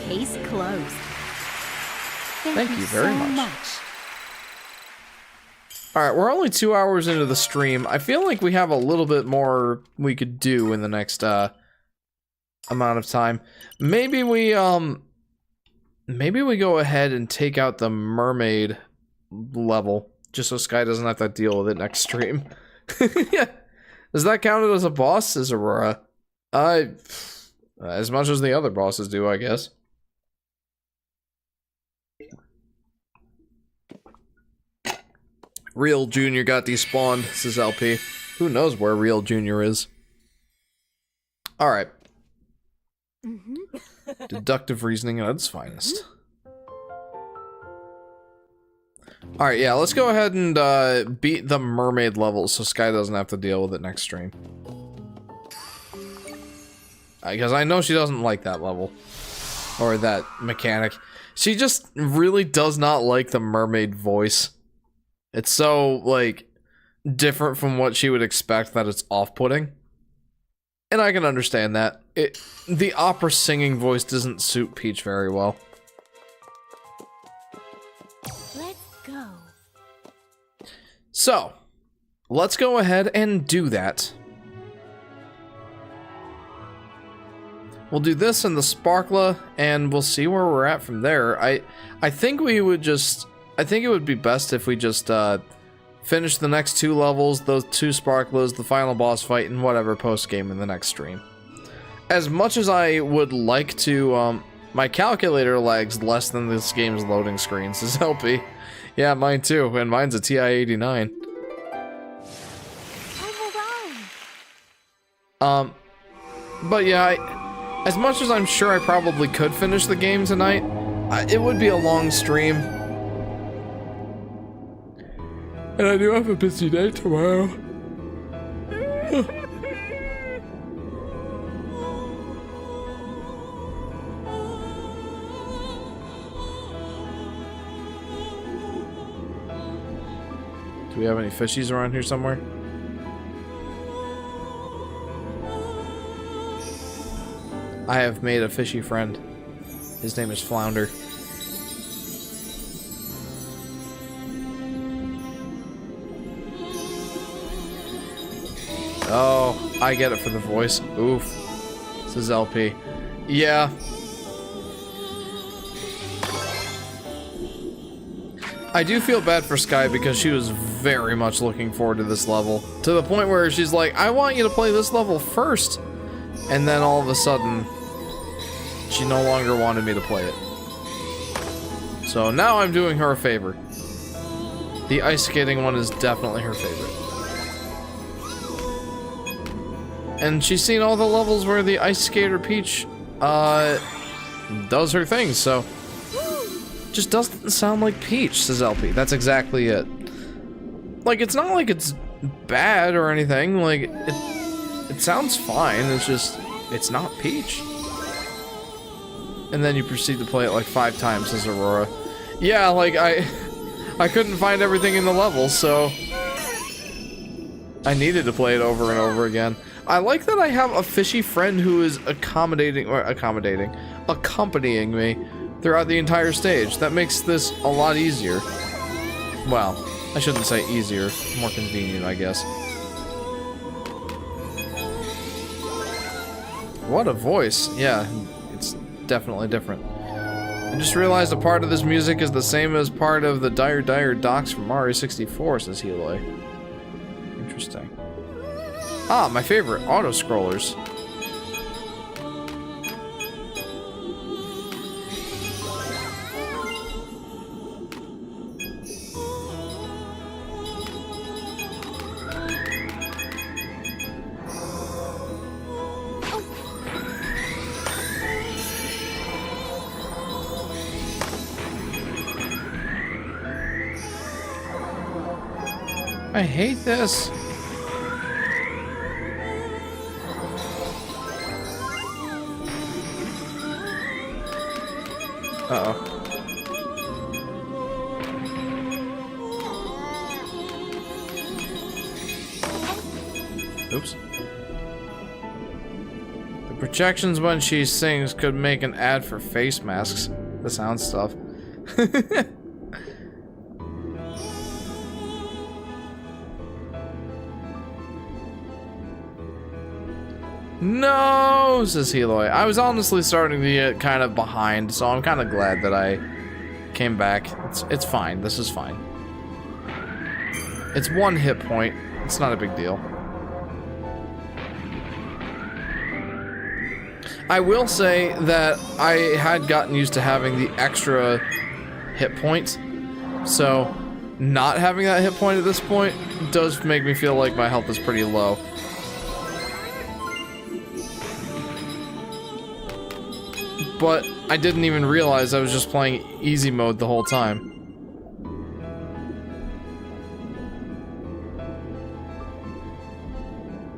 Speaker 3: Case closed.
Speaker 1: Thank you very much. Alright, we're only 2 hours into the stream. I feel like we have a little bit more we could do in the next, amount of time. Maybe we go ahead and take out the mermaid level, just so Sky doesn't have to deal with it next stream. Yeah. Does that count as a boss, says Aurora? As much as the other bosses do, I guess. Real Junior got despawned, says LP. Who knows where Real Junior is? Alright. Deductive reasoning at its finest. Alright, yeah, let's go ahead and beat the mermaid level so Sky doesn't have to deal with it next stream. Because I know she doesn't like that level. Or that mechanic. She just really does not like the mermaid voice. It's so, like, different from what she would expect that it's off-putting. And I can understand that. The opera singing voice doesn't suit Peach very well.
Speaker 3: Let's go.
Speaker 1: So, let's go ahead and do that. We'll do this in the Sparkla, and we'll see where we're at from there. I think we would just... I think it would be best if we just finish the next 2 levels, those 2 Sparklas, the final boss fight, and whatever post-game in the next stream. As much as I would like to, my calculator lags less than this game's loading screen, says LP. Yeah, mine too, and mine's a TI-89. But yeah, as much as I'm sure I probably could finish the game tonight, it would be a long stream. And I do have a busy day tomorrow. Do we have any fishies around here somewhere? I have made a fishy friend. His name is Flounder. Oh, I get it for the voice. Oof. says LP. Yeah. I do feel bad for Sky because she was very much looking forward to this level. To the point where she's like, I want you to play this level first. And then all of a sudden, she no longer wanted me to play it. So now I'm doing her a favor. The ice skating one is definitely her favorite. And she's seen all the levels where the ice skater Peach does her thing, so just doesn't sound like Peach, says LP. That's exactly it. Like, it's not like it's bad or anything, like it sounds fine, it's just it's not Peach. And then you proceed to play it like 5 times, says Aurora. Yeah, like I couldn't find everything in the level, so I needed to play it over and over again. I like that I have a fishy friend who is accompanying me throughout the entire stage. That makes this a lot easier. Well, I shouldn't say easier, more convenient, I guess. What a voice. Yeah, it's definitely different. I just realized a part of this music is the same as part of the Dire Dire Docks from Mario 64, says Heloy. Interesting. Ah, my favorite, auto-scrollers. I hate this. Uh-oh. Oops. The projections when she sings could make an ad for face masks. The sound stuff. No, says Heloy. I was honestly starting to get kind of behind, so I'm kind of glad that I came back. It's fine. This is fine. It's 1 hit point. It's not a big deal. I will say that I had gotten used to having the extra hit point, so not having that hit point at this point does make me feel like my health is pretty low. But I didn't even realize I was just playing easy mode the whole time.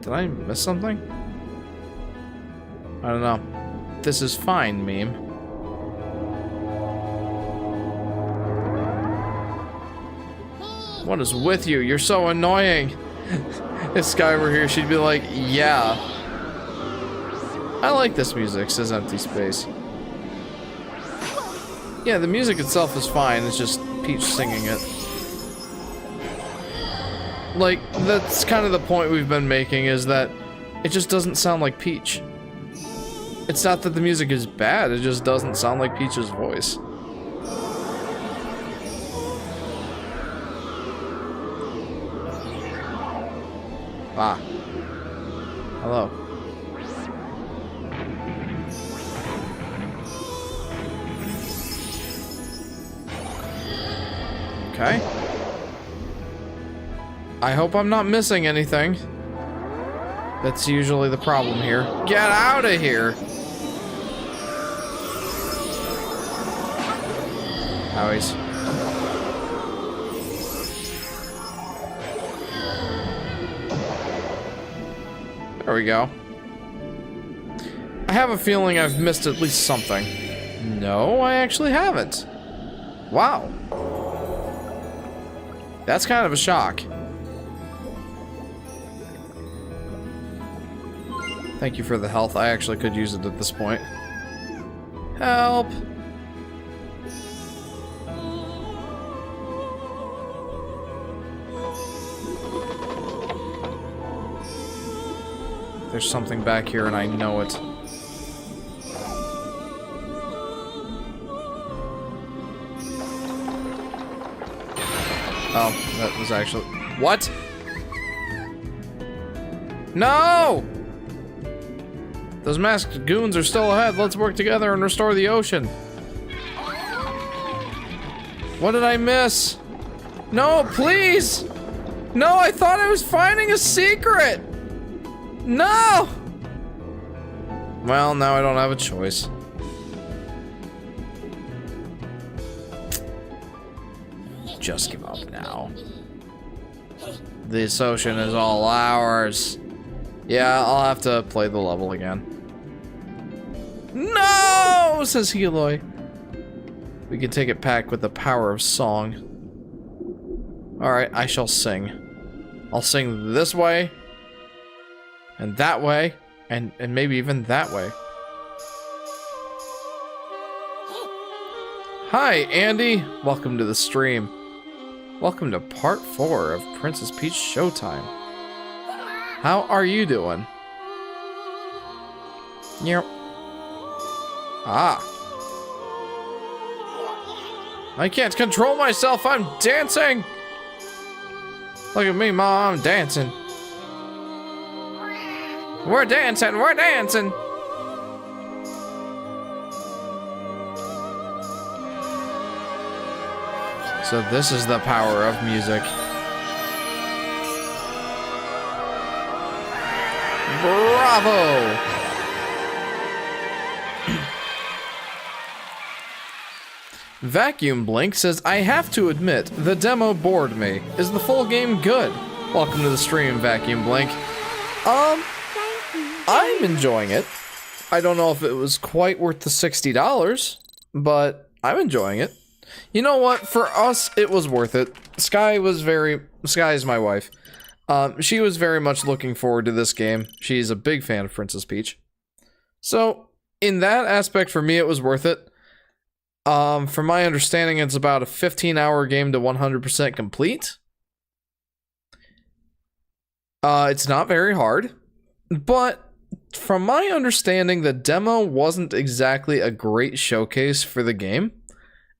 Speaker 1: Did I miss something? I don't know. This is fine, meme. What is with you? You're so annoying. If Sky were here, she'd be like, yeah. I like this music, says Empty Space. Yeah, the music itself is fine, it's just Peach singing it. Like, that's kind of the point we've been making, is that it just doesn't sound like Peach. It's not that the music is bad, it just doesn't sound like Peach's voice. Ah. Hello. Okay. I hope I'm not missing anything. That's usually the problem here. Get out of here! Howies. There we go. I have a feeling I've missed at least something. No, I actually haven't. Wow. That's kind of a shock. Thank you for the health. I actually could use it at this point. Help! There's something back here and I know it. Oh, that was actually... What? No! Those masked goons are still ahead. Let's work together and restore the ocean. What did I miss? No, please! No, I thought I was finding a secret! No! Well, now I don't have a choice. Just give up now. This ocean is all ours. Yeah, I'll have to play the level again. No, says Heloy. We can take it back with the power of song. Alright, I shall sing. I'll sing this way, and that way, and maybe even that way. Hi, Andy. Welcome to the stream. Welcome to part 4 of Princess Peach Showtime. How are you doing? Yep. Ah. I can't control myself, I'm dancing! Look at me, Mom, I'm dancing. We're dancing, we're dancing! So this is the power of music. Bravo! Vacuum Blink says, I have to admit, the demo bored me. Is the full game good? Welcome to the stream, Vacuum Blink. I'm enjoying it. I don't know if it was quite worth the $60, but I'm enjoying it. You know what? For us, it was worth it. Sky is my wife. She was very much looking forward to this game. She's a big fan of Princess Peach. So, in that aspect, for me, it was worth it. From my understanding, it's about a 15-hour game to 100% complete. It's not very hard, but from my understanding, the demo wasn't exactly a great showcase for the game.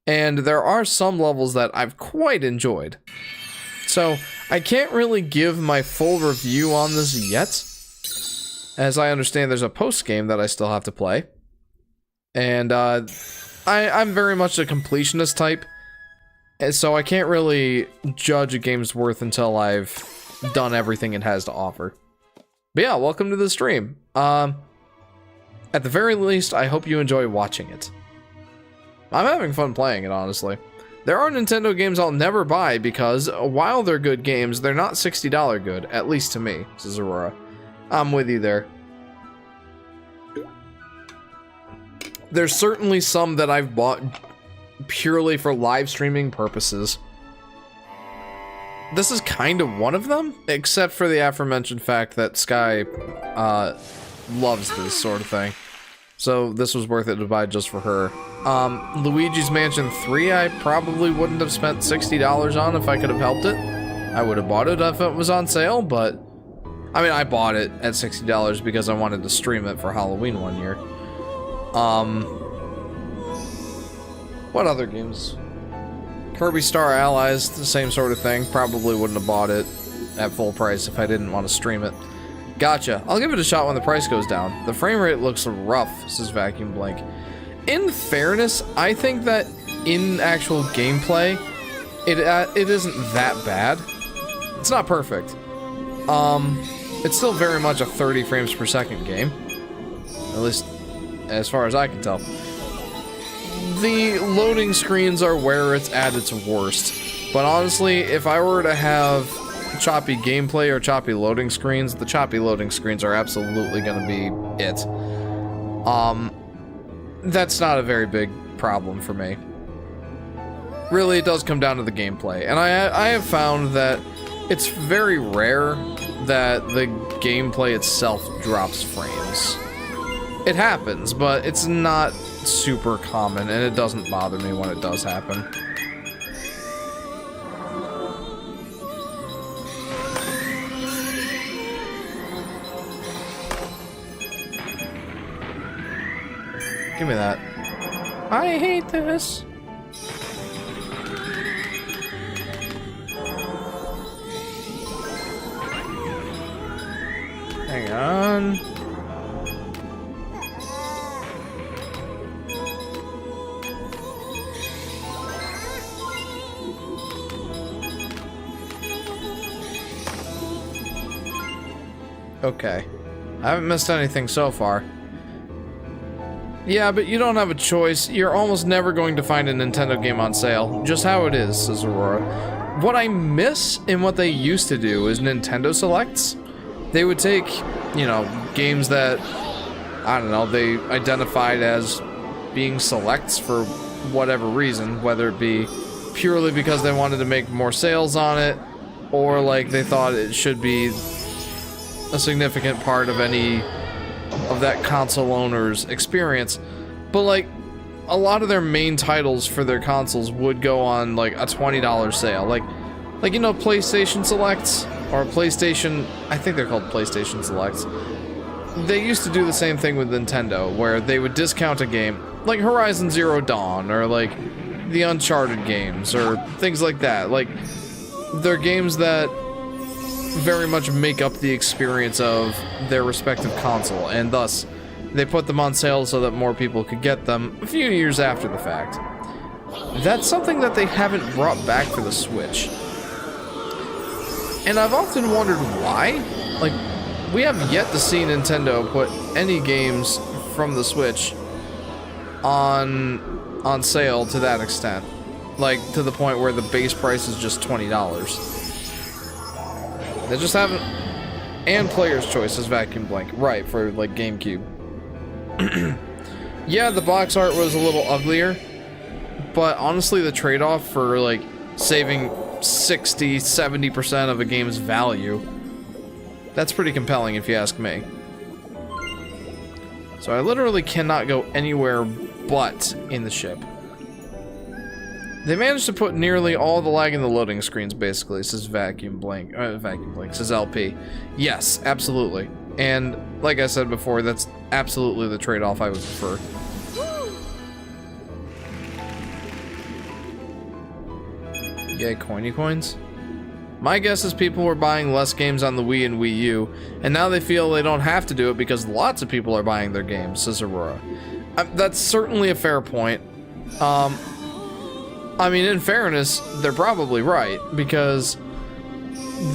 Speaker 1: And there are some levels that I've quite enjoyed. So, I can't really give my full review on this yet. As I understand, there's a post-game that I still have to play. And, I'm very much a completionist type. And so I can't really judge a game's worth until I've done everything it has to offer. But yeah, welcome to the stream. At the very least, I hope you enjoy watching it. I'm having fun playing it, honestly. There are Nintendo games I'll never buy because, while they're good games, they're not $60 good, at least to me, says Aurora. I'm with you there. There's certainly some that I've bought purely for live streaming purposes. This is kind of one of them, except for the aforementioned fact that Sky loves this sort of thing. So this was worth it to buy just for her. Luigi's Mansion 3 I probably wouldn't have spent $60 on if I could have helped it. I would have bought it if it was on sale, but... I mean, I bought it at $60 because I wanted to stream it for Halloween one year. What other games? Kirby Star Allies, the same sort of thing. Probably wouldn't have bought it at full price if I didn't want to stream it. Gotcha. I'll give it a shot when the price goes down. The frame rate looks rough, says Vacuum Blink. In fairness, I think that in actual gameplay, it isn't that bad. It's not perfect. It's still very much a 30 frames per second game. At least, as far as I can tell. The loading screens are where it's at its worst. But honestly, if I were to have choppy gameplay or choppy loading screens, the choppy loading screens are absolutely going to be it. That's not a very big problem for me. Really, it does come down to the gameplay. And I have found that it's very rare that the gameplay itself drops frames. It happens, but it's not super common, and it doesn't bother me when it does happen. Give me that. I hate this. Hang on. Okay. I haven't missed anything so far. Yeah, but you don't have a choice. You're almost never going to find a Nintendo game on sale. Just how it is, says Aurora. What I miss in what they used to do is Nintendo Selects. They would take, you know, games that, I don't know, they identified as being selects for whatever reason, whether it be purely because they wanted to make more sales on it, or like they thought it should be a significant part of any of that console owner's experience. But like a lot of their main titles for their consoles would go on like a $20 sale, like you know, PlayStation Selects or PlayStation, I think they're called PlayStation Selects. They used to do the same thing with Nintendo, where they would discount a game like Horizon Zero Dawn or like the Uncharted games or things like that. Like they're games that very much make up the experience of their respective console, and thus they put them on sale so that more people could get them a few years after the fact. That's something that they haven't brought back for the Switch. And I've often wondered why. Like, we have yet to see Nintendo put any games from the Switch on sale to that extent. Like, to the point where the base price is just $20. They just haven't. And Player's Choice is Vacuum Blank. Right, for like GameCube. Yeah, the box art was a little uglier, but honestly the trade-off for like saving 60-70% of a game's value, that's pretty compelling if you ask me. So I literally cannot go anywhere but in the ship. They managed to put nearly all the lag in the loading screens, basically, says Vacuum Blank, says LP. Yes, absolutely. And, like I said before, that's absolutely the trade-off I would prefer. Yay, coiny coins? My guess is people were buying less games on the Wii and Wii U, and now they feel they don't have to do it because lots of people are buying their games, says Aurora. That's certainly a fair point. I mean, in fairness, they're probably right, because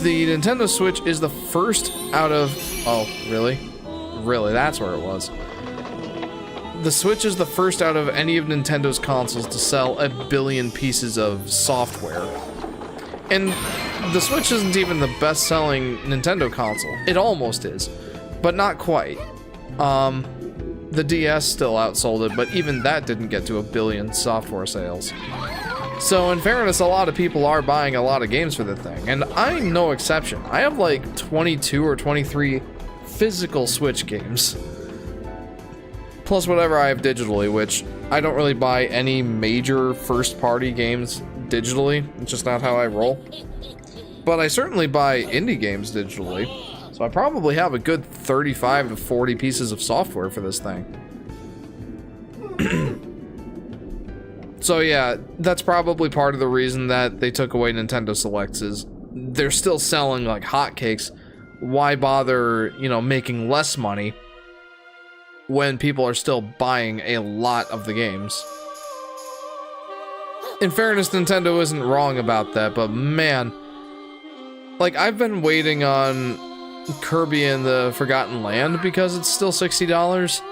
Speaker 1: the Nintendo Switch is the first out of... Oh, really? Really, that's where it was. The Switch is the first out of any of Nintendo's consoles to sell 1 billion pieces of software. And the Switch isn't even the best-selling Nintendo console. It almost is, but not quite. The DS still outsold it, but even that didn't get to 1 billion software sales. So in fairness, a lot of people are buying a lot of games for the thing, and I'm no exception. I have like 22 or 23 physical Switch games. Plus whatever I have digitally, which I don't really buy any major first-party games digitally. It's just not how I roll. But I certainly buy indie games digitally. So I probably have a good 35 to 40 pieces of software for this thing. So yeah, that's probably part of the reason that they took away Nintendo Selects, is they're still selling like hotcakes. Why bother, you know, making less money when people are still buying a lot of the games? In fairness, Nintendo isn't wrong about that, but man, like I've been waiting on Kirby and the Forgotten Land because it's still $60,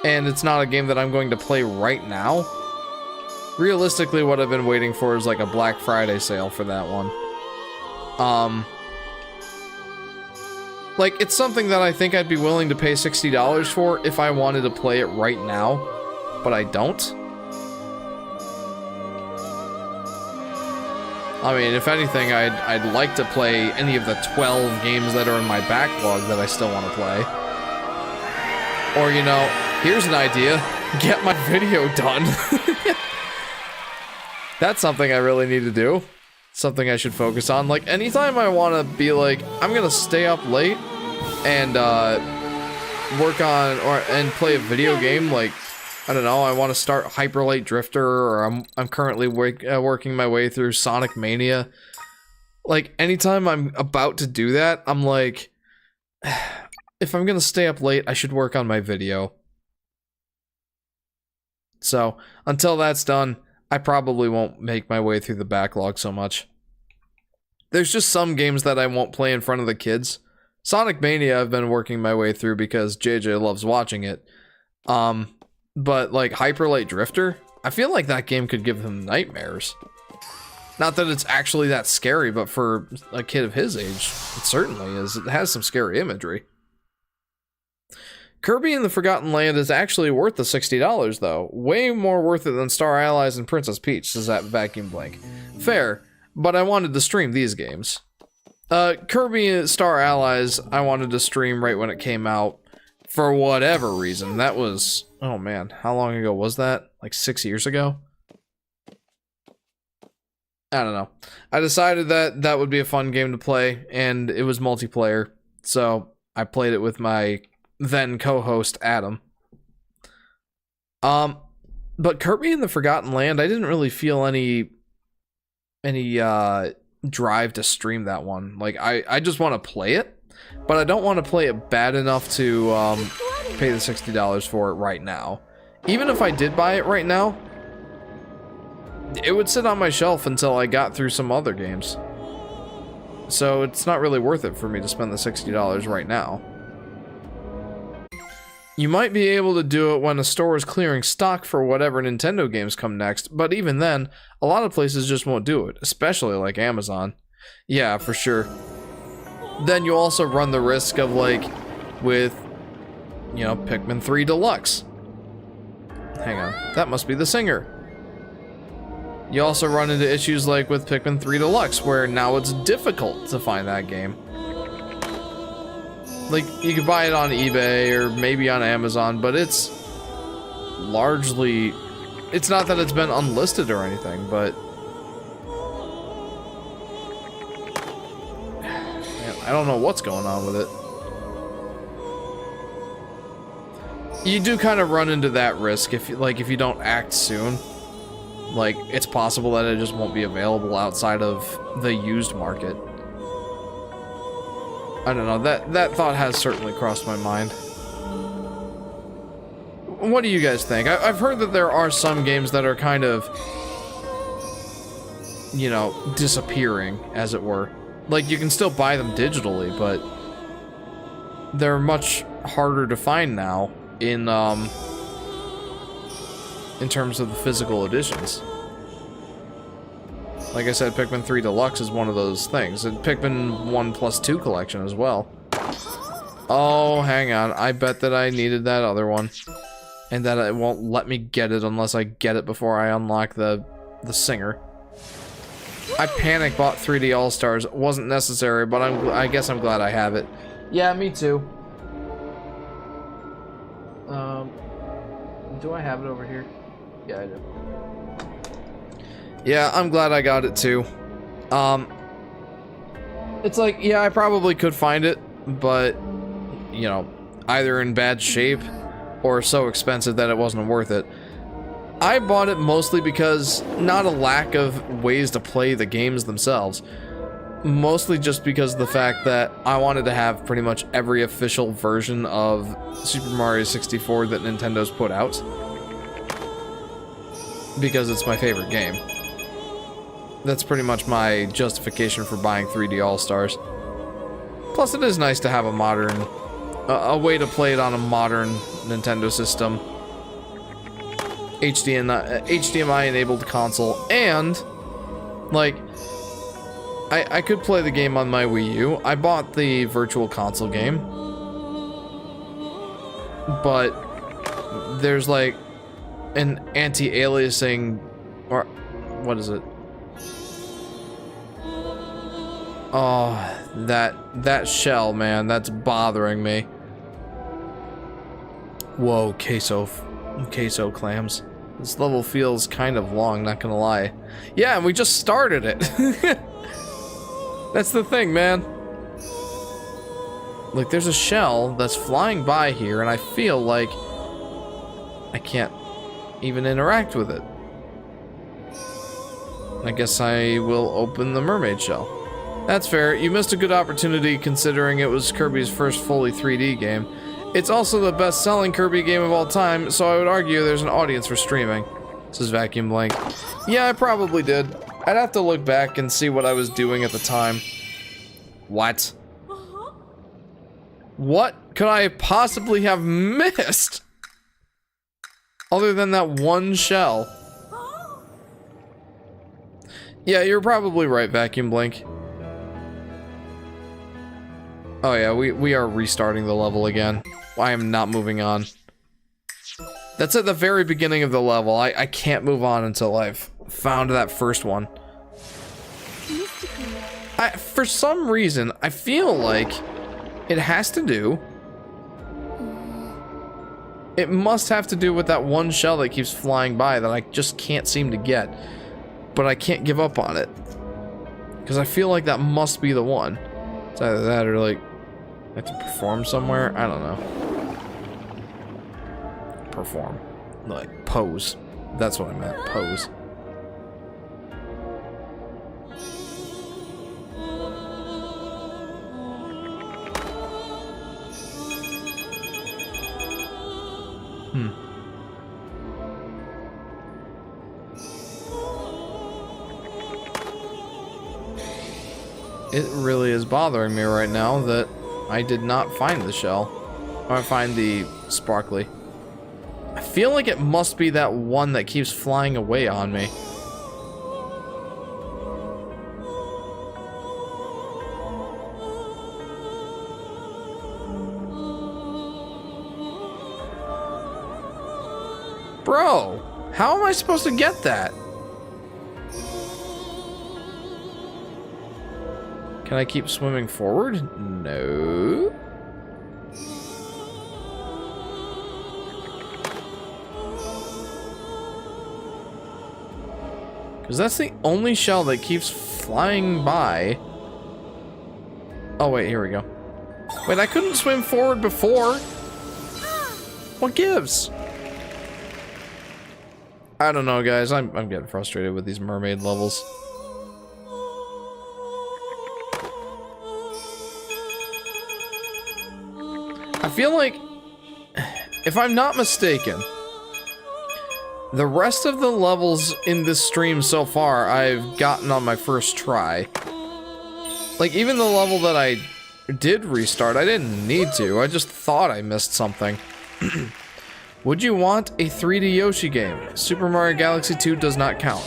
Speaker 1: and it's not a game that I'm going to play right now. Realistically, what I've been waiting for is like a Black Friday sale for that one. Like, it's something that I think I'd be willing to pay $60 for if I wanted to play it right now, but I don't. I mean, if anything, I'd like to play any of the 12 games that are in my backlog that I still want to play. Or, you know, here's an idea. Get my video done. That's something I really need to do. Something I should focus on. Like, anytime I want to be like, I'm gonna stay up late and work on and play a video game, like, I don't know, I want to start Hyper Light Drifter, or I'm currently working my way through Sonic Mania. Like, anytime I'm about to do that, I'm like, if I'm gonna stay up late, I should work on my video. So, until that's done, I probably won't make my way through the backlog so much. There's just some games that I won't play in front of the kids. Sonic Mania I've been working my way through because JJ loves watching it. But like Hyper Light Drifter, I feel like that game could give him nightmares. Not that it's actually that scary, but for a kid of his age, it certainly is. It has some scary imagery. Kirby in the Forgotten Land is actually worth the $60 though. Way more worth it than Star Allies and Princess Peach, says that Vacuum Blank. Fair, but I wanted to stream these games. Kirby Star Allies, I wanted to stream right when it came out. For whatever reason. That was, oh man, how long ago was that? Like 6 years ago? I don't know. I decided that that would be a fun game to play, and it was multiplayer. So I played it with my then co-host Adam. But Kirby in the Forgotten Land, I didn't really feel any drive to stream that one. Like I just want to play it, but I don't want to play it bad enough to pay the $60 for it right now. Even if I did buy it right now, it would sit on my shelf until I got through some other games. So it's not really worth it for me to spend the $60 right now. You might be able to do it when a store is clearing stock for whatever Nintendo games come next, but even then, a lot of places just won't do it, especially like Amazon. Yeah, for sure. Then you also run the risk of like, with, you know, Pikmin 3 Deluxe. Hang on, that must be the singer. You also run into issues like with Pikmin 3 Deluxe, where now it's difficult to find that game. Like, you can buy it on eBay or maybe on Amazon, but it's largely... It's not that it's been unlisted or anything, but... Man, I don't know what's going on with it. You do kind of run into that risk if you don't act soon. Like, it's possible that it just won't be available outside of the used market. I don't know, that thought has certainly crossed my mind. What do you guys think? I've heard that there are some games that are kind of, you know, disappearing, as it were. Like, you can still buy them digitally, but they're much harder to find now in terms of the physical editions. Like I said, Pikmin 3 Deluxe is one of those things. And Pikmin 1+2 collection as well. Oh, hang on. I bet that I needed that other one. And that it won't let me get it unless I get it before I unlock the singer. I panic bought 3D All-Stars. It wasn't necessary, but I guess I'm glad I have it. Yeah, me too. Do I have it over here? Yeah, I do. Yeah, I'm glad I got it too. It's like, yeah, I probably could find it, but, you know, either in bad shape or so expensive that it wasn't worth it. I bought it mostly because, not a lack of ways to play the games themselves, mostly just because of the fact that I wanted to have pretty much every official version of Super Mario 64 that Nintendo's put out. Because it's my favorite game. That's pretty much my justification for buying 3D All-Stars. Plus, it is nice to have a modern... a way to play it on a modern Nintendo system. HDMI-enabled console, and... like... I could play the game on my Wii U. I bought the Virtual Console game. But... there's like... an anti-aliasing... or... what is it? Oh, that shell, man, that's bothering me. Whoa, queso clams. This level feels kind of long, not gonna lie. Yeah, and we just started it. That's the thing, man. Like, there's a shell that's flying by here, and I feel like I can't even interact with it. I guess I will open the mermaid shell. That's fair. You missed a good opportunity considering it was Kirby's first fully 3D game. It's also the best-selling Kirby game of all time, so I would argue there's an audience for streaming. Says Vacuum Blank. Yeah, I probably did. I'd have to look back and see what I was doing at the time. What? What could I possibly have missed? Other than that one shell. Yeah, you're probably right, Vacuum Blink. Oh yeah, we are restarting the level again. I am not moving on. That's at the very beginning of the level. I can't move on until I've found that first one. For some reason, I feel like it has to do... It must have to do with that one shell that keeps flying by that I just can't seem to get. But I can't give up on it. Because I feel like that must be the one. It's either that or like... I have to perform somewhere? I don't know. Perform. Like, pose. That's what I meant. Pose. It really is bothering me right now that I did not find the shell. Or find the sparkly. I feel like it must be that one that keeps flying away on me. Bro, how am I supposed to get that? Can I keep swimming forward? No. Because that's the only shell that keeps flying by. Oh wait, here we go. Wait, I couldn't swim forward before. What gives? I don't know, guys. I'm getting frustrated with these mermaid levels. I feel like, if I'm not mistaken, the rest of the levels in this stream so far I've gotten on my first try. Like, even the level that I did restart, I didn't need to. I just thought I missed something. Would you want a 3D Yoshi game? Super Mario Galaxy 2 does not count.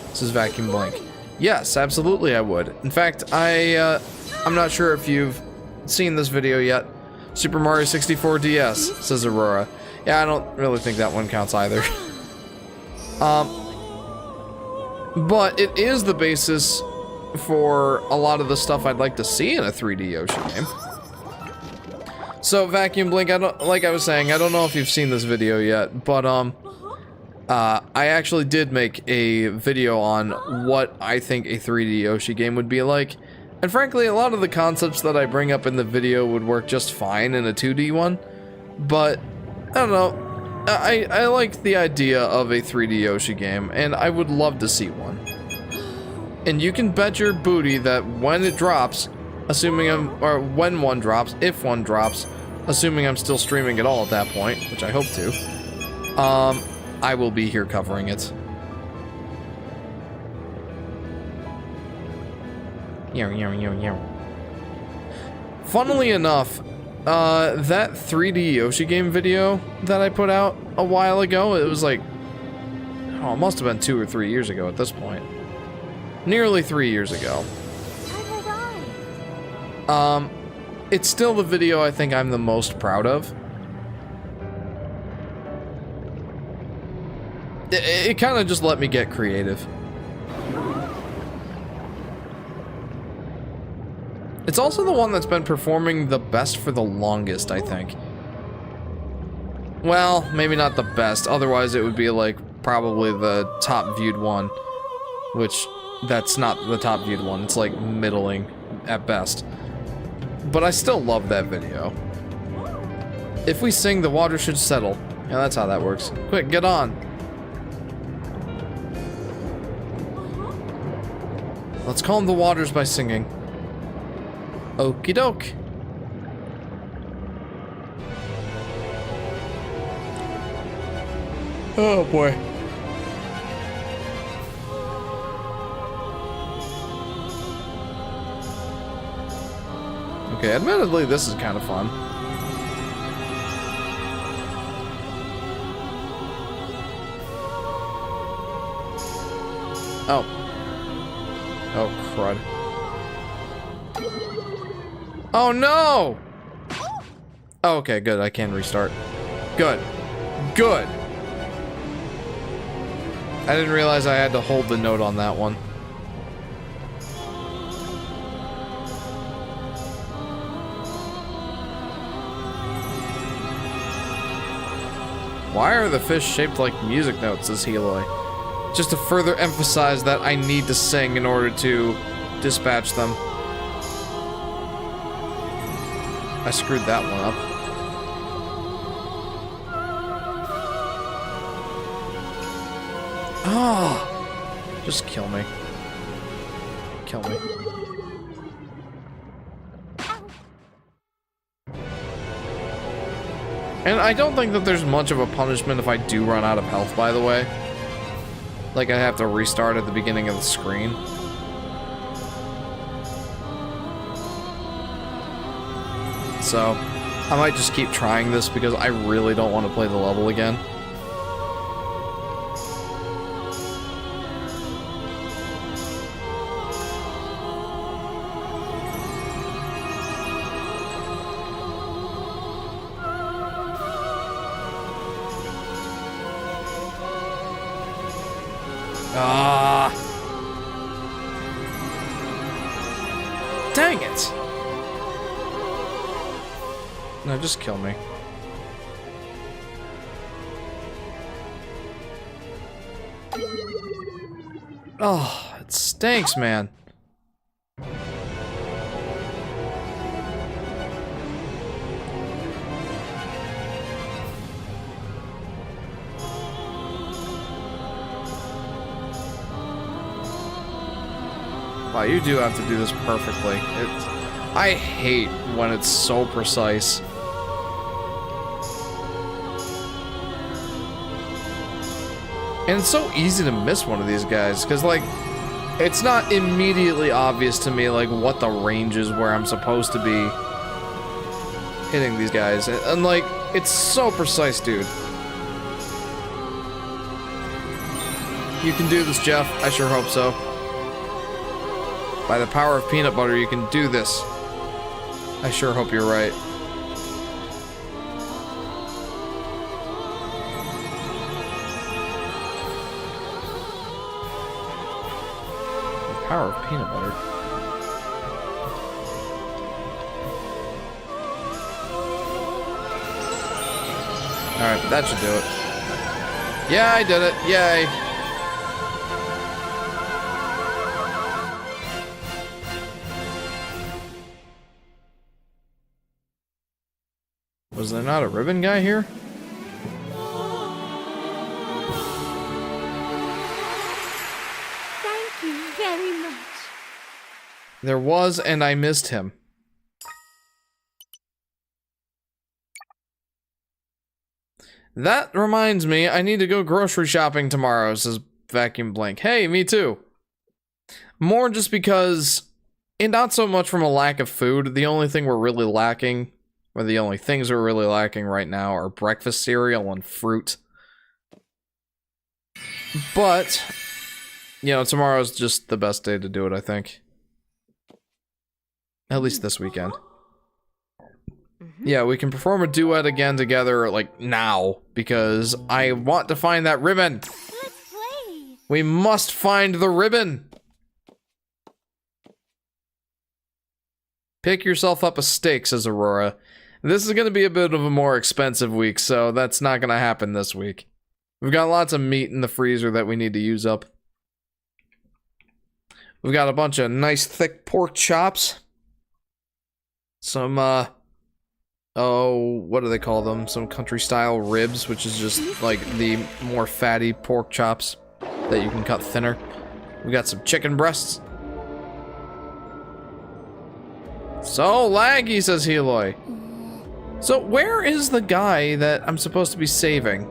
Speaker 1: This is Vacuum Blank. Yes, absolutely I would. In fact, I'm not sure if you've seen this video yet. Super Mario 64 DS, says Aurora. Yeah, I don't really think that one counts either. But it is the basis for a lot of the stuff I'd like to see in a 3D Yoshi game. So, Vacuum Blink, like I was saying, I don't know if you've seen this video yet, but, I actually did make a video on what I think a 3D Yoshi game would be like. And frankly, a lot of the concepts that I bring up in the video would work just fine in a 2D one. But, I don't know. I like the idea of a 3D Yoshi game, and I would love to see one. And you can bet your booty that when it drops, or when one drops, if one drops, assuming I'm still streaming at all at that point, which I hope to, I will be here covering it. Funnily enough, that 3D Yoshi game video that I put out a while ago, it was like, oh, it must have been 2 or 3 years ago at this point. Nearly 3 years ago. It's still the video I think I'm the most proud of. It kind of just let me get creative. It's also the one that's been performing the best for the longest, I think. Well, maybe not the best, otherwise it would be like probably the top viewed one. Which, that's not the top viewed one, it's like middling at best. But I still love that video. If we sing, the water should settle. Yeah, that's how that works. Quick, get on. Let's calm the waters by singing. Okie doke. Oh boy. Okay, admittedly, this is kind of fun. Oh. Oh, crud. Oh, no! Oh, okay, good. I can restart. Good. Good. I didn't realize I had to hold the note on that one. Why are the fish shaped like music notes, says Heloy. Just to further emphasize that I need to sing in order to dispatch them. I screwed that one up. Oh, just kill me. Kill me. And I don't think that there's much of a punishment if I do run out of health, by the way. Like, I have to restart at the beginning of the screen. So, I might just keep trying this because I really don't want to play the level again. Ah! Dang it! No, just kill me. Oh, it stinks, man. Wow, you do have to do this perfectly. I hate when it's so precise. And it's so easy to miss one of these guys, because, like, it's not immediately obvious to me, like, what the range is where I'm supposed to be hitting these guys. And like, it's so precise, dude. You can do this, Jeff. I sure hope so. By the power of peanut butter, you can do this. I sure hope you're right. The power of peanut butter. Alright, that should do it. Yeah, I did it. Yay. Was there not a ribbon guy here?
Speaker 3: Thank you very much.
Speaker 1: There was, and I missed him. That reminds me, I need to go grocery shopping tomorrow, says Vacuum Blank. Hey, me too. More just because, and not so much from a lack of food, the only thing we're really lacking, or the only things we're really lacking right now, are breakfast cereal and fruit. But, you know, tomorrow's just the best day to do it, I think. At least this weekend. Yeah, we can perform a duet again together, like, now, because I want to find that ribbon.
Speaker 3: Let's play.
Speaker 1: We must find the ribbon. Pick yourself up a steak, says Aurora. This is going to be a bit of a more expensive week, so that's not going to happen this week. We've got lots of meat in the freezer that we need to use up. We've got a bunch of nice thick pork chops. Some, oh, what do they call them? Some country-style ribs, which is just, like, the more fatty pork chops that you can cut thinner. We got some chicken breasts. So laggy, says Heloy. So where is the guy that I'm supposed to be saving?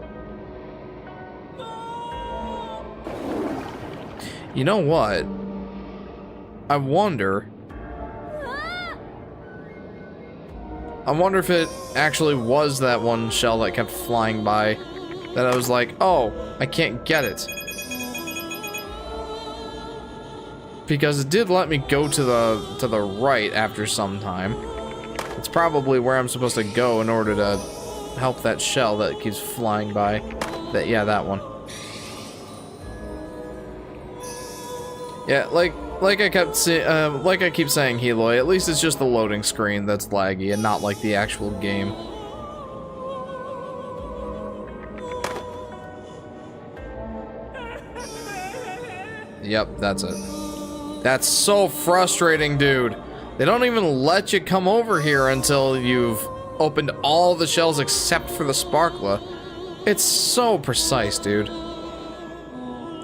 Speaker 1: You know what? I wonder if it actually was that one shell that kept flying by that I was like, oh, I can't get it. Because it did let me go to the right after some time. It's probably where I'm supposed to go in order to help that shell that keeps flying by. Yeah, that one. Yeah, like I kept like I keep saying, Heloy, at least it's just the loading screen that's laggy and not like the actual game. Yep, that's it. That's so frustrating, dude. They don't even let you come over here until you've opened all the shells except for the sparkler. It's so precise, dude.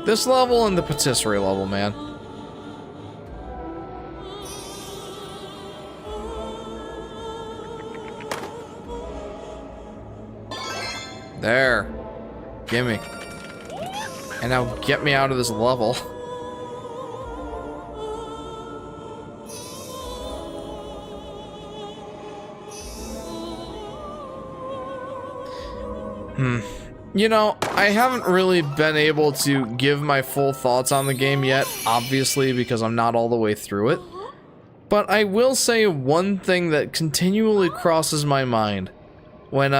Speaker 1: This level and the patisserie level, man. There. Gimme. And now get me out of this level. You know, I haven't really been able to give my full thoughts on the game yet, obviously, because I'm not all the way through it. But I will say one thing that continually crosses my mind when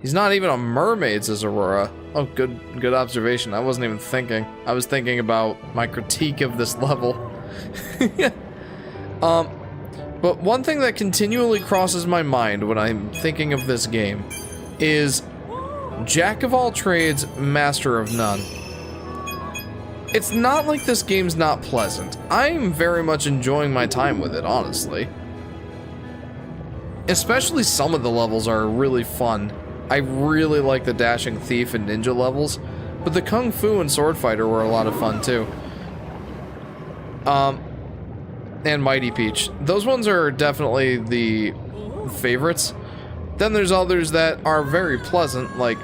Speaker 1: he's not even a mermaid, says Aurora. Oh, good observation. I wasn't even thinking. I was thinking about my critique of this level. But one thing that continually crosses my mind when I'm thinking of this game is Jack of all trades, master of none. It's not like this game's not pleasant. I'm very much enjoying my time with it, honestly. Especially some of the levels are really fun. I really like the dashing thief and ninja levels, but the kung fu and sword fighter were a lot of fun too. And Mighty Peach. Those ones are definitely the favorites. Then there's others that are very pleasant, like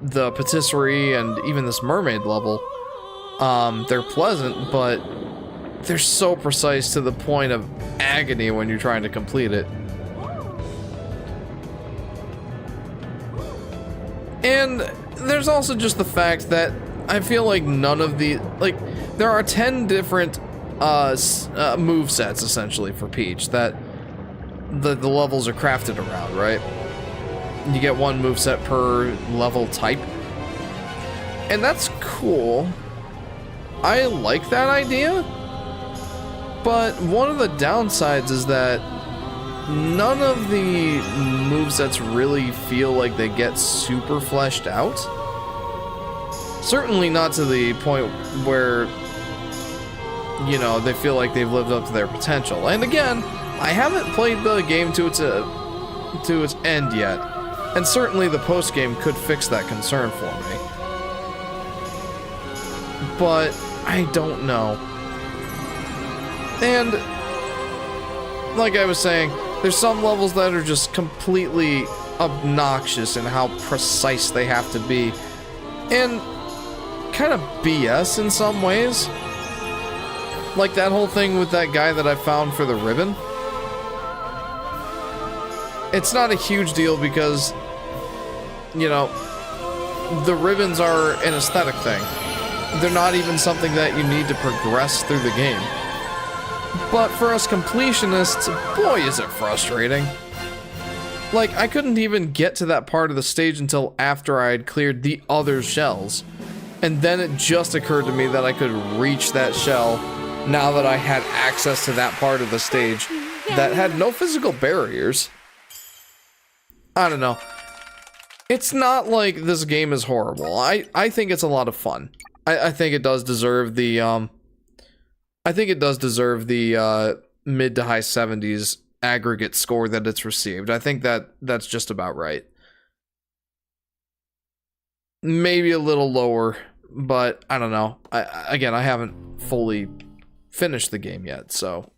Speaker 1: the patisserie and even this mermaid level. They're pleasant, but they're so precise to the point of agony when you're trying to complete it. And there's also just the fact that I feel like none of the, like, there are 10 different move sets essentially for Peach that the levels are crafted around, right? You get one moveset per level type. And that's cool. I like that idea. But one of the downsides is that none of the movesets really feel like they get super fleshed out. Certainly not to the point where, you know, they feel like they've lived up to their potential. And again, I haven't played the game to its end yet, and certainly the post-game could fix that concern for me. But I don't know. And like I was saying, there's some levels that are just completely obnoxious in how precise they have to be, and kind of BS in some ways. Like that whole thing with that guy that I found for the ribbon. It's not a huge deal because, you know, the ribbons are an aesthetic thing. They're not even something that you need to progress through the game. But for us completionists, boy is it frustrating. Like, I couldn't even get to that part of the stage until after I had cleared the other shells. And then it just occurred to me that I could reach that shell now that I had access to that part of the stage that had no physical barriers. I don't know. It's not like this game is horrible. I think it's a lot of fun. I think it does deserve the mid to high 70s aggregate score that it's received. I think that's just about right. Maybe a little lower, but I don't know. Again, I haven't fully finished the game yet, so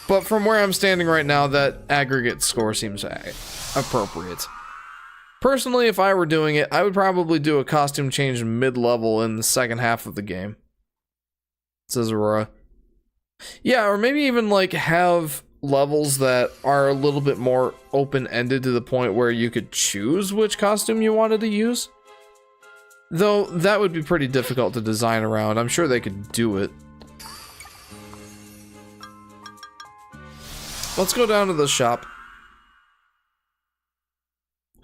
Speaker 1: But from where I'm standing right now, that aggregate score seems appropriate. Personally, if I were doing it, I would probably do a costume change mid-level in the second half of the game. Says Aurora. Yeah, or maybe even like have levels that are a little bit more open-ended to the point where you could choose which costume you wanted to use. Though that would be pretty difficult to design around. I'm sure they could do it. Let's go down to the shop.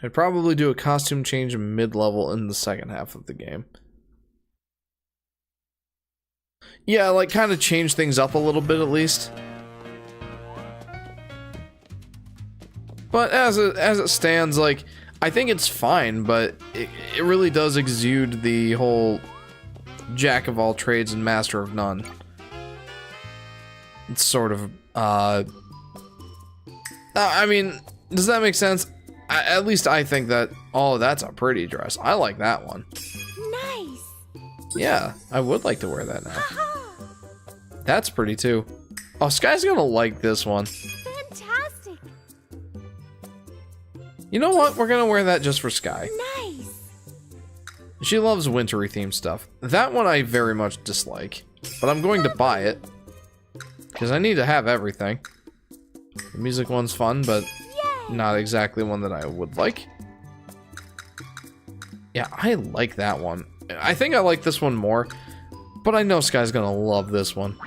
Speaker 1: I'd probably do a costume change mid-level in the second half of the game. Yeah, like kind of change things up a little bit at least. But as it stands, like, I think it's fine, but it really does exude the whole jack of all trades and master of none. It's sort of, I mean, does that make sense? At least I think that, oh, that's a pretty dress. I like that one.
Speaker 3: Nice.
Speaker 1: Yeah, I would like to wear that now. That's pretty too. Oh, Sky's gonna like this one.
Speaker 3: Fantastic.
Speaker 1: You know what? We're gonna wear that just for Sky.
Speaker 3: Nice.
Speaker 1: She loves wintry themed stuff. That one I very much dislike, but I'm going to buy it because I need to have everything. The music one's fun, but not exactly one that I would like. Yeah, I like that one. I think I like this one more, but I know Sky's gonna love this one.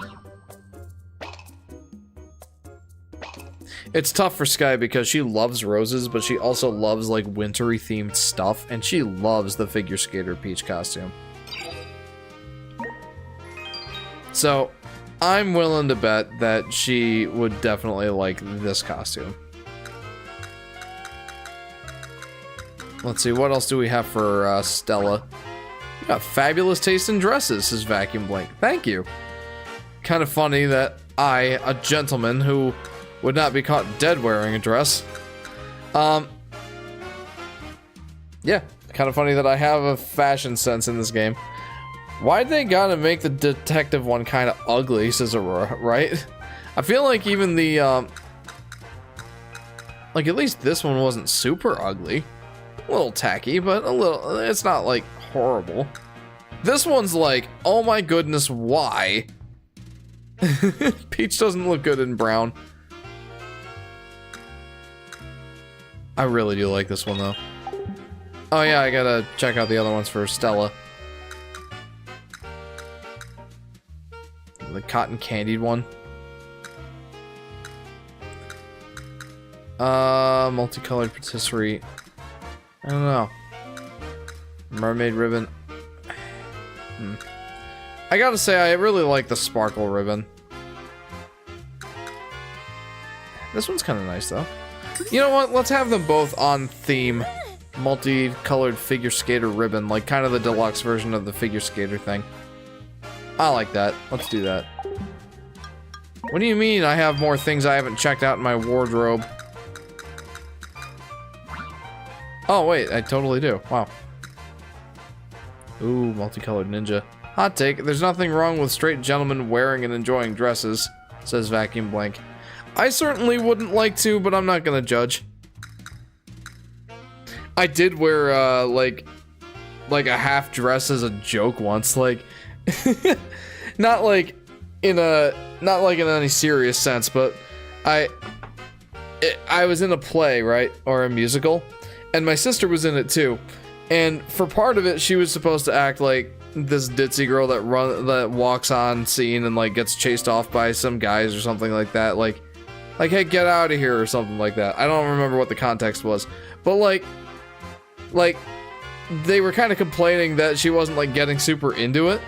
Speaker 1: It's tough for Sky because she loves roses, but she also loves like wintry themed stuff, and she loves the figure skater Peach costume. So I'm willing to bet that she would definitely like this costume. Let's see, what else do we have for Stella? You got fabulous taste in dresses, says Vacuum Blink. Thank you. Kind of funny that I, a gentleman who would not be caught dead wearing a dress. Yeah, kind of funny that I have a fashion sense in this game. Why'd they gotta make the detective one kind of ugly, says Aurora, right? I feel like even the, like at least this one wasn't super ugly. A little tacky, but a little, it's not like horrible. This one's like, oh my goodness, why? Peach doesn't look good in brown. I really do like this one though. Oh yeah, I gotta check out the other ones for Stella. The cotton candied one. Multicolored patisserie. I don't know. Mermaid ribbon. I gotta say, I really like the sparkle ribbon. This one's kind of nice though. You know what? Let's have them both on theme. Multicolored figure skater ribbon, like kind of the deluxe version of the figure skater thing. I like that. Let's do that. What do you mean I have more things I haven't checked out in my wardrobe? Oh wait, I totally do. Wow. Ooh, multicolored ninja. Hot take, there's nothing wrong with straight gentlemen wearing and enjoying dresses, says Vacuum Blank. I certainly wouldn't like to, but I'm not gonna judge. I did wear, like a half dress as a joke once, like, not like in any serious sense, but I was in a play, right, or a musical, and my sister was in it too, and for part of it, she was supposed to act like this ditzy girl that walks on scene and like gets chased off by some guys or something like that, like, hey, get out of here or something like that. I don't remember what the context was, but like they were kind of complaining that she wasn't like getting super into it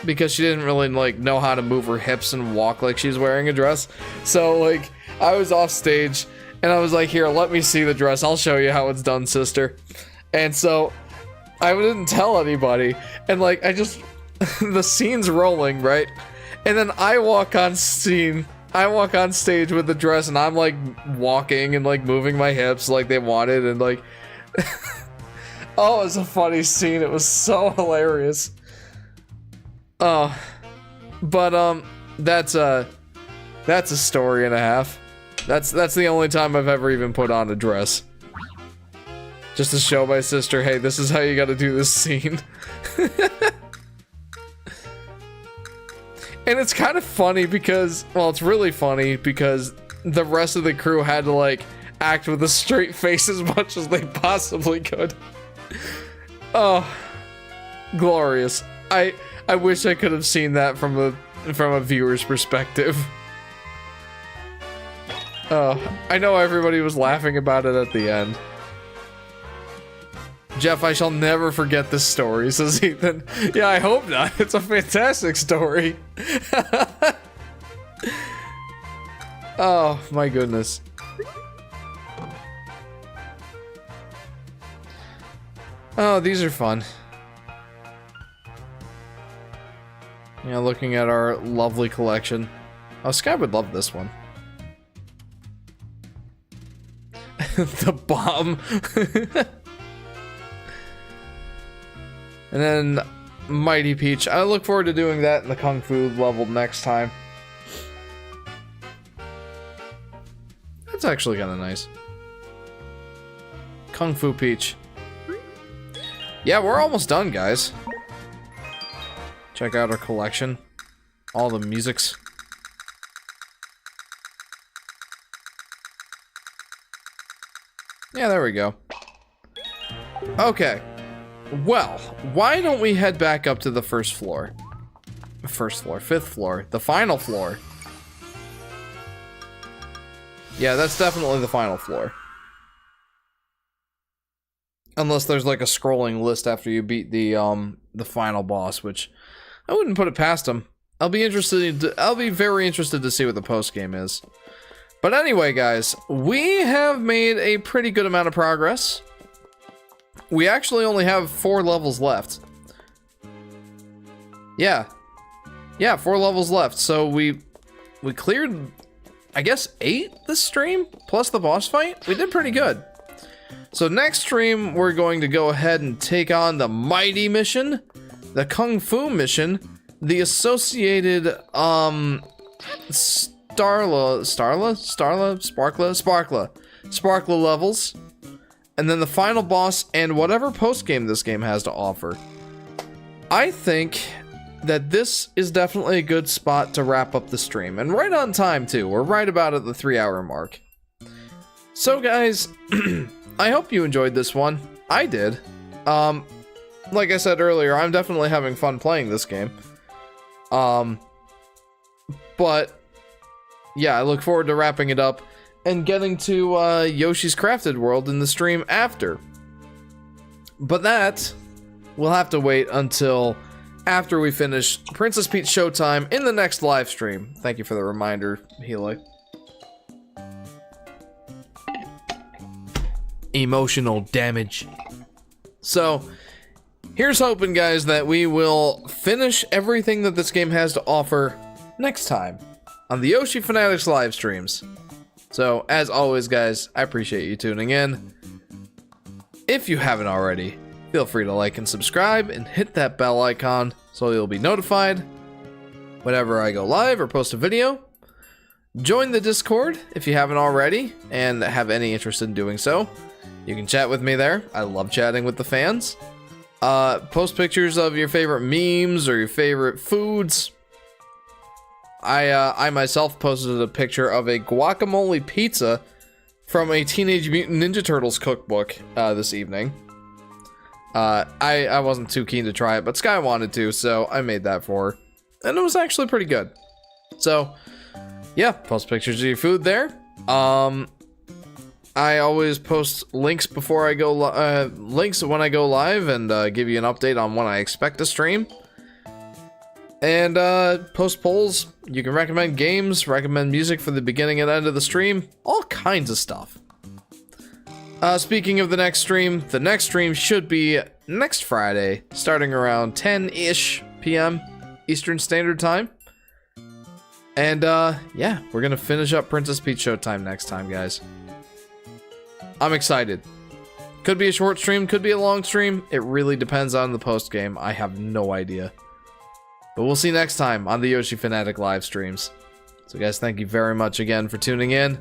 Speaker 1: because she didn't really like know how to move her hips and walk like she's wearing a dress. So like I was off stage and I was like, here, let me see the dress. I'll show you how it's done, sister. And so I didn't tell anybody. And like, I just, the scene's rolling, right? And then I walk on stage with the dress and I'm like walking and like moving my hips like they wanted and like, oh, it was a funny scene. It was so hilarious. Oh, but, that's, That's a story and a half. That's the only time I've ever even put on a dress. Just to show my sister, hey, this is how you gotta do this scene. And it's kind of funny because, well, it's really funny because the rest of the crew had to, like, act with a straight face as much as they possibly could. Oh, glorious. I wish I could have seen that from a viewer's perspective. Oh, I know everybody was laughing about it at the end. Jeff, I shall never forget this story, says Ethan. Yeah, I hope not. It's a fantastic story. Oh, my goodness. Oh, these are fun. Yeah, looking at our lovely collection. Oh, Sky would love this one. The bomb. And then Mighty Peach. I look forward to doing that in the Kung Fu level next time. That's actually kind of nice. Kung Fu Peach. Yeah, we're almost done, guys. Check out our collection. All the musics. Yeah, there we go. Okay. Well, why don't we head back up to the fifth floor, the final floor. Yeah, that's definitely the final floor. Unless there's like a scrolling list after you beat the final boss, which I wouldn't put it past them. I'll be very interested to see what the post game is. But anyway, guys, we have made a pretty good amount of progress. We actually only have 4 levels left. Yeah, 4 levels left. So we cleared, I guess, 8 this stream plus the boss fight. We did pretty good. So next stream, we're going to go ahead and take on the Mighty mission, the Kung Fu mission, the associated Sparkla levels, and then the final boss and whatever post game this game has to offer. I think that this is definitely a good spot to wrap up the stream, and right on time too. We're right about at the 3-hour mark. So guys, I hope you enjoyed this one. I did. Like I said earlier, I'm definitely having fun playing this game. But yeah, I look forward to wrapping it up and getting to Yoshi's Crafted World in the stream after. But that will have to wait until after we finish Princess Peach Showtime in the next live stream. Thank you for the reminder, Heli. Emotional damage. So, here's hoping, guys, that we will finish everything that this game has to offer next time on the Yoshi Fanatics live streams. So, as always, guys, I appreciate you tuning in. If you haven't already, feel free to like and subscribe and hit that bell icon so you'll be notified whenever I go live or post a video. Join the Discord if you haven't already and have any interest in doing so. You can chat with me there. I love chatting with the fans. Post pictures of your favorite memes or your favorite foods. I myself posted a picture of a guacamole pizza from a Teenage Mutant Ninja Turtles cookbook this evening. I wasn't too keen to try it, but Sky wanted to, so I made that for her. And it was actually pretty good. So, yeah, post pictures of your food there. I always post links before I go links when I go live and give you an update on when I expect to stream. And post polls. You can recommend games, recommend music for the beginning and end of the stream, all kinds of stuff. Speaking of the next stream should be next Friday, starting around 10-ish p.m. Eastern Standard Time. And yeah, we're gonna finish up Princess Peach Showtime next time, guys. I'm excited. Could be a short stream, could be a long stream. It really depends on the post game. I have no idea. But we'll see next time on the Yoshi Fanatic live streams. So guys, thank you very much again for tuning in.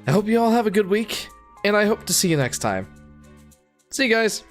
Speaker 1: I hope you all have a good week, and I hope to see you next time. See you guys.